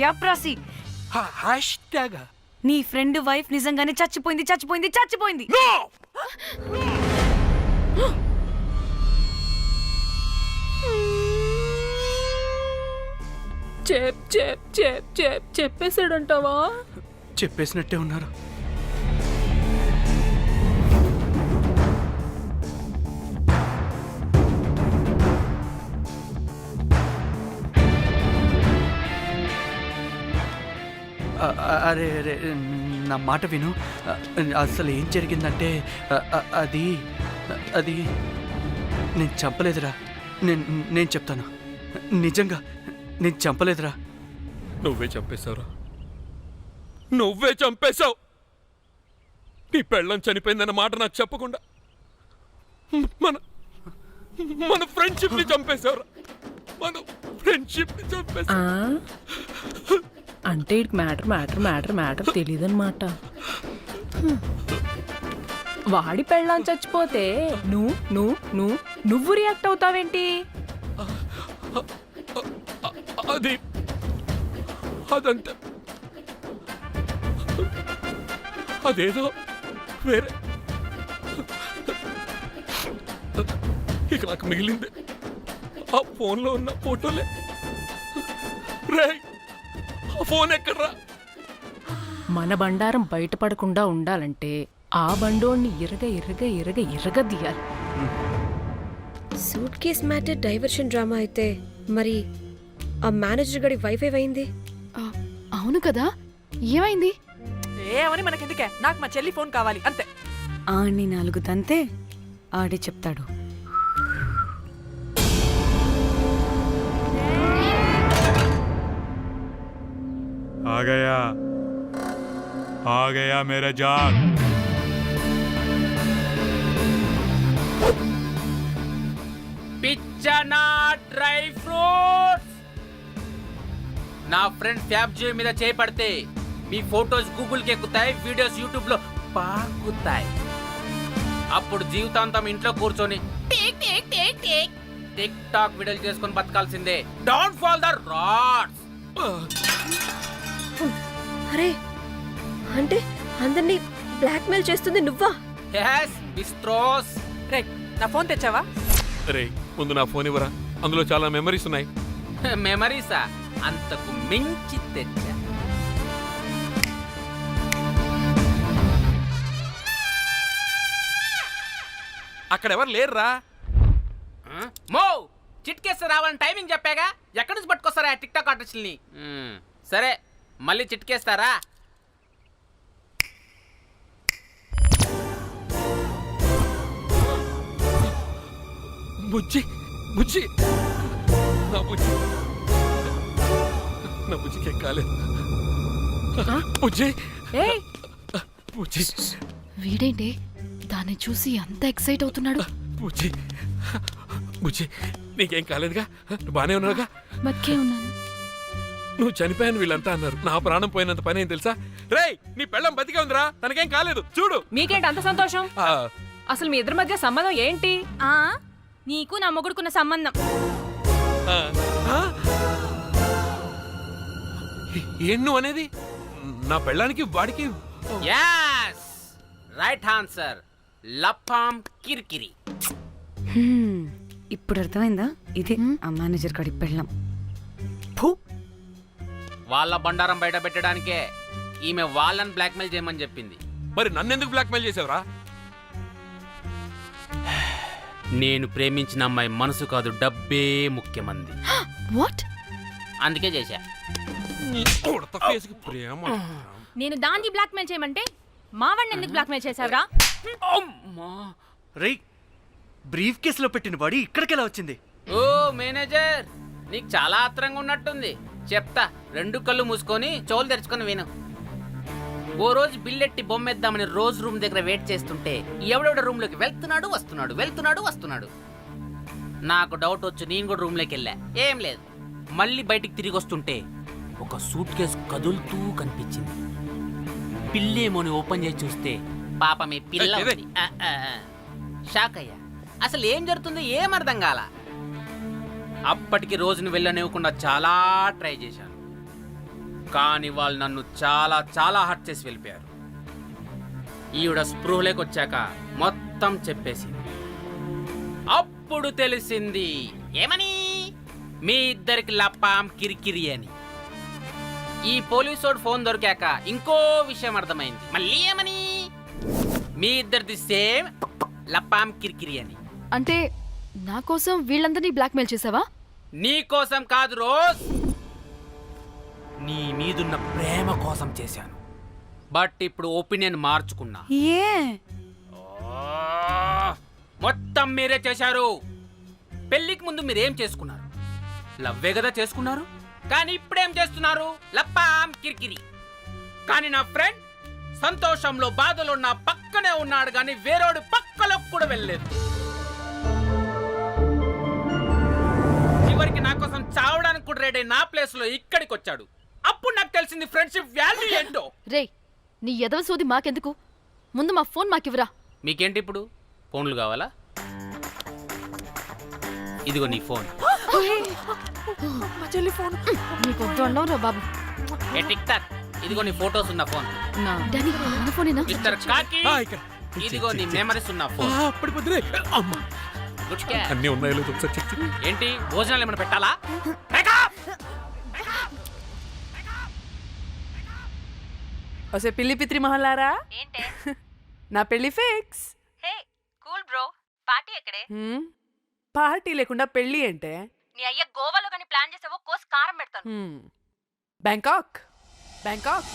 #యాప్రాసి. నీ ఫ్రెండ్ వైఫ్ నిజంగానే చచ్చిపోయింది. చెప్పేసాడంటావా? చెప్పేసినట్టే ఉన్నారు. అరే అరే నా మాట విను. అసలు ఏం జరిగిందంటే అది అది నేను చంపలేదురా. నేను చెప్తాను, నిజంగా నేను చంపలేదురా. నువ్వే చంపేశావురా, నువ్వే చంపేశావు. నీ పెళ్ళం చనిపోయిందన్న మాట నాకు చెప్పకుండా మన మన ఫ్రెండ్షిప్ ని చంపేశావురా, మన ఫ్రెండ్షిప్ ని చంపేశావు. అంటే ఇటు మ్యాటర్ తెలియదన్నమాట. వాడి పెళ్ళాం చచ్చిపోతే నువ్వు రియాక్ట్ అవుతావేంటి? అదంతా అదేదో వేరే. ఇక నాకు మిగిలింది ఆ ఫోన్లో ఉన్న ఫోటోలే. రే, ఆ ఫోన్ ఎక్కడ్రా? మన బండారం బయటపడకుండా ఉండాలంటే ఆ బండోణ్ణి ఇరగదీయాలి. Suitcase matter diversion drama అయితే మరి ఆ మేనేజర్ గడి వైఫై అయింది. అవును కదా, ఏమైంది? ఏమని మనకెందుకే, నాకు మా చెల్లి ఫోన్ కావాలి అంతే. ఆడిని 4 తంతే ఆడే చెప్తాడు. आ गया मेरा जान. పిచ్చనా డ్రై ఫ్రూట్స్. నా ఫ్రెండ్ ఫ్యాబ్జీ మీద చేపడితే మీ ఫోటోస్ గూగుల్కి ఎక్కుతాయి, వీడియోస్ యూట్యూబ్ లో పాకుతాయి. అప్పుడు జీవితాంతం ఇంట్లో కూర్చొని టిక్ టాక్ వీడియోలు చేసుకొని బతకాల్సిందే. Don't fall the rods. అరే అంటే అందరినీ బ్లాక్మెయిల్ చేస్తుంది నువ్వా? yes బిస్ట్రోస్. రే, నా ఫోన్ తెచ్చావా? రే, ముందు నా ఫోన్ ఇవ్వరా, అందులో చాలా మెమరీస్ ఉన్నాయి. మెమరీసా? అంతకు మించి తెచ్చా. అక్కడ ఎవరు లేరురా. మో చిట్కేస్తే రావాలని టైమింగ్ చెప్పాగా, ఎక్కడి నుంచి పట్టుకొస్తారా టిక్ టాక్ ఆర్టిస్టుల్ని? సరే, మళ్ళీ చిట్కేస్తారా? బుజ్జి బుజ్జి నా బుజ్జి, నా బుజ్జికి ఏం కాలేదు. బుజ్జి బుజ్జి. వీడేంటి దాన్ని చూసి అంత ఎక్సైట్ అవుతున్నాడు? బుజ్జి బుజ్జి, నీకేం కాలేదుగా? బానే ఉన్నావుగా? బతికే ఉన్నాను. నువ్వు చనిపోయాను వీళ్ళంతా అన్నారు. నా ప్రాణం పోయినంత పని ఏం తెలుసా? రేయ్, నీ పెళ్ళం బతికే ఉందిరా, తనకేం కాలేదు. చూడు. మీకేంటి అంత సంతోషం? అసలు మీ ఇద్దరి మధ్య సంబంధం ఏంటి? నీకు నా మొగుడుకున్న సంబంధం. ఏం నువ్వు అనేది? నా పెళ్ళానికి వాడికి? yes right answer. లపాం కిరికిరి. ఇప్పుడు అర్థమైందా? ఇదే ఆ మేనేజర్ గడి పెళ్ళం. వాళ్ళ బండారం బయట పెట్టడానికే ఈమె వాళ్ళని బ్లాక్మెయిల్ చేయమని చెప్పింది. మరి నన్నెందుకు బ్లాక్మెయిల్ చేసావురా? నేను ప్రేమించిన అమ్మాయి మనసు కాదు, డబ్బే ముఖ్యమంది. వాట్? అందుకే చేశా. నేను దాన్ని బ్లాక్మెయిల్ చేయమంటే మావాడిని ఎందుకు బ్లాక్మెయిల్ చేసావురా? రేయ్, బ్రీఫ్ కేసులో పెట్టిన బాడీ ఇక్కడికి ఎలా వచ్చింది? ఓ మేనేజర్, నీకు చాలా ఆత్రంగా ఉన్నట్టుంది. చెప్తా, 2 కళ్ళు మూసుకొని చెవులు తెరుచుకొని విను. ఓ రోజు బిల్లెట్టి బొమ్మేద్దామని రోజు రూమ్ దగ్గర వెయిట్ చేస్తుంటే ఎవడెవడ రూమ్ లోకి వెళ్తున్నాడు వస్తున్నాడు. నాకు డౌట్ వచ్చి నేను కూడా రూమ్ లోకి వెళ్ళా. ఏం లేదు. మళ్ళీ బయటికి తిరిగి వస్తుంటే ఒక సూట్ కేసు కదులుతూ కనిపించింది. పిల్లేమోని ఓపెన్ చేసి చూస్తే పాపమే పిల్ల ఉంది. షాక్ అయ్యా. అసలు ఏం జరుగుతుందో ఏం అర్థం కాల. అప్పటికి రోజును వెళ్ళనివ్వకుండా చాలా ట్రై చేశాను, కానీ వాళ్ళు నన్ను చాలా చాలా హర్ట్ చేసి వెళ్ళిపోయారు. ఈవిడ స్పృహలోకి వచ్చాక మొత్తం చెప్పేసింది. అప్పుడు తెలిసింది ఏమని, మీ ఇద్దరికి లపాం కిరికిరి అని. ఈ పోలీసోడు ఫోన్ దొరికాక ఇంకో విషయం అర్థమైంది. మళ్ళీ ఏమని, మీ ఇద్దరిది సేమ్ లపాం కిరికిరి అని. అంటే నా కోసం వీళ్ళందరినీ బ్లాక్మెయిల్ చేసావా? నీ కోసం కాదు రోజ్, నీ మీదున్న ప్రేమ కోసం చేశాను. బట్ ఇప్పుడు ఒపీనియన్ మార్చుకున్నా. ఏ మొత్తం మీరే చేశారు. పెళ్లికి ముందు మీరేం చేసుకున్నారు? లవ్వే కదా చేసుకున్నారు. కానీ ఇప్పుడేం చేస్తున్నారు? లప్పాం కిరికిరి. కానీ నా ఫ్రెండ్ సంతోషంలో బాధలో నా పక్కనే ఉన్నాడు, కానీ వేరేడు పక్కలో కూడా వెళ్ళలేదు. చివరికి నా కోసం చావడానికి కూడా రెడీ నా ప్లేస్ లో ఇక్కడికి వచ్చాడు. అప్పుడు నాకు తెలిసింది ఫ్రెండ్షిప్ వాల్యూ ఏంటో. రే నీ ఎదవ సోది మాకెందుకు, ముందు మా ఫోన్ మాకివ్వరా. మీకేంటి ఇప్పుడు ఫోన్లు కావాలా? ఇదిగో నీ ఫోన్. మా చెల్లి ఫోన్. నీకు వద్దు అన్నావు రా బాబు. ఏ టిక్ టాక్, ఇదిగో నీ ఫోటోస్ ఉన్న ఫోన్. డానీ మన ఫోనేనా? మిస్టర్ కాకి, ఇదిగో నీ మెమరీస్ ఉన్న ఫోన్. అన్నీ ఉన్నాయో లేదో ఒకసారి చెక్ చెయ్యి. ఏంటి భోజనాలు ఏమైనా పెట్టాలా? వసే పిల్లి పిత్రి మహల్లారా, ఏంటే నా పెళ్లి ఫిక్స్. హే కూల్ బ్రో, పార్టీ ఎక్కడే? పార్టీ లేకుండా పెళ్లి అంటే నీ అయ్య గోవాలో కానీ ప్లాన్ చేసావో కోసి కారం పెడతాను. బ్యాంకాక్. బ్యాంకాక్